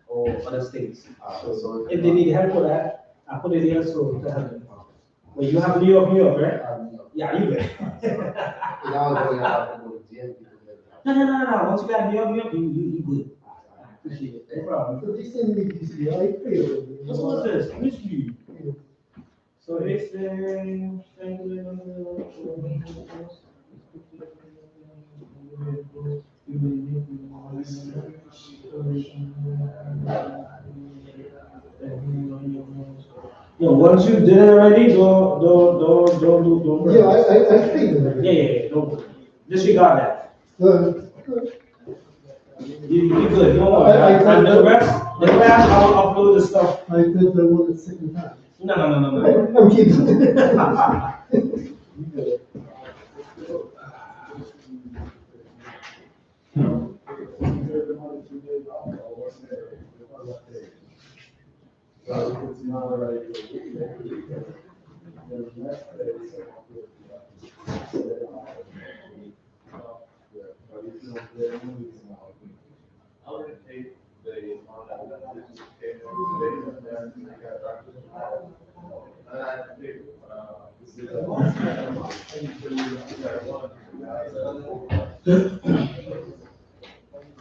or other states. So if they need help with that, I put it here so to help them. But you have New York, right? Yeah, you good. No. Once you got New York, you good. Appreciate it. No problem. So this thing is the IP. What's all this? Let me see. So it's no, once you did it already, don't. Yeah, I think. Yeah, don't disregard that. You good, don't worry. And the rest, I'll upload the stuff. I thought that was the second time. No. I'm kidding. You good.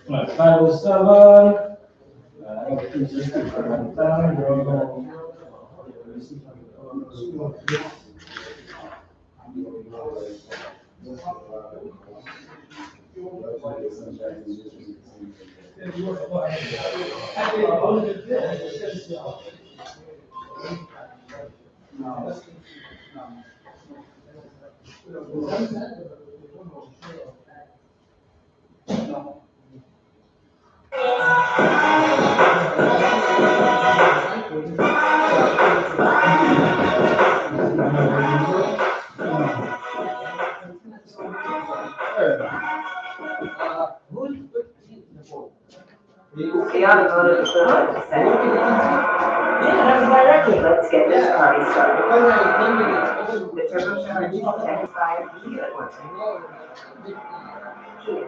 Right, 507. The automotive equivalent to saying, let's get this party started. The turbocharged X5 Kia Forte. Kia,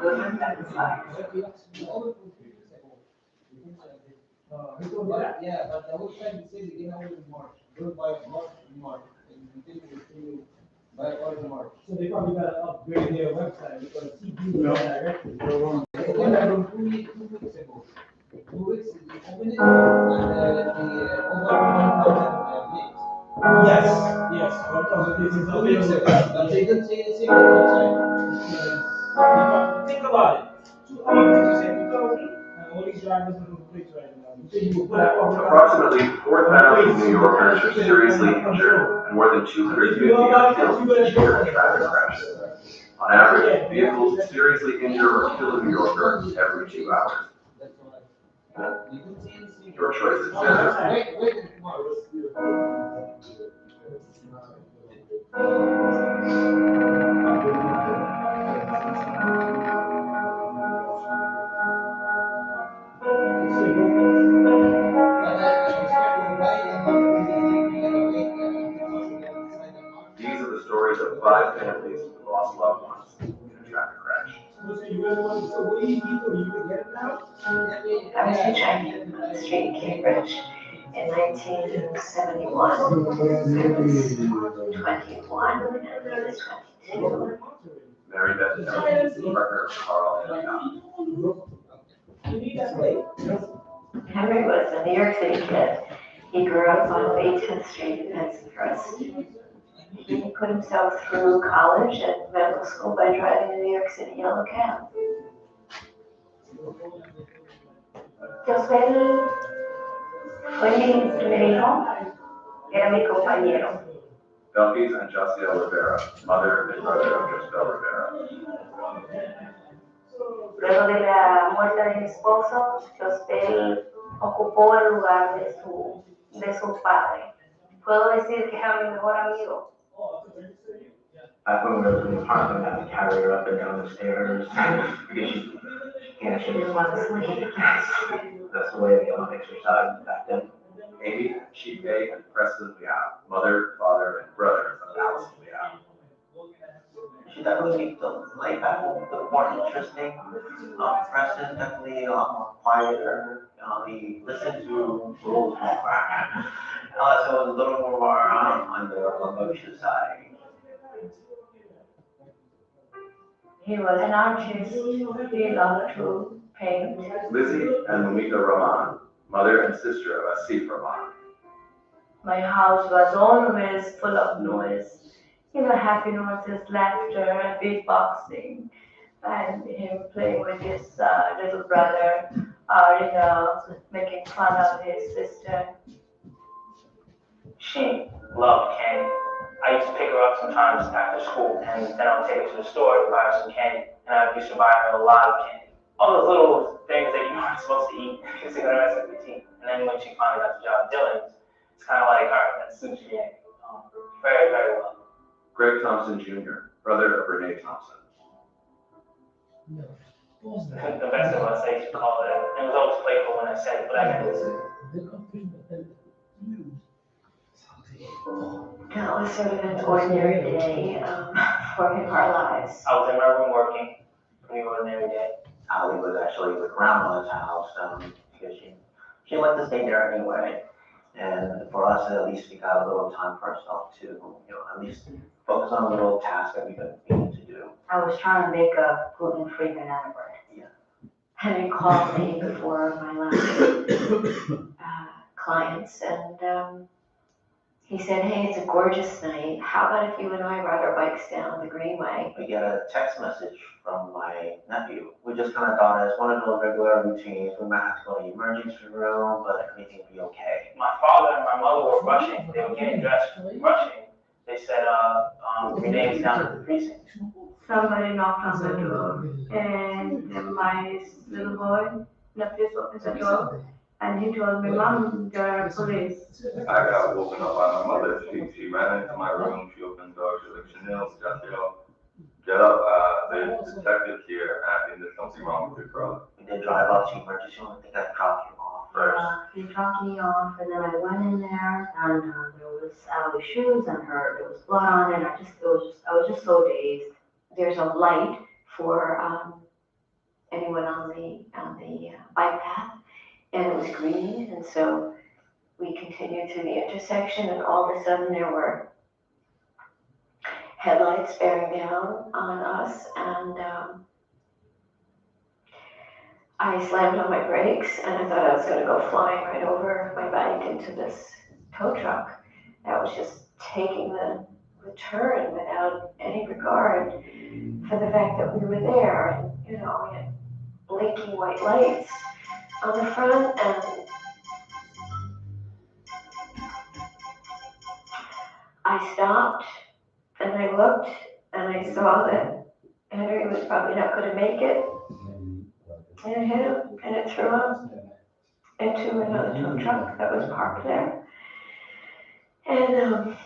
movement that inspires. Yeah, but the whole time you say they have in March, don't buy March, and you think it's still buy all in March. So they probably gotta upgrade their website because CP No. directly. From 2 weeks ago. 2 weeks, you open it, and the over 1,000 links. Yes, 1,000 places 2 weeks available. ago, but they don't say anything on the website. Think about it. How many did you say 2,000? And all these drivers are on the place right now. You think you put that on Approximately 4,000 New Yorkers are seriously injured and more than 250 are killed each year in traffic crashes. On average, vehicles seriously injure or kill a New Yorker every 2 hours. Your choice is now. These are the stories of 5 families who lost loved ones in a traffic crash. I was hitchhiking on the street in Cambridge in 1971. I was 21 and he was 22. Mary Beth Kelly, partner Carl and Henry was a New York City kid. He grew up on 18th Street in Pensacola. He put himself through college and medical school by driving a New York City yellow cab. Chofer fue mi hijo, era mi compañero. Belkis and Josiel Rivera, mother and brother of Josiel Rivera. Luego de la muerte de mi esposo, José ocupó el lugar de su padre. Puedo decir que era mi mejor amigo. Back when we were in the apartment, I would carry her up and down the stairs because she didn't want to sleep. That's the way they all exercise back then. Amy, Chief A, and Preston Leal, mother, father, and brother of Allison Leal. She definitely makes the life at home a bit more interesting. Preston definitely a lot more quieter. He listened to rules more. So it was a little more on the emotion side. He was an artist. He loved to paint. Lizzie and Mumika Rahman, mother and sister of Asif Rahman. My house was always full of noise. Happy noises, laughter, and beatboxing, and him playing with his little brother, making fun of his sister. She loved candy. I used to pick her up sometimes after school, and then I would take her to the store to buy her some candy, and I used to buy her a lot of candy. All those little things that you aren't supposed to eat because they're gonna mess up your teeth. And then when she finally got the job at Dylan's, it's kind of like, all right, that's sushi candy. Very, very well. Greg Thompson Jr., brother of Renee Thompson. The best of us, I used to call it. It was always playful when I said it, but I meant it. That was sort of an ordinary day for our lives. I was in my room working. Pretty ordinary day. Ali was actually with grandma's house because she liked to stay there anyway. And for us, at least we got a little time for ourselves to, at least focus on a little task that we need to do. I was trying to make a gluten-free banana bread. Yeah. Henry called me before my last clients, and he said, "Hey, it's a gorgeous night. How about if you and I ride our bikes down the Greenway?" We get a text message from my nephew. We just kind of thought it's one of those regular routines. We might have to go to the emergency room, but everything will be okay. My father and my mother were rushing. They were getting dressed, rushing. They said, Renee's down at the precinct. Somebody knocked on the door, and my little boy, nephew, opened the door, and he told me, "Mom, there are police." I got woken up by my mother. She ran into my room. She opened the door. She was like, "Chanel, get up. There's detectives here. I think there's something wrong with your brother." We did drive out to emergency room. I think I dropped you off first. He dropped me off, and then I went in there, and there was Allie's shoes, and there was blood on it. I was just so dazed. There's a light for anyone on the bike path, and it was green, and so we continued to the intersection, and all of a sudden there were headlights bearing down on us, and I slammed on my brakes, and I thought I was going to go flying right over my bike into this tow truck that was just taking the turn without any regard for the fact that we were there, and we had blinking white lights on the front, and I stopped, and I looked, and I saw that Henry was probably not going to make it, and it hit him, and it threw him into another tow truck that was parked there. And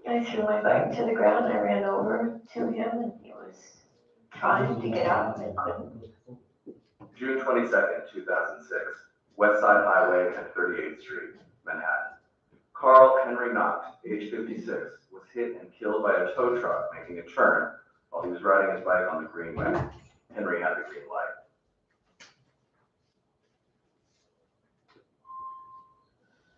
I I threw my bike to the ground. I ran over to him and he was trying to get up and couldn't. June 22nd, 2006, West Side Highway and 38th Street, Manhattan. Carl Henry Knott, age 56, was hit and killed by a tow truck making a turn while he was riding his bike on the Greenway. Henry had the green light.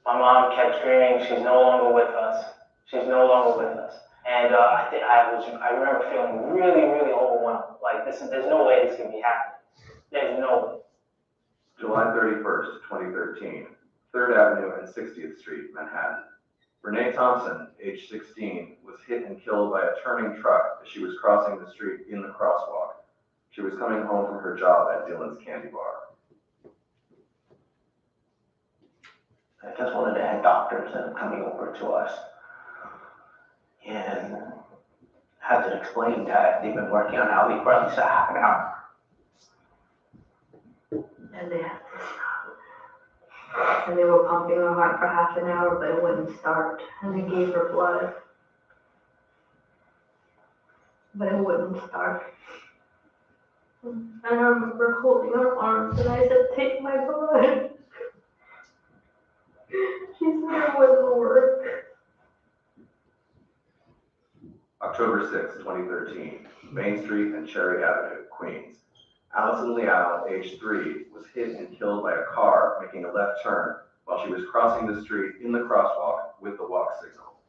My mom kept screaming, she's no longer with us. She's no longer with us. And I remember feeling really, really overwhelmed. Like there's no way this can be happening. There's no way. July 31st, 2013, 3rd Avenue and 60th Street, Manhattan. Renee Thompson, age 16, was hit and killed by a turning truck as she was crossing the street in the crosswalk. She was coming home from her job at Dylan's Candy Bar. I just one of the head doctors and coming over to us and had to explain that they've been working on Ali for at least a half an hour. And they had to stop. And they were pumping her heart for half an hour, but it wouldn't start. And they gave her blood. But it wouldn't start. And I remember holding her arms and I said, take my blood. She said it wouldn't work. October 6, 2013, Main Street and Cherry Avenue, Queens. Allison Liao, age 3, was hit and killed by a car making a left turn while she was crossing the street in the crosswalk with the walk signal.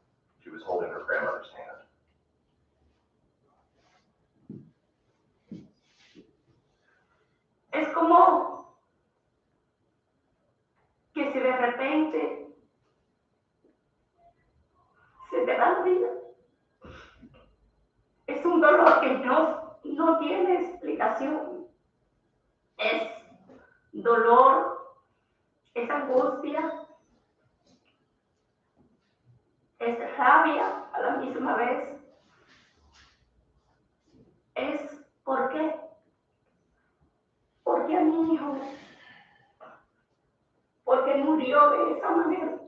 She was holding her grandmother's hand. Es como que si de repente se te va la vida. Es un dolor que no tiene explicación. Es dolor, es angustia, es rabia a la misma vez. Es ¿por qué? Porque a mi hijo, porque murió de esa manera.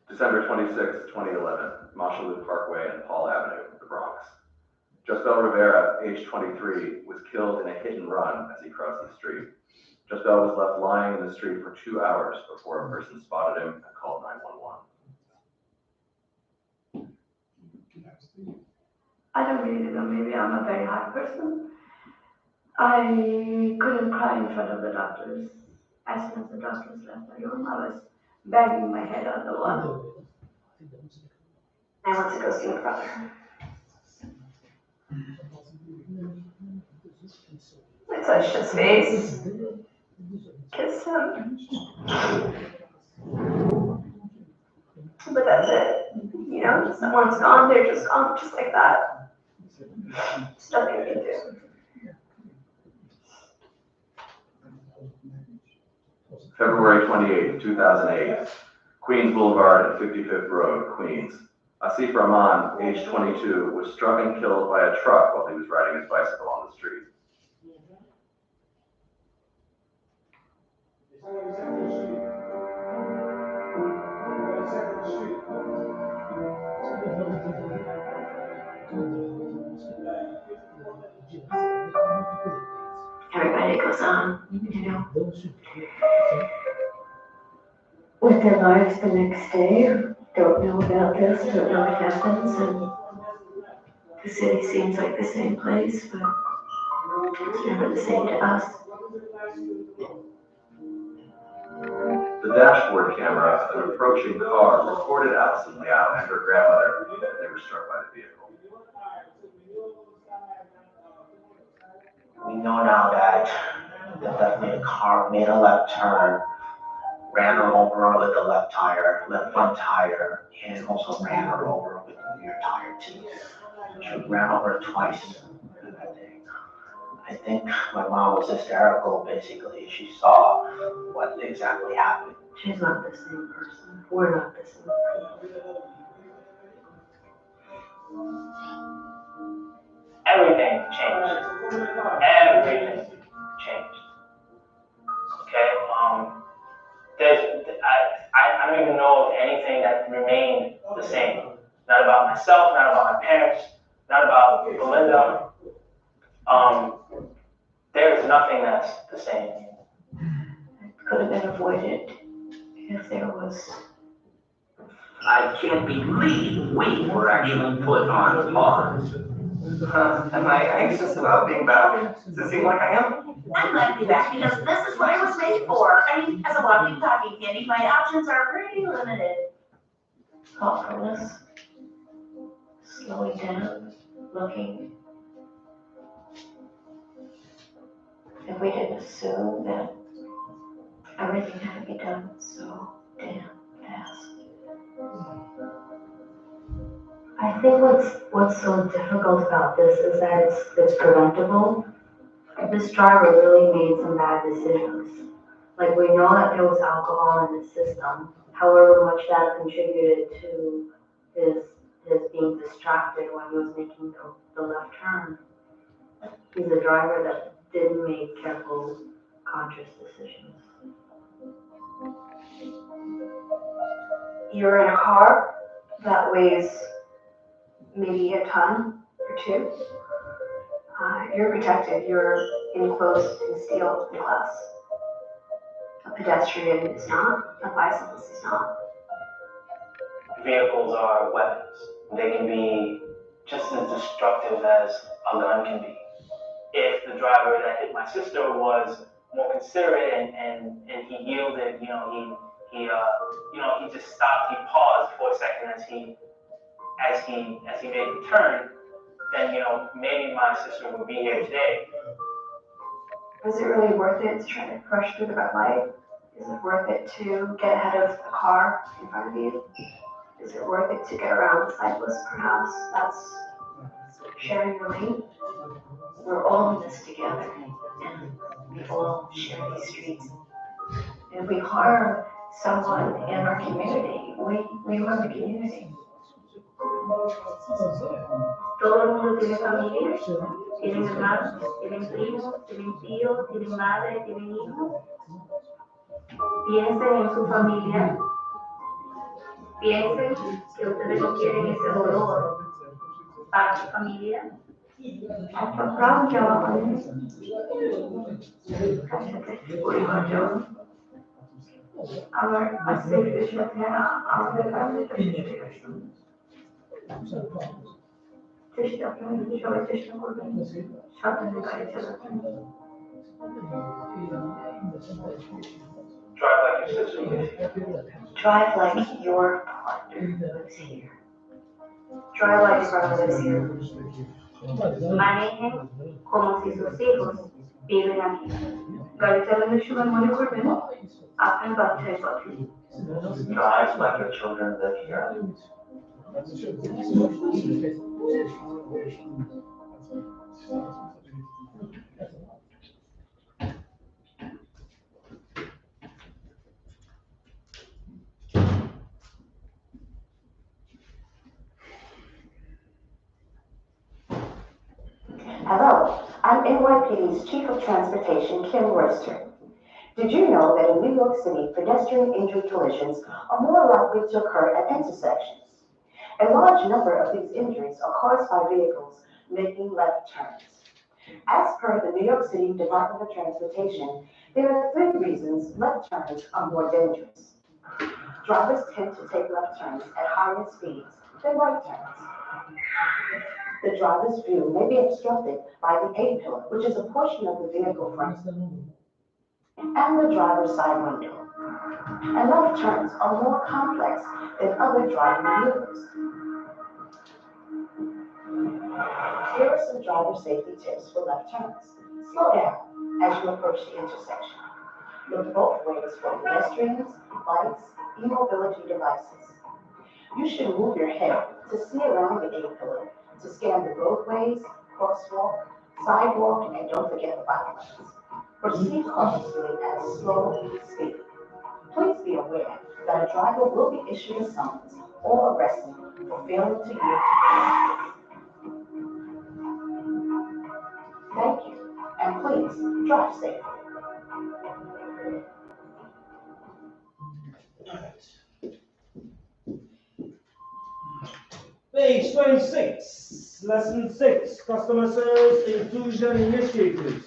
December 26, 2011, Mosholu Parkway and Paul Avenue, the Bronx. Jusbel Rivera, age 23, was killed in a hit and run as he crossed the street. Jusbel was left lying in the street for 2 hours before a person spotted him and called 911. I don't really know, maybe I'm a very hard person. I couldn't cry in front of the doctors. As soon as the doctors left the room, I was banging my head on the wall. I want to go see my brother. I touched his face, kissed him. But that's it. You know, someone's gone, they're just gone, just like that. There's nothing you can do. February 28, 2008, Queens Boulevard and 55th Road, Queens. Asif Rahman, age 22, was struck and killed by a truck while he was riding his bicycle on the street. Everybody goes on, you know, with their lives the next day, don't know about this, don't know what happens, and the city seems like the same place, but it's never the same to us. The dashboard camera of an approaching car recorded Allison Liao and her grandmother as they were struck by the vehicle. We know now that definitely a car made a left turn, ran her over with the left tire, left front tire, and also ran her over with the rear tire too. She ran over her twice in that day. I think my mom was hysterical basically. She saw what exactly happened. She's not the same person. We're not the same people. Everything changed. Everything changed. Okay, myself, not about my parents, not about Belinda. There is nothing that's the same. Could have been avoided if there was. I can't believe we were actually put on pause. Am I anxious about being back? Does it seem like I am? I'm glad to be back because this is what I was made for. I mean, as a walking, talking candy, my options are pretty limited. Thoughtfulness, slowing down, looking. If we didn't assume that everything had to be done so damn fast. I think what's so difficult about this is that it's preventable. This driver really made some bad decisions. Like, we know that there was alcohol in the system, however much that contributed to his being distracted when he was making the left turn. He's a driver that didn't make careful, conscious decisions. You're in a car that weighs maybe a ton or two. You're protected. You're enclosed in steel and glass. A pedestrian is not. A bicyclist is not. Vehicles are weapons. They can be just as destructive as a gun can be. If the driver that hit my sister was more considerate and he yielded, he just stopped, he paused for a second as he made the turn, then maybe my sister would be here today. Is it really worth it to try to crush through the red light? Is it worth it to get ahead of the car in front of you? Is it worth it to get around the cyclist perhaps? That's sharing the lane. We're all in this together, and we all share these streets. And if we harm someone in our community, we harm the community. Todo el mundo tiene familia, tienen hermanos, tienen primos, tienen tíos, tienen madre, tienen hijos. Piensen en su familia. Piensen que ustedes no quieren ese dolor para su familia. Bravo cevap anne. Ama aslında şöyle anlatabilirim. Çeşit yapıyorum. Şöyle çeşit kurdum. Şartını kaydedeceğim. Drive like your sister lives here. Drive like your partner lives here. Drive like your brother lives here. Manejen como si sus hijos viven aquí. Garantizando şu memoli kurbanı. Aklın batıya batıyor. Drive like your children live here. Hello, I'm NYPD's Chief of Transportation, Kim Royster. Did you know that in New York City, pedestrian injury collisions are more likely to occur at intersections? A large number of these injuries are caused by vehicles making left turns. As per the New York City Department of Transportation, there are 3 reasons left turns are more dangerous. Drivers tend to take left turns at higher speeds than right turns. The driver's view may be obstructed by the A-pillar, which is a portion of the vehicle front, and the driver's side window. And left turns are more complex than other driving maneuvers. Here are some driver safety tips for left turns. Slow down as you approach the intersection. Look both ways for pedestrians, bikes, e-mobility devices. You should move your head to see around the A-pillar, to scan the roadways, crosswalk, sidewalk, and don't forget the bike lanes. Proceed cautiously at a slow speed. Please be aware that a driver will be issued a summons or arrested for failing to yield. Thank you, and please drive safely. Page 26, lesson 6, customer service inclusion initiatives.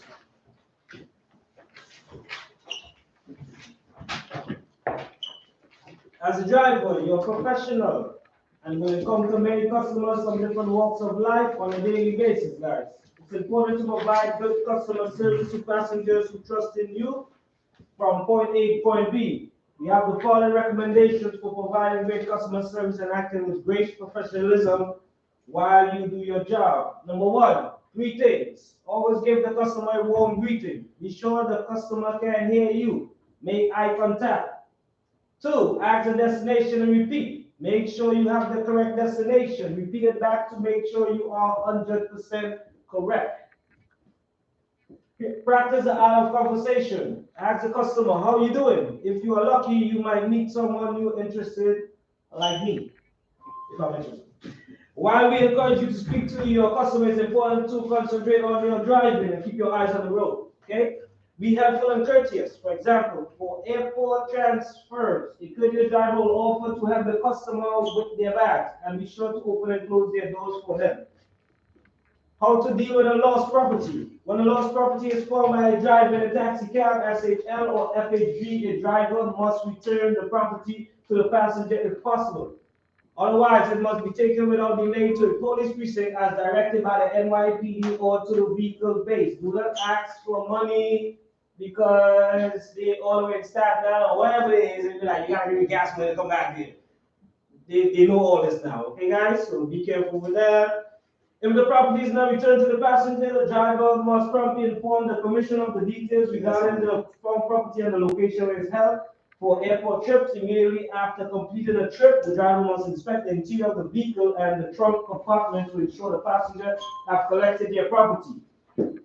As a driver, you're a professional, and when it comes to many customers from different walks of life on a daily basis, guys, it's important to provide good customer service to passengers who trust in you from point A to point B. We have the following recommendations for providing great customer service and acting with great professionalism while you do your job. Number 1, greetings. Always give the customer a warm greeting. Be sure the customer can hear you. Make eye contact. 2, ask the destination and repeat. Make sure you have the correct destination. Repeat it back to make sure you are 100% correct. Practice the art of conversation. Ask the customer, how are you doing? If you are lucky, you might meet someone you're interested, like me, if I'm interested. While we encourage you to speak to your customer, it's important to concentrate on your driving and keep your eyes on the road, okay? Be helpful and courteous. For example, for airport transfers, a courteous driver will offer to help the customer with their bags and be sure to open and close their doors for them. How to deal with a lost property. When a lost property is found by a driver in a taxi cab, SHL or FHB, a driver must return the property to the passenger if possible. Otherwise, it must be taken without delay to a police precinct as directed by the NYPD or to the vehicle base. Do not ask for money because they already staffed down or whatever it is, and be like, you gotta give me gas money to come back here. They know all this now, okay guys? So be careful with that. If the property is not returned to the passenger, the driver must promptly inform the commissioner of the details regarding the found property and the location where it's held. For airport trips, immediately after completing a trip, the driver must inspect the interior of the vehicle and the trunk compartment to ensure the passenger have collected their property.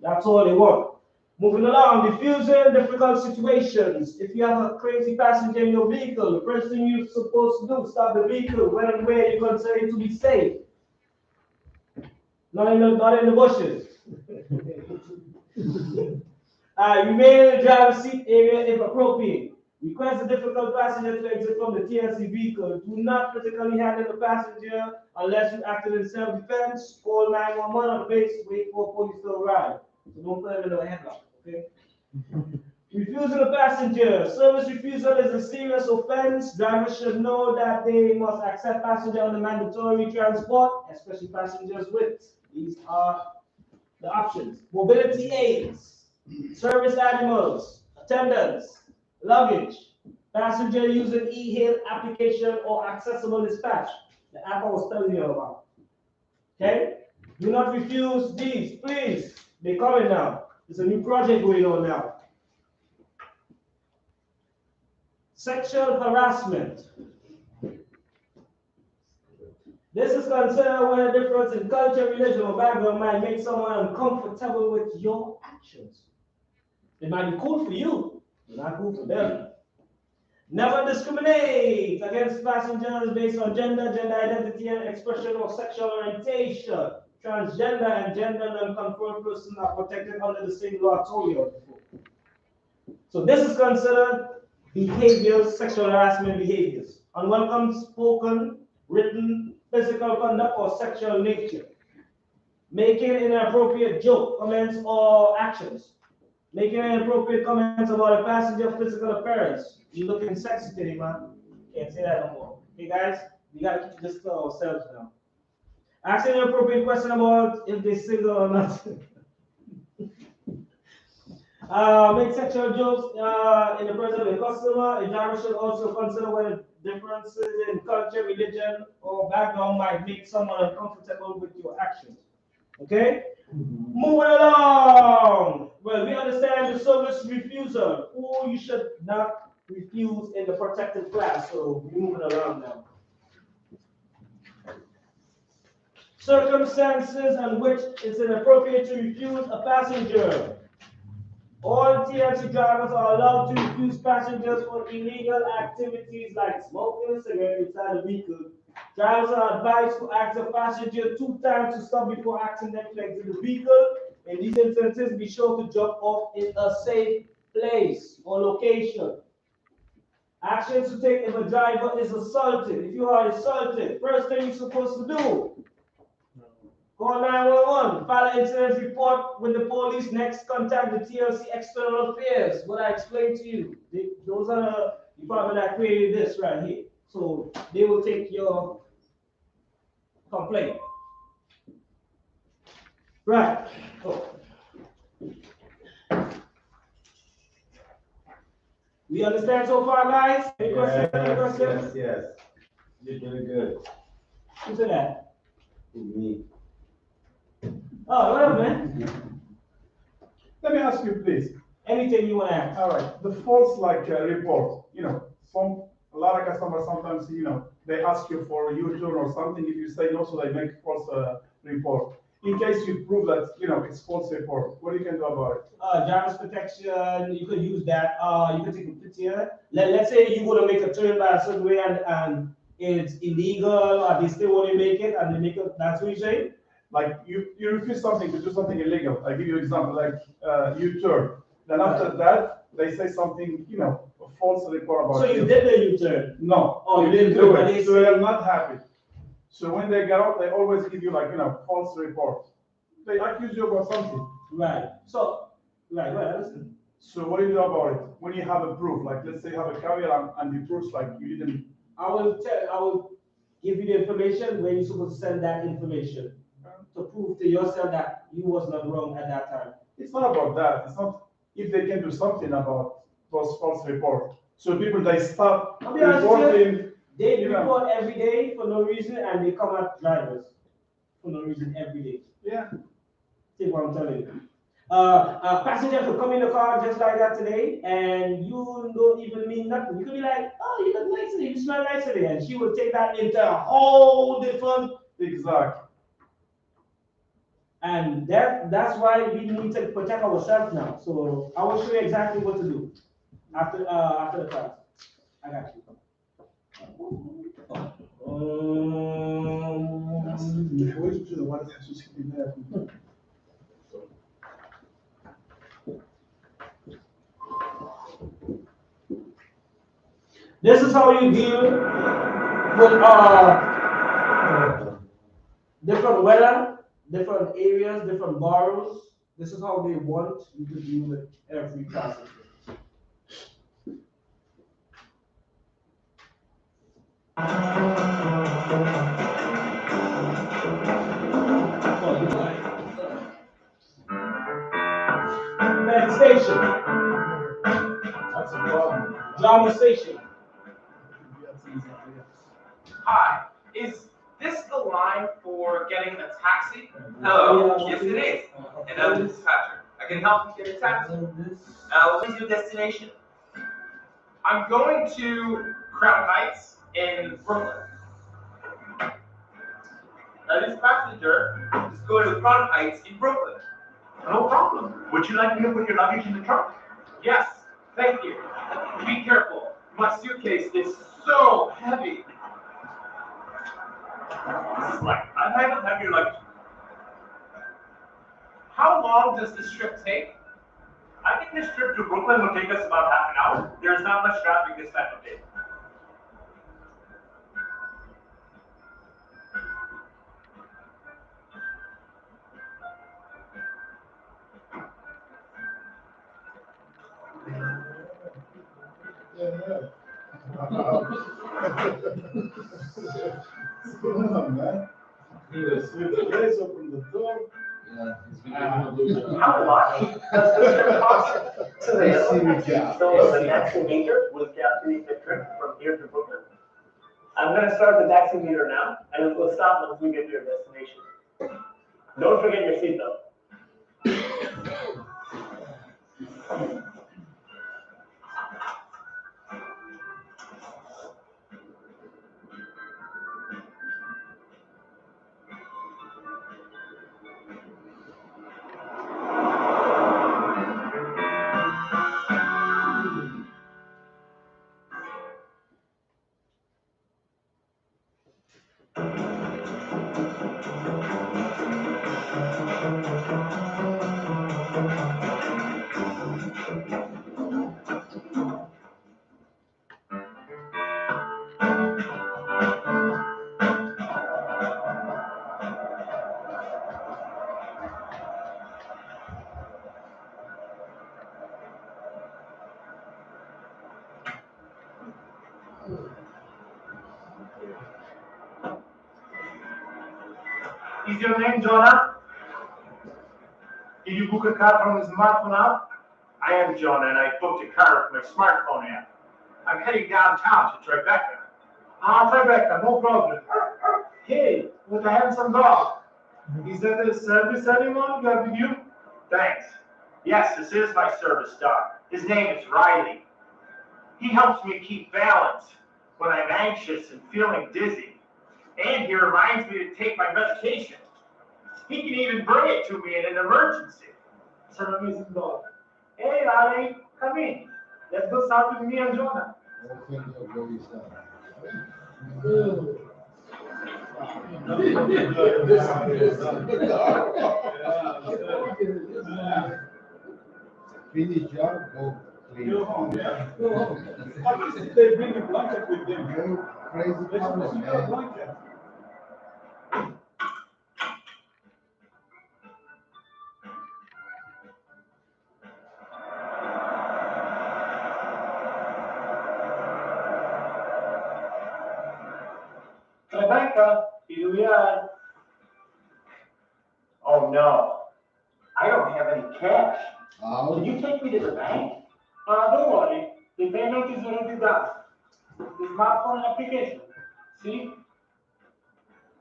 That's all they want. Moving along, diffusing difficult situations. If you have a crazy passenger in your vehicle, the first thing you're supposed to do, stop the vehicle when and where you consider it to be safe. Not in the bushes. Remain in the driver's seat area if appropriate. Request the difficult passenger to exit from the TLC vehicle. Do not physically handle the passenger unless you acted in self-defense. Call 911 on base. Wait for police to arrive. So don't put them in a headlock, okay? Refusing a passenger. Service refusal is a serious offense. Drivers should know that they must accept passengers on the mandatory transport, especially passengers with. These are the options. Mobility aids, service animals, attendants, luggage, passenger using e-hail application or accessible dispatch. The app I was telling you about. Okay? Do not refuse these, please. They're coming now. There's a new project going on now. Sexual harassment. This is considered when a difference in culture, religion, or background might make someone uncomfortable with your actions. It might be cool for you, but not cool for them. Never discriminate against passengers based on gender, gender identity, and expression of sexual orientation. Transgender and gender non-conforming persons are protected under the same law I told you before. So this is considered behaviors, sexual harassment behaviors. Unwelcome spoken, written, physical conduct, or sexual nature. Making inappropriate joke, comments, or actions. Making inappropriate comments about a passenger physical appearance. You looking sexy today, man. Can't say that no more. Okay, guys? We gotta keep this to ourselves now. Asking an appropriate question about if they're single or not. Make sexual jokes in the presence of a customer. A driver should also consider whether differences in culture, religion, or background might make someone uncomfortable with your actions. Okay? Moving along. Well, we understand the service refusal, who you should not refuse in the protected class. So we're moving along now. Circumstances in which it's inappropriate to refuse a passenger. All TLC drivers are allowed to refuse passengers for illegal activities like smoking a cigarette inside the vehicle. Drivers are advised to ask the passenger 2 times to stop before asking them to exit the vehicle. In these instances, be sure to jump off in a safe place or location. Actions to take if a driver is assaulted. If you are assaulted, first thing you're supposed to do, Call 911, file an incident report with the police, next contact the TLC External Affairs, what I explained to you. Those are the department that created this right here. So they will take your complaint. Right. Oh. We understand so far, guys? Any questions? Any questions? Yes. You're doing good. Who said that? Me. Oh, whatever, man. Let me ask you, please. Anything you want to ask. All right, the false report, a lot of customers sometimes, they ask you for a U-turn or something. If you say no, so they make false report. In case you prove that, it's false report, what you can do about it? Driver's protection, you could use that. You could take a picture. Let's say you want to make a turn by a certain way and it's illegal, or they still want to make it, and they make it, that's what you say? Like you refuse something to do something illegal. I give you an example, like U-turn. Then after that, they say something, a false report about So you did the U-turn? No. Oh, you didn't do it. So they're not happy. So when they get out, they always give you false reports. They accuse you about something. Right. So, right, listen. So what do you do about it? When you have a proof, like let's say you have a carrier and the proofs like you didn't. I will give you the information where you're supposed to send that information to prove to yourself that you was not wrong at that time. It's not about that. It's not if they can do something about those false reports. So people, they start reporting. They report every day for no reason, and they come at drivers for no reason every day. Yeah. See what I'm telling you. A passenger could come in the car just like that today, and you don't even mean nothing. You could be like, oh, you look nice today, you smell nice today, and she would take that into a whole different. Exactly. And that's why we need to protect ourselves now. So I will show you exactly what to do after the class. I got you. This is how you deal with different weather, different areas, different boroughs. This is how they want you to deal with every passenger. Penn Station. That's a problem. Drama Station. Hi, is this the line for getting a taxi? Hello, yes it is. And I'm the dispatcher. I can help you get a taxi. What is your destination? I'm going to Crown Heights in Brooklyn. This passenger is going to Crown Heights in Brooklyn. No problem. Would you like me to put your luggage in the trunk? Yes, thank you. Be careful. My suitcase is so heavy. This is like, I've had to have your luggage. How long does this trip take? I think this trip to Brooklyn will take us about half an hour. There's not much traffic this time of day. What's going on, man? The guys opened the door. How much does this trip cost? So the taxi meter will calculate the trip from here to Brooklyn. I'm going to start the taxi meter now, and it will stop once we get to your destination. Don't forget your seatbelt. is your name, Jonah? Did you book a car from the smartphone app? I am Jonah, and I booked a car from my smartphone app. I'm heading downtown to Tribeca. Tribeca, no problem. Hey, what a handsome dog. Is that a service animal you have with you? Thanks. Yes, this is my service dog. His name is Riley. He helps me keep balance when I'm anxious and feeling dizzy. And he reminds me to take my medication. He can even bring it to me in an emergency. It's an amazing dog. Hey, Riley, come in. Let's go start with me and Jonah. Finish job, go clean. At least they bring a blanket with them. No crazy problem, man. Rebecca, here we are. Oh no, I don't have any cash. Can you take me to the bank? Don't worry, the payment is already done. The smartphone application, see?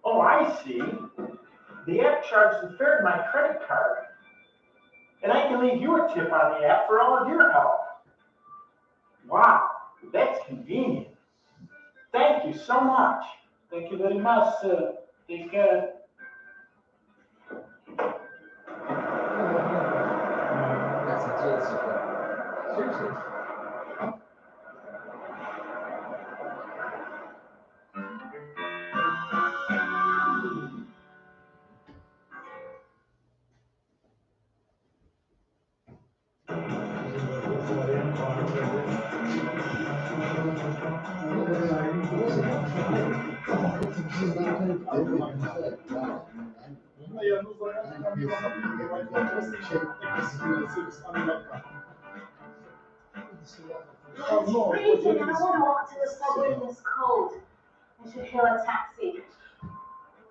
Oh, I see. The app charged the fare to my credit card. And I can leave you a tip on the app for all of your help. Wow, that's convenient. Thank you so much. Thank you very much, sir. Take care. Oh, it's freezing. I don't want to walk to the subway in this cold. I should hail a taxi.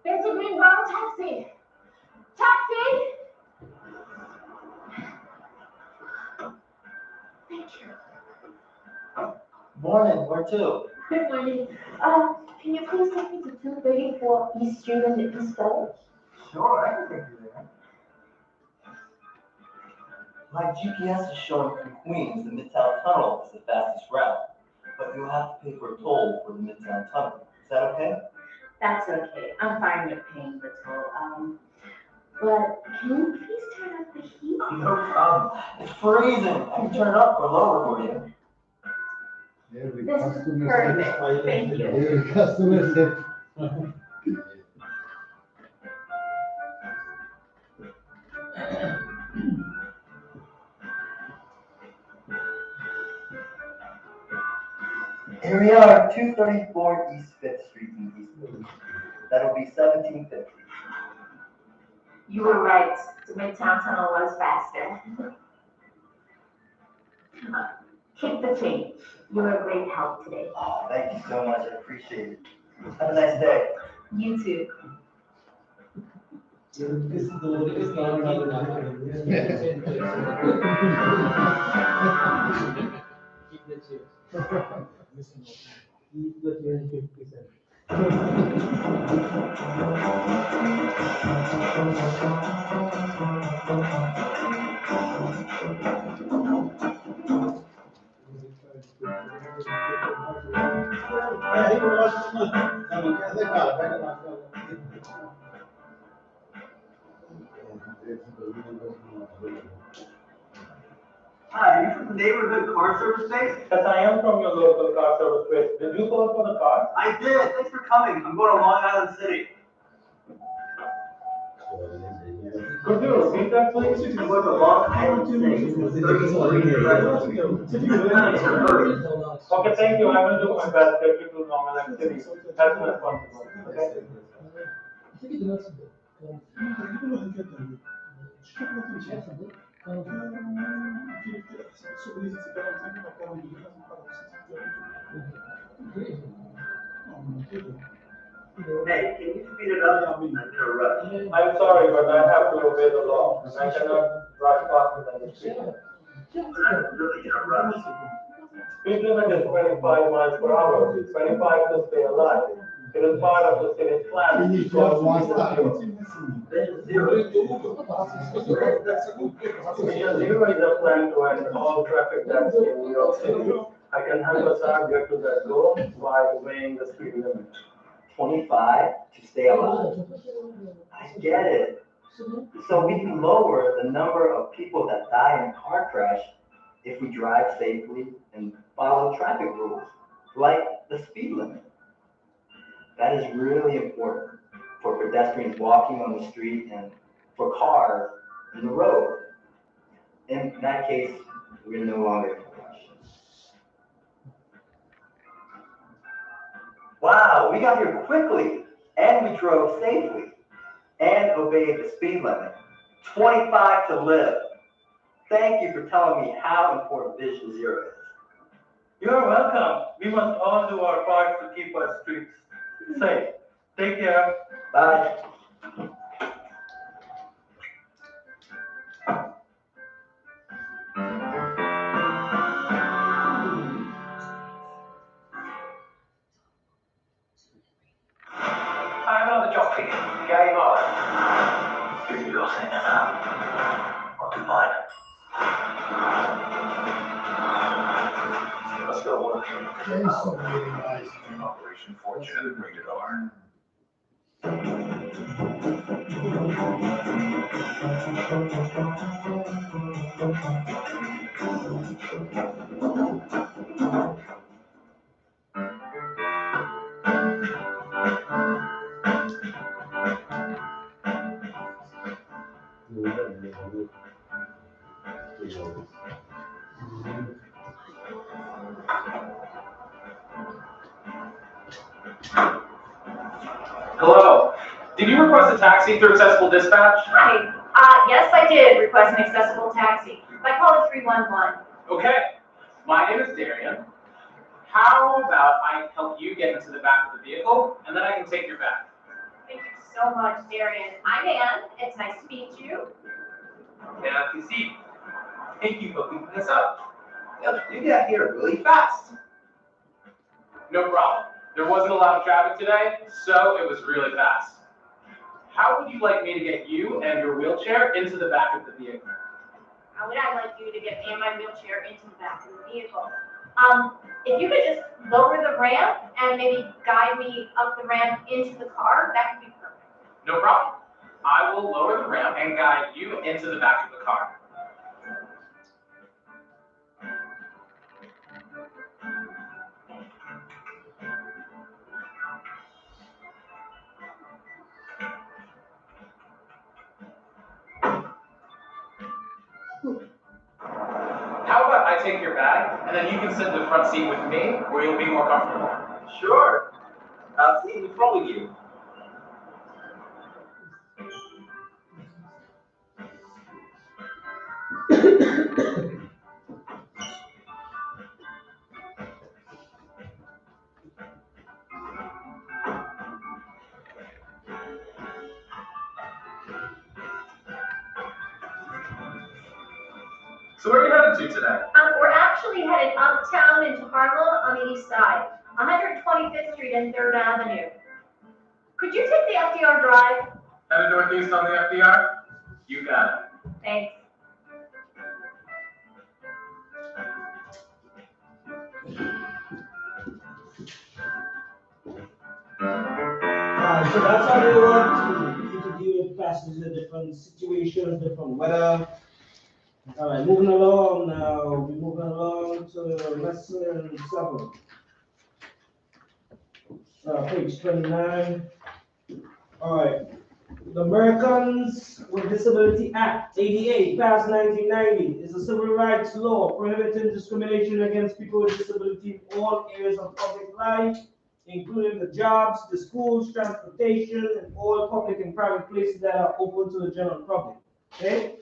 There's a green brown taxi. Taxi! Thank you. Morning, where to? Good morning. Can you please take me to 234 East Street in the East Village? Sure, I can take you there. My GPS is showing from Queens the Midtown Tunnel is the fastest route, but you'll have to pay for a toll for the Midtown Tunnel. Is that okay? That's okay. I'm fine with paying the toll. But can you please turn up the heat? No problem. It's freezing. I can turn it up or lower for you. This is perfect. Thank you. Every customer said. Here we are, 234 East 5th Street in East Village. That'll be $17.50. You were right. The Midtown Tunnel was faster. Keep the change. You were a great help today. Oh, thank you so much. I appreciate it. Have a nice day. You too. Hi, are you from the neighborhood car service place? Yes, I am from your local car service place. Did you call for the car? I did. Thanks for coming. I'm going to Long Island City. Could you repeat that, please? I'm going to Long Island City. Okay, thank you. I will do my best to get you to Long Island City as soon as possible. Okay? Hey, can you speed it up? I'm going to arrest. I'm sorry, but I have to obey the law, and I cannot drive faster than the speed limit. That's really a rush. Speed limit is 25 miles per hour, 25 to stay alive. It is part of the city's plan. You need to watch that. Zero. Mission Zero is a plan to end all traffic deaths in New York City. I can help us out get to that goal by obeying the speed limit. 25 to stay alive. I get it. So we can lower the number of people that die in a car crash if we drive safely and follow traffic rules, like the speed limit. That is really important for pedestrians walking on the street and for cars in the road. In that case, we're no longer in a rush. Wow, we got here quickly, and we drove safely, and obeyed the speed limit. 25 to live. Thank you for telling me how important Vision Zero is. You're welcome. We must all do our part to keep our streets safe. Take care. Bye. I have another job for you. Game on. Give me your thing now. I'll do mine. Let's go work. Operation Fortune, rated R. Hello. Did you request a taxi through Accessible Dispatch? Hi. Yes, I did request an accessible taxi. I called it 311. Okay. My name is Darian. How about I help you get into the back of the vehicle, and then I can take your bag? Thank you so much, Darian. I'm Ann. It's nice to meet you. Yeah, you see. Thank you for picking us up. You got here really fast. No problem. There wasn't a lot of traffic today, so it was really fast. How would you like me to get you and your wheelchair into the back of the vehicle? How would I like you to get me and my wheelchair into the back of the vehicle? If you could just lower the ramp and maybe guide me up the ramp into the car, that could be perfect. No problem. I will lower the ramp and guide you into the back of the car. How about I take your bag, and then you can sit in the front seat with me, where you'll be more comfortable? Sure. I'll see you follow you. So where are you headed to today? We're actually headed uptown into Harlem on the east side, 125th Street and 3rd Avenue. Could you take the FDR Drive? Headed northeast on the FDR? You got it. Thanks. So that's how they work to deal with passengers in different situations, different weather. All right, moving along now. We're moving along to lesson 7. Page 29. All right. The Americans with Disability Act, 88, passed 1990, is a civil rights law prohibiting discrimination against people with disability in all areas of public life, including the jobs, the schools, transportation, and all public and private places that are open to the general public. Okay?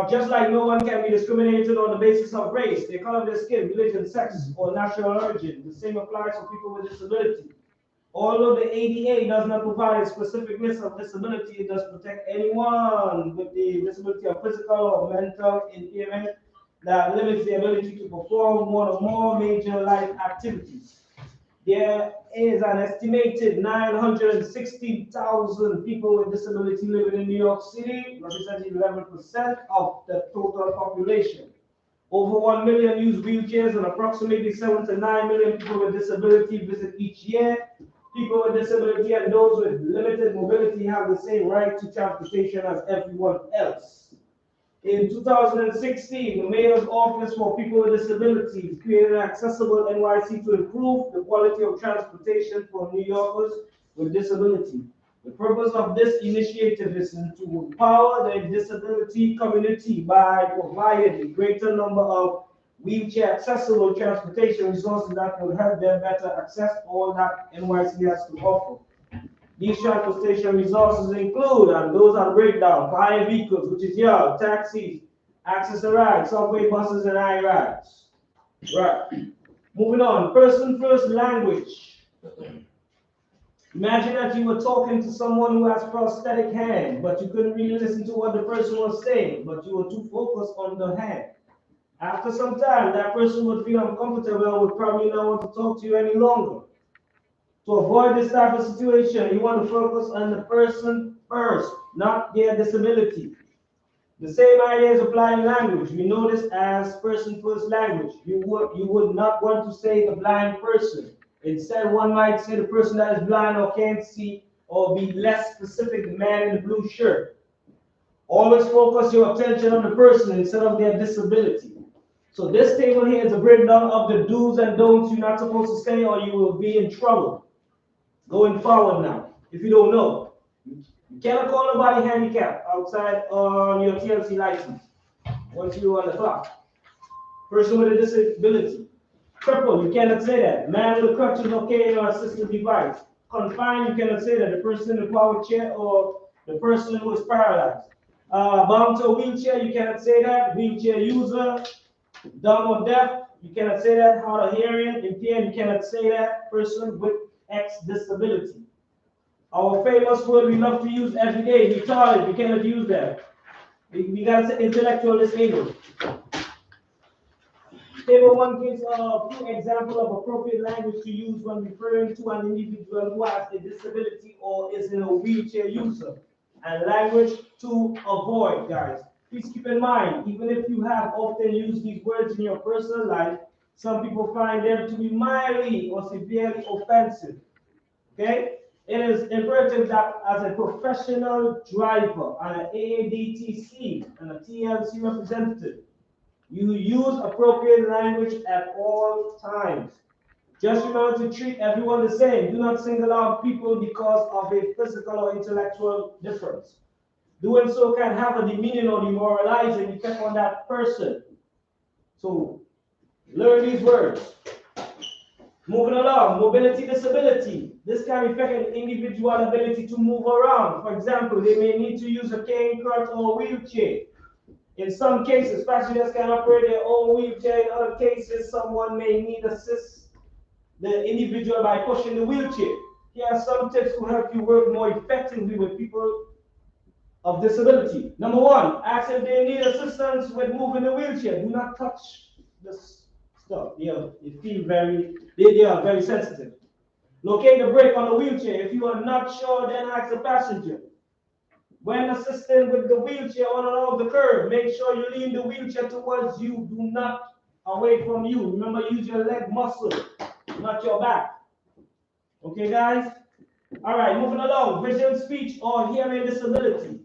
Just like no one can be discriminated on the basis of race, the color of their skin, religion, sex, or national origin, the same applies for people with disability. Although the ADA does not provide a specific list of disability, it does protect anyone with the disability of physical or mental impairment that limits the ability to perform one or more major life activities. There is an estimated 960,000 people with disability living in New York City, representing 11% of the total population. Over 1 million use wheelchairs, and approximately 7 to 9 million people with disability visit each year. People with disability and those with limited mobility have the same right to transportation as everyone else. In 2016, the Mayor's Office for People with Disabilities created an accessible NYC to improve the quality of transportation for New Yorkers with disability. The purpose of this initiative is to empower the disability community by providing a greater number of wheelchair accessible transportation resources that will help them better access all that NYC has to offer. These transportation resources include, and those are breakdown, for hire vehicles, which is your taxis, access to rides, subway buses, and I-rides. Right. Moving on, person first language. Imagine that you were talking to someone who has prosthetic hand, but you couldn't really listen to what the person was saying, but you were too focused on the hand. After some time, that person would feel uncomfortable and would probably not want to talk to you any longer. To avoid this type of situation, you want to focus on the person first, not their disability. The same ideas apply in language. We know this as person first language. You would not want to say the blind person. Instead, one might say the person that is blind or can't see, or be less specific, the man in the blue shirt. Always focus your attention on the person instead of their disability. So this table here is a breakdown of the do's and don'ts you're not supposed to say, or you will be in trouble. Going forward now, if you don't know, you cannot call nobody handicapped outside on your TLC license once you're on the clock. Person with a disability. Cripple, you cannot say that. Man with a crutches or cane or assistive device. Confined, you cannot say that. The person in the power chair or the person who is paralyzed. Bound to a wheelchair, you cannot say that. Wheelchair user, dumb or deaf, you cannot say that. Hard of hearing, impaired, you cannot say that. Person with X disability. Our famous word we love to use every day, retarded, we cannot use that. We gotta say intellectual disabled. Table 1 gives a few examples of appropriate language to use when referring to an individual who has a disability or is in a wheelchair user. And language to avoid, guys. Please keep in mind, even if you have often used these words in your personal life, some people find them to be mildly or severely offensive. Okay? It is imperative that as a professional driver and an AADTC and a TLC representative, you use appropriate language at all times. Just remember to treat everyone the same. Do not single out people because of a physical or intellectual difference. Doing so can have a demeaning or demoralizing effect on that person. So learn these words. Moving along, mobility disability. This can affect an individual's ability to move around. For example, they may need to use a cane, crutch, or wheelchair. In some cases, passengers can operate their own wheelchair. In other cases, someone may need to assist the individual by pushing the wheelchair. Here are some tips to help you work more effectively with people of disability. Number 1, ask if they need assistance with moving the wheelchair. Do not touch this stuff. They are very sensitive. Locate the brake on the wheelchair. If you are not sure, then ask the passenger. When assisting with the wheelchair on and off the curb, make sure you lean the wheelchair towards you, do not away from you. Remember, use your leg muscle, not your back. Okay, guys? All right, moving along. Vision, speech, or hearing disability.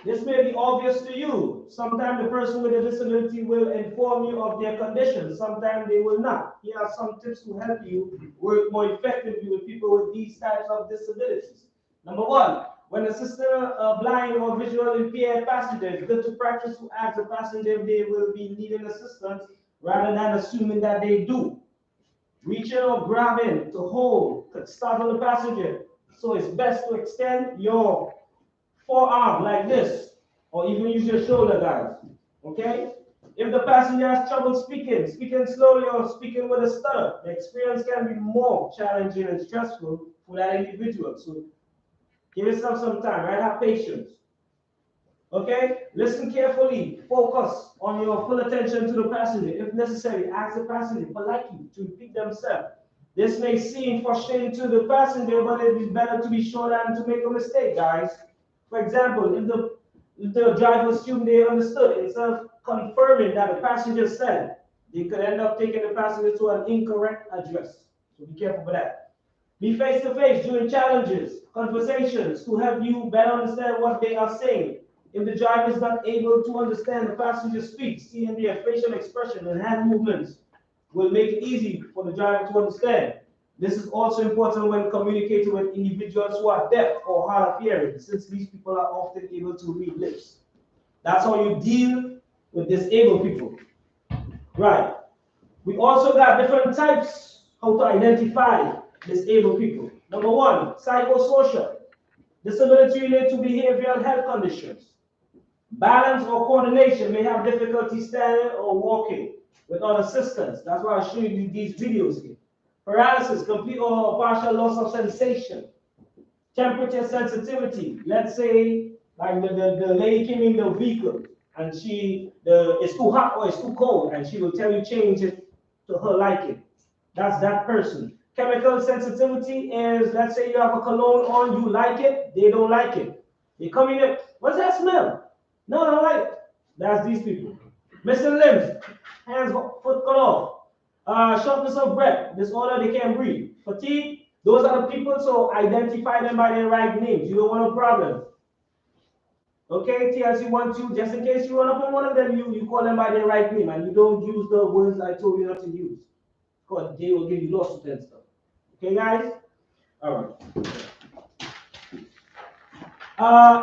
This may be obvious to you. Sometimes the person with a disability will inform you of their condition. Sometimes they will not. Here are some tips to help you work more effectively with people with these types of disabilities. Number 1, when assisting a blind or visually impaired passenger, it's good to practice to ask the passenger if they will be needing assistance rather than assuming that they do. Reaching or grabbing to hold could startle the passenger. So it's best to extend your forearm like this, or even use your shoulder, guys. Okay? If the passenger has trouble speaking slowly or speaking with a stutter, the experience can be more challenging and stressful for that individual. So give yourself some time, right? Have patience. Okay? Listen carefully. Focus on your full attention to the passenger. If necessary, ask the passenger politely to repeat themselves. This may seem frustrating to the passenger, but it is better to be sure than to make a mistake, guys. For example, if the driver assumed they understood, instead of confirming that the passenger said, they could end up taking the passenger to an incorrect address. So be careful with that. Be face to face during challenges, conversations to help you better understand what they are saying. If the driver is not able to understand the passenger speak, seeing their facial expression and hand movements will make it easy for the driver to understand. This is also important when communicating with individuals who are deaf or hard of hearing, since these people are often able to read lips. That's how you deal with disabled people. Right. We also got different types how to identify disabled people. Number one, psychosocial. Disability related to behavioral health conditions. Balance or coordination, may have difficulty standing or walking without assistance. That's why I showed you these videos here. Paralysis, complete or partial loss of sensation. Temperature sensitivity. Let's say, like the lady came in the vehicle and it's too hot or it's too cold, and she will tell you change it to her liking. That's that person. Chemical sensitivity is, let's say you have a cologne on, you like it, they don't like it. They come in there, what's that smell? No, I don't like it. That's these people. Missing limbs, hands, foot cut off. Shortness of breath, disorder, they can't breathe. Fatigue, those are the people, so identify them by their right names. You don't want a problem. Okay, TLC 1, 2, just in case you run up on one of them, you call them by their right name, and you don't use the words I told you not to use. Because they will give you lawsuits and stuff. Okay, guys? All right.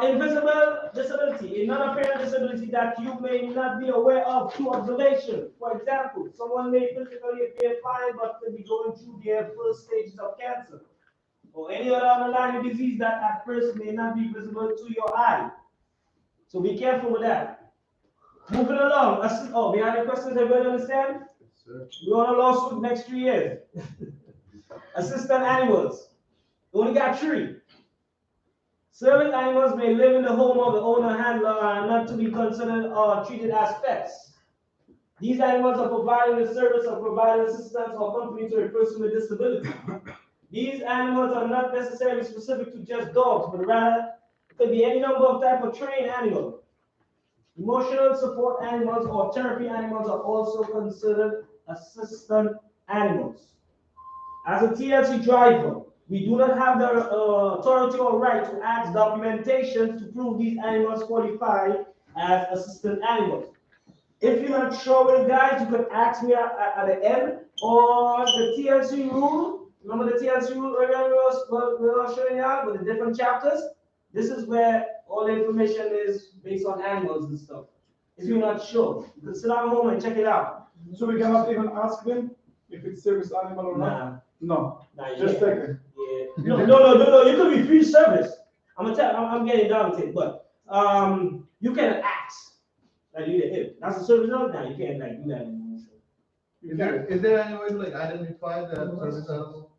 Invisible disability, a non-apparent disability that you may not be aware of through observation. For example, someone may physically appear fine but could be going through their first stages of cancer or any other underlying disease that at first may not be visible to your eye. So be careful with that. Moving along. Oh, we have any questions? Everybody understand? We're on a lawsuit next 3 years. Assistant animals. We only got 3. Service animals may live in the home of the owner handler and are not to be considered or treated as pets. These animals are providing the service of providing assistance or company to a person with disability. These animals are not necessarily specific to just dogs, but rather it could be any number of type of trained animal. Emotional support animals or therapy animals are also considered assistant animals. As a TLC driver, we do not have the authority or right to ask documentation to prove these animals qualify as assistant animals. If you're not sure with it, guys, you can ask me at the end, or the TLC rule. Remember the TLC rule earlier we were showing y'all with the different chapters? This is where all the information is based on animals and stuff. If you're not sure, you can sit down home and check it out. So we cannot even ask them if it's service animal or not? No. Just take it. Yeah. No. You could be free service. I'm getting down to it, but you can ask. Like you did. That's a service dog now. You can't like do that anymore. Is there any way to like identify the service animal?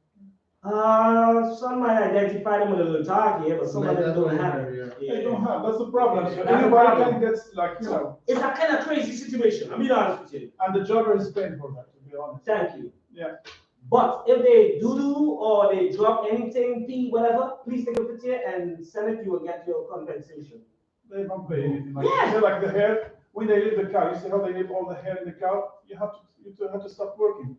Some might identify them with a little tag here, but some of them don't have it. They don't have. That's the problem. So anybody can get like It's a kind of crazy situation. I'll be honest with you. And the driver is paying for that. To be honest. Thank you. Yeah. But if they do or they drop anything, pee, whatever, please take a picture and send it. You will get your compensation. They don't pay anything. Like, you say, like the hair, when they leave the car, you see how they leave all the hair in the car? You have to stop working.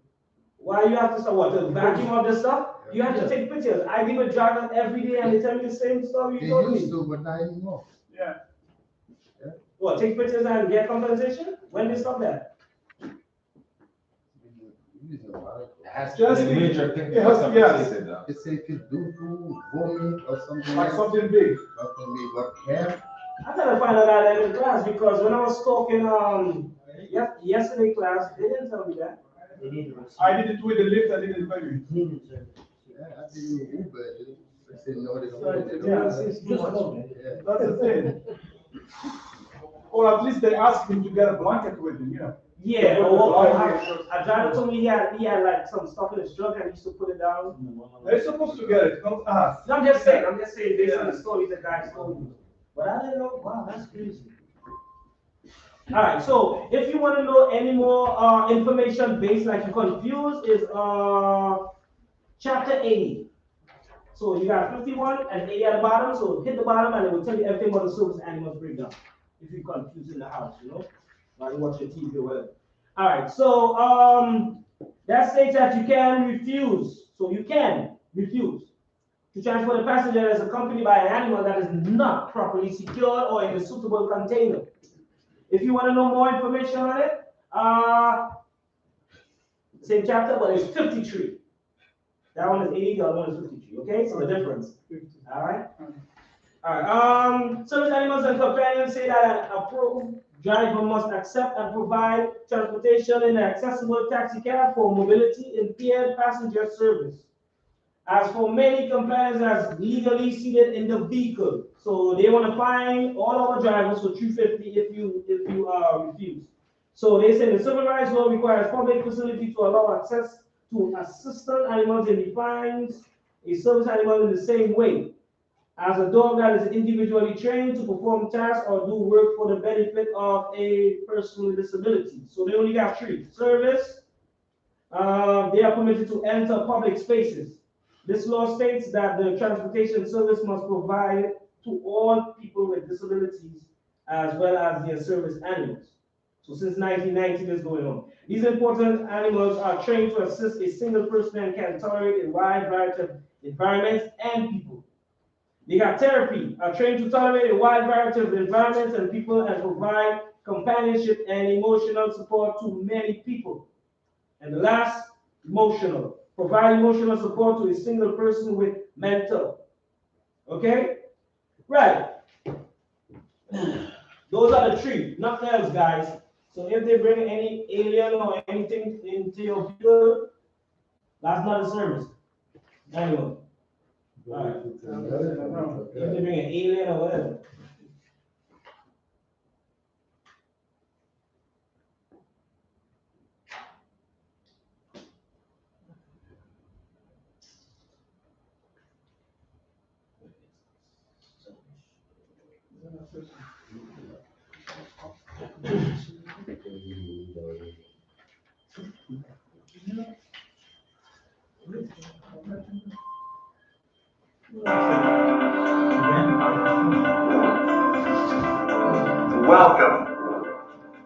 Why you have to stop? What, the vacuum of the stuff? You have to take pictures. I leave a driver every day and they tell me the same story you told me. They used to, but not anymore. Yeah. What, take pictures and get compensation? When they stop that? It has Just to be major thing. Yes. It's if it's due to vomit or something Like something big. Something big, but hair. I gotta find out that in class because when I was talking yesterday class, they didn't tell me that. I did it with the lift, I didn't pay me. Yeah, I did Uber. They said no, they don't. That's the thing. or at least they ask him to get a blanket with him, you know. Yeah, a driver told me he had like some stuff in his truck and he used to put it down. They're supposed to get it, not us. No, I'm just saying based on the story the guy told me. But I didn't know, wow, that's crazy. All right, so if you want to know any more information based, like you're confused, is chapter 80. So you got 51 and 80 at the bottom, so hit the bottom and it will tell you everything about the service animals breakdown. If you're confused in the house, you know, while you watch your TV or whatever. All right, so that states that you can refuse. So you can refuse to transport a passenger that is accompanied by an animal that is not properly secured or in a suitable container. If you want to know more information on it, same chapter, but it's 53. That one is 80, the other one is 53. Okay, so the difference. All right. All right. Service animals and companions say that an approved driver must accept and provide transportation in an accessible taxi cab for mobility impaired passenger service. As for many companions as legally seated in the vehicle, so they want to fine all our drivers for $350 if you refuse. So they say the civil rights law requires public facility to allow access to assistant animals and defines a service animal in the same way as a dog that is individually trained to perform tasks or do work for the benefit of a person with disability. So they only got 3. Service, they are permitted to enter public spaces. This law states that the transportation service must provide to all people with disabilities as well as their service animals. So since 1990, this is going on. These important animals are trained to assist a single person and can tolerate a wide variety of environments and people. They got therapy, are trained to tolerate a wide variety of environments and people and provide companionship and emotional support to many people. And the last, emotional. Provide emotional support to a single person with mental. Okay? Right. Those are the 3, nothing else, guys. So if they bring any alien or anything into your vehicle, that's not a service. Anyway. All right. If they bring an alien or whatever. Welcome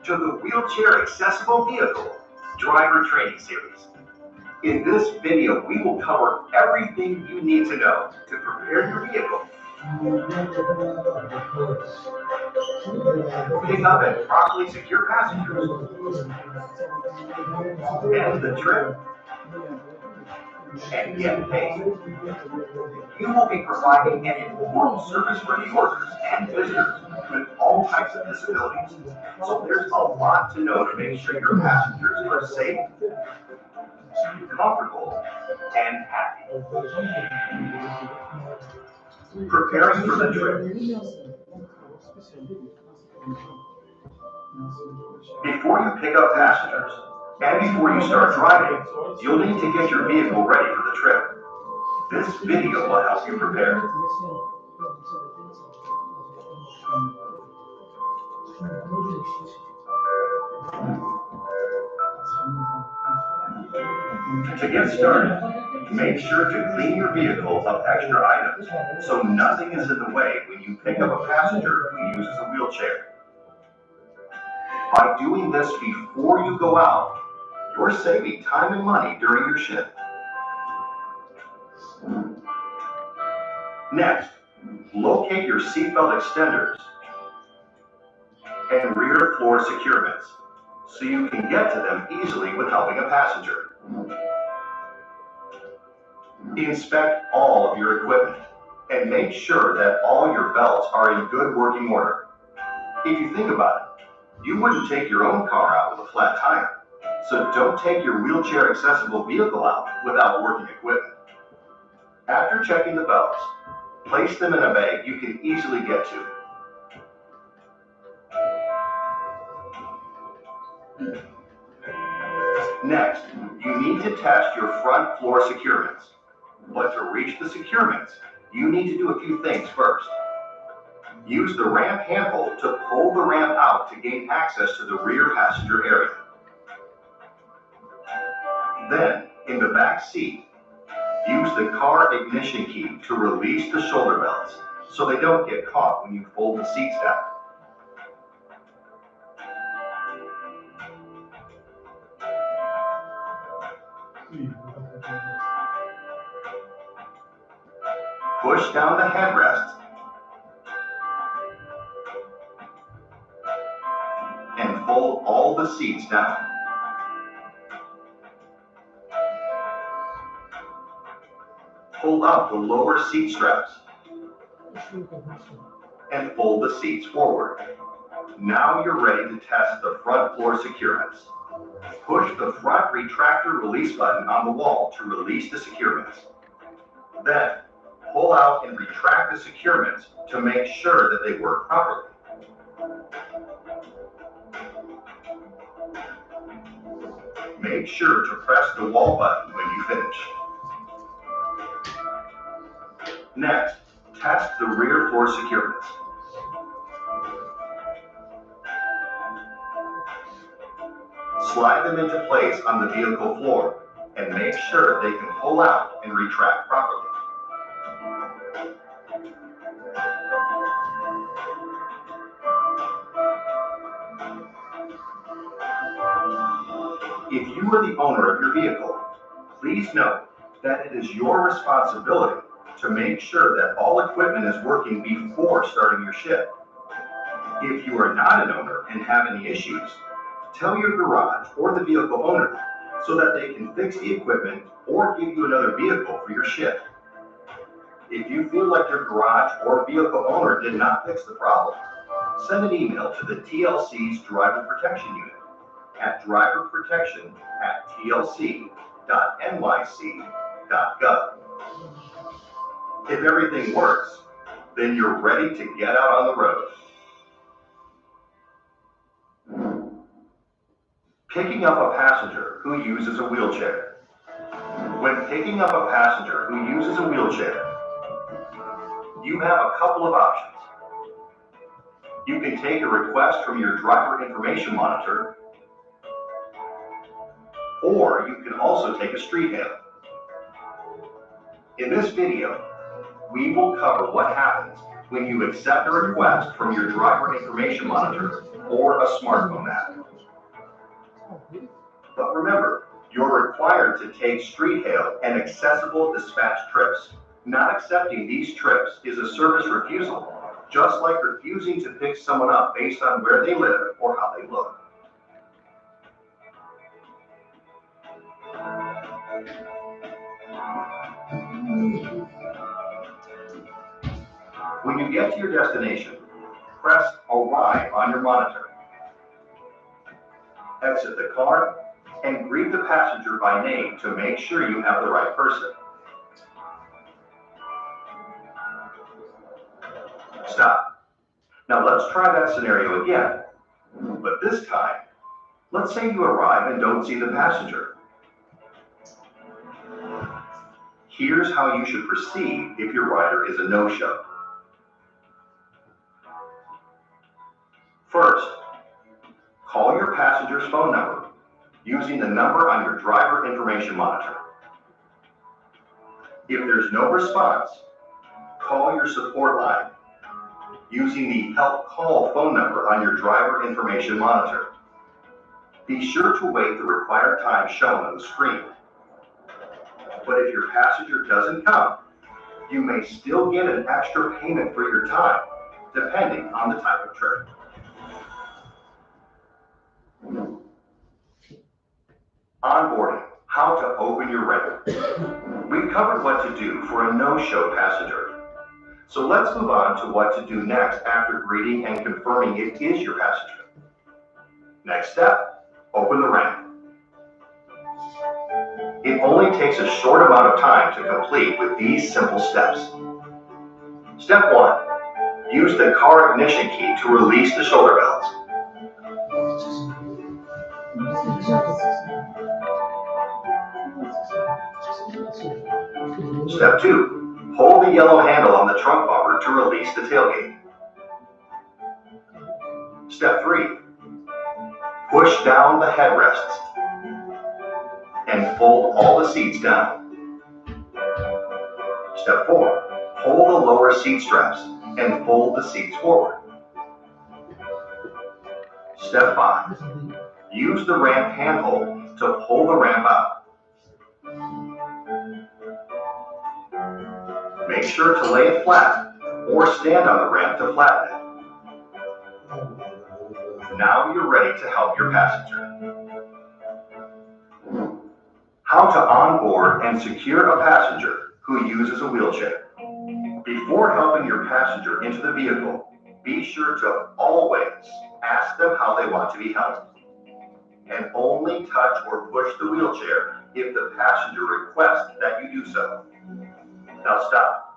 to the Wheelchair Accessible Vehicle Driver Training Series. In this video, we will cover everything you need to know to prepare your vehicle, pick up and properly secure passengers, end the trip, and get paid. You will be providing an important service for New Yorkers and visitors with all types of disabilities. So there's a lot to know to make sure your passengers are safe, comfortable, and happy. Preparing for the trip. Before you pick up passengers, and before you start driving, you'll need to get your vehicle ready for the trip. This video will help you prepare. To get started, make sure to clean your vehicle of extra items so nothing is in the way when you pick up a passenger who uses a wheelchair. By doing this before you go out, you're saving time and money during your shift. Next, locate your seatbelt extenders and rear floor securements so you can get to them easily when helping a passenger. Inspect all of your equipment and make sure that all your belts are in good working order. If you think about it, you wouldn't take your own car out with a flat tire, so don't take your wheelchair accessible vehicle out without working equipment. After checking the belts, place them in a bag you can easily get to. Next, you need to test your front floor securements. But to reach the securements, you need to do a few things first. Use the ramp handle to pull the ramp out to gain access to the rear passenger area. Then, in the back seat, use the car ignition key to release the shoulder belts so they don't get caught when you fold the seats down. Push down the headrests and fold all the seats down. Pull up the lower seat straps and fold the seats forward. Now you're ready to test the front floor securements. Push the front retractor release button on the wall to release the securements. Then, pull out and retract the securements to make sure that they work properly. Make sure to press the wall button when you finish. Next, test the rear floor securements. Slide them into place on the vehicle floor and make sure they can pull out and retract properly. If you are the owner of your vehicle, please note that it is your responsibility to make sure that all equipment is working before starting your shift. If you are not an owner and have any issues, tell your garage or the vehicle owner so that they can fix the equipment or give you another vehicle for your shift. If you feel like your garage or vehicle owner did not fix the problem, send an email to the TLC's Driver Protection Unit at driverprotection@tlc.nyc.gov. If everything works, then you're ready to get out on the road. Picking up a passenger who uses a wheelchair. When picking up a passenger who uses a wheelchair, you have a couple of options. You can take a request from your driver information monitor, or you can also take a street hail. In this video, we will cover what happens when you accept a request from your driver information monitor or a smartphone app. But remember, you're required to take street hail and accessible dispatch trips. Not accepting these trips is a service refusal, just like refusing to pick someone up based on where they live or how they look. When you get to your destination, press Arrive on your monitor. Exit the car and greet the passenger by name to make sure you have the right person. Stop. Now let's try that scenario again. But this time, let's say you arrive and don't see the passenger. Here's how you should proceed if your rider is a no-show. First, call your passenger's phone number using the number on your driver information monitor. If there's no response, call your support line using the Help Call phone number on your driver information monitor. Be sure to wait the required time shown on the screen. But if your passenger doesn't come, you may still get an extra payment for your time, depending on the type of trip. Onboarding, how to open your ramp. We've covered what to do for a no-show passenger. So let's move on to what to do next after greeting and confirming it is your passenger. Next step, open the ramp. It only takes a short amount of time to complete with these simple steps. Step 1, use the car ignition key to release the shoulder belts. Step 2, hold the yellow handle on the trunk bumper to release the tailgate. Step 3, push down the headrests and fold all the seats down. Step 4, hold the lower seat straps and fold the seats forward. Step 5, use the ramp handhold to pull the ramp out. Make sure to lay it flat or stand on the ramp to flatten it. Now you're ready to help your passenger. How to onboard and secure a passenger who uses a wheelchair. Before helping your passenger into the vehicle, be sure to always ask them how they want to be helped. And only touch or push the wheelchair if the passenger requests that you do so. Now stop.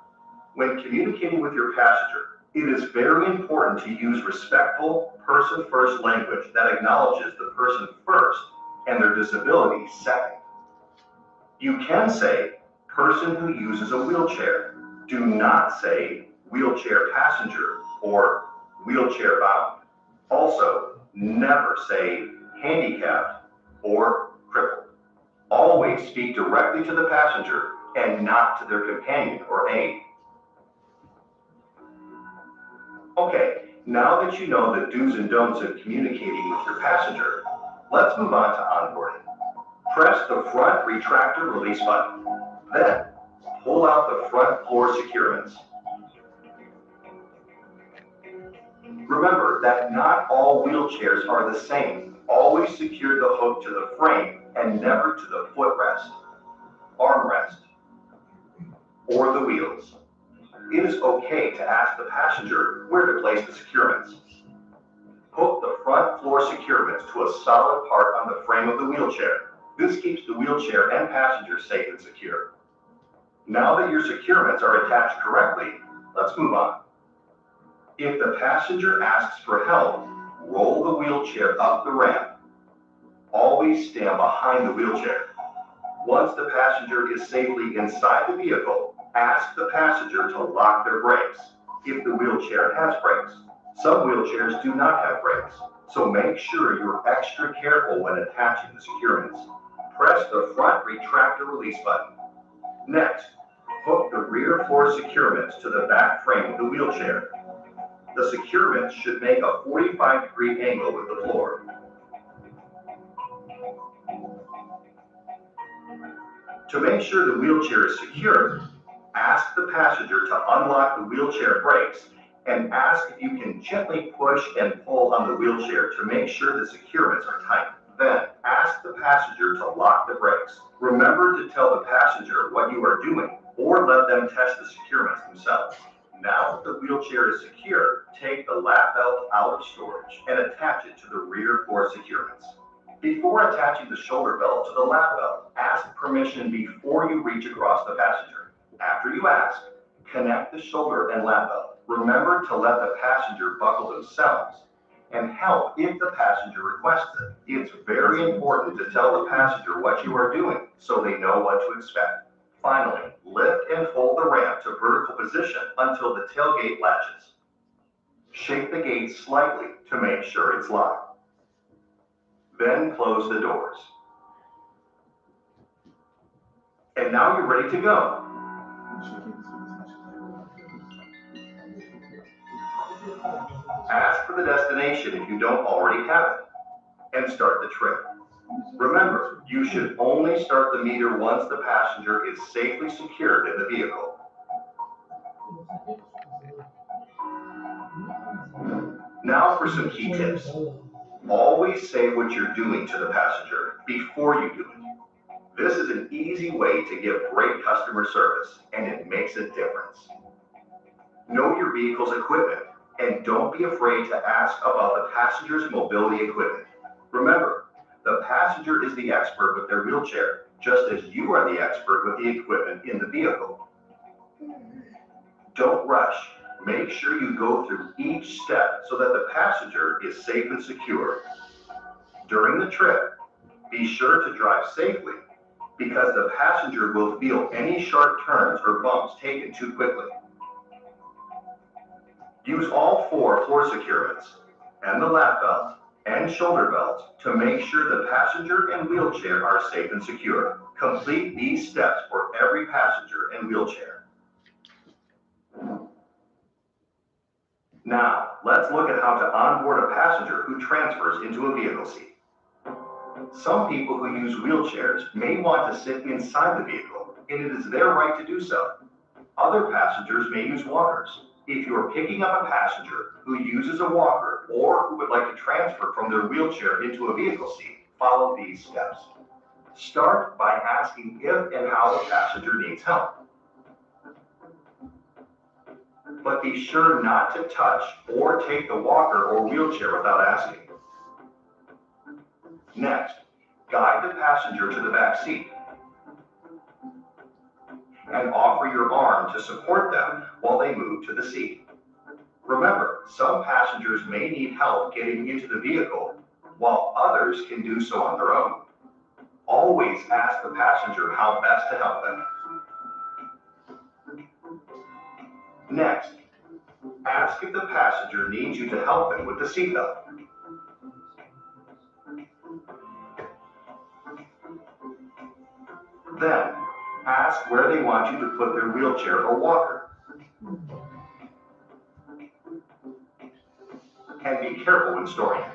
When communicating with your passenger, it is very important to use respectful, person-first language that acknowledges the person first and their disability second. You can say, person who uses a wheelchair. Do not say, wheelchair passenger or wheelchair bound. Also, never say, handicapped or crippled. Always speak directly to the passenger and not to their companion or aide. Okay, now that you know the do's and don'ts of communicating with your passenger, let's move on to onboarding. Press the front retractor release button. Then, pull out the front floor securements. Remember that not all wheelchairs are the same. Always secure the hook to the frame and never to the footrest, armrest, or the wheels. It is okay to ask the passenger where to place the securements. Hook the front floor securements to a solid part on the frame of the wheelchair. This keeps the wheelchair and passenger safe and secure. Now that your securements are attached correctly, let's move on. If the passenger asks for help, roll the wheelchair up the ramp. Always stand behind the wheelchair. Once the passenger is safely inside the vehicle, ask the passenger to lock their brakes, if the wheelchair has brakes. Some wheelchairs do not have brakes, so make sure you're extra careful when attaching the securements. Press the front retractor release button. Next, hook the rear floor securements to the back frame of the wheelchair. The securements should make a 45-degree angle with the floor. To make sure the wheelchair is secure, ask the passenger to unlock the wheelchair brakes and ask if you can gently push and pull on the wheelchair to make sure the securements are tight. Then, ask the passenger to lock the brakes. Remember to tell the passenger what you are doing or let them test the securements themselves. Now that the wheelchair is secure, take the lap belt out of storage and attach it to the rear floor securements. Before attaching the shoulder belt to the lap belt, ask permission before you reach across the passenger. After you ask, connect the shoulder and lap belt. Remember to let the passenger buckle themselves and help if the passenger requests it. It's very important to tell the passenger what you are doing so they know what to expect. Finally, lift and fold the ramp to vertical position until the tailgate latches. Shake the gate slightly to make sure it's locked. Then close the doors. And now you're ready to go. Ask for the destination if you don't already have it, and start the trip. Remember, you should only start the meter once the passenger is safely secured in the vehicle. Now for some key tips. Always say what you're doing to the passenger before you do it. This is an easy way to give great customer service, and it makes a difference. Know your vehicle's equipment, and don't be afraid to ask about the passenger's mobility equipment. Remember, the passenger is the expert with their wheelchair, just as you are the expert with the equipment in the vehicle. Don't rush. Make sure you go through each step so that the passenger is safe and secure. During the trip, be sure to drive safely. because the passenger will feel any sharp turns or bumps taken too quickly. Use all 4 floor securements and the lap belt and shoulder belt to make sure the passenger and wheelchair are safe and secure. Complete these steps for every passenger and wheelchair. Now, let's look at how to onboard a passenger who transfers into a vehicle seat. Some people who use wheelchairs may want to sit inside the vehicle, and it is their right to do so. Other passengers may use walkers. If you're picking up a passenger who uses a walker or who would like to transfer from their wheelchair into a vehicle seat, follow these steps. Start by asking if and how the passenger needs help. But be sure not to touch or take the walker or wheelchair without asking. Next, guide the passenger to the back seat and offer your arm to support them while they move to the seat. Remember, some passengers may need help getting into the vehicle, while others can do so on their own. Always ask the passenger how best to help them. Next, ask if the passenger needs you to help them with the seatbelt. Then, ask where they want you to put their wheelchair or walker. And be careful when storing it.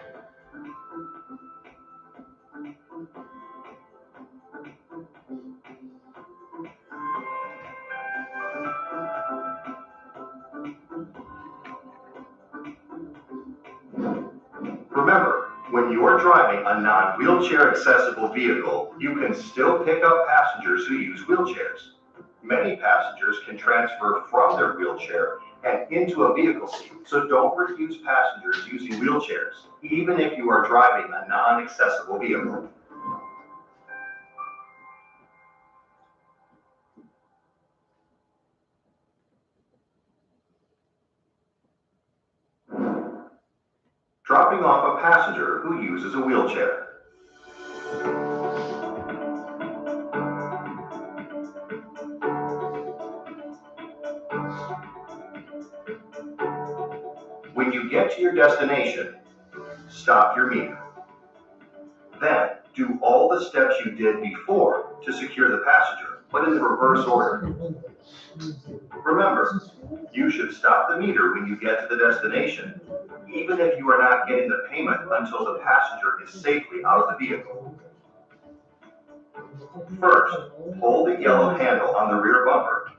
Remember, when you are driving a non-wheelchair accessible vehicle, you can still pick up passengers who use wheelchairs. Many passengers can transfer from their wheelchair and into a vehicle seat, so don't refuse passengers using wheelchairs, even if you are driving a non-accessible vehicle. Dropping off a passenger who uses a wheelchair. When you get to your destination, stop your meter. Then, do all the steps you did before to secure the passenger, but in the reverse order. Remember, you should stop the meter when you get to the destination, even if you are not getting the payment until the passenger is safely out of the vehicle. First, hold the yellow handle on the rear bumper.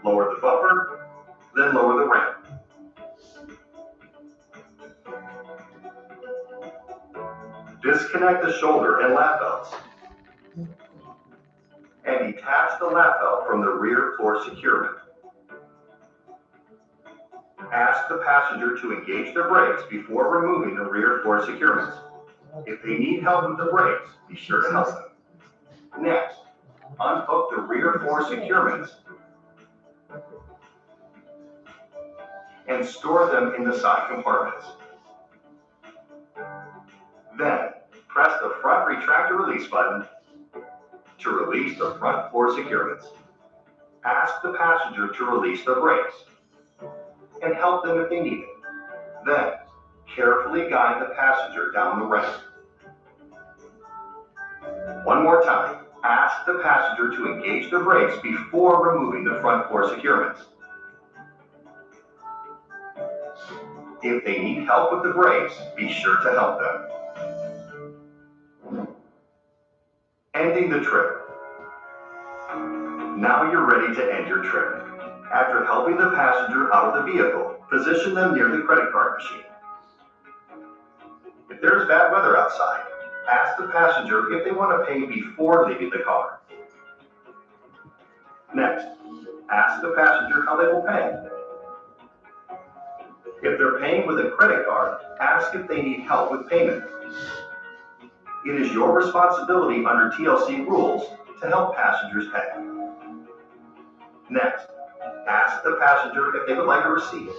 Lower the bumper, then lower the ramp. Disconnect the shoulder and lap belts. And detach the lap belt from the rear floor securement. Ask the passenger to engage their brakes before removing the rear floor securements. If they need help with the brakes, be sure to help them. Next, unhook the rear floor securements and store them in the side compartments. Then, press the front retractor release button to release the front floor securements. Ask the passenger to release the brakes and help them if they need it. Then, carefully guide the passenger down the ramp. One more time, ask the passenger to engage the brakes before removing the front floor securements. If they need help with the brakes, be sure to help them. Ending the trip. Now you're ready to end your trip. After helping the passenger out of the vehicle, position them near the credit card machine. If there's bad weather outside, ask the passenger if they want to pay before leaving the car. Next, ask the passenger how they will pay. If they're paying with a credit card, ask if they need help with payment. It is your responsibility under TLC rules to help passengers pay. Next, ask the passenger if they would like a receipt.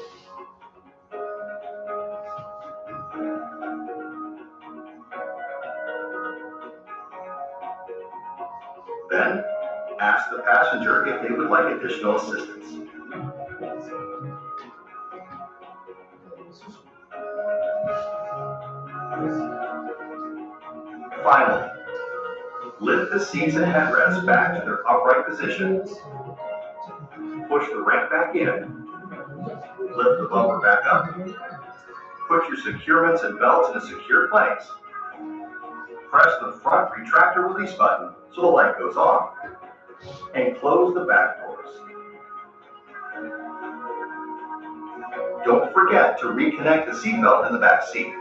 Ask the passenger if they would like additional assistance. Finally, lift the seats and headrests back to their upright position. Push the ramp back in. Lift the bumper back up. Put your securements and belts in a secure place. Press the front retractor release button so the light goes on. And close the back doors. Don't forget to reconnect the seatbelt in the back seat.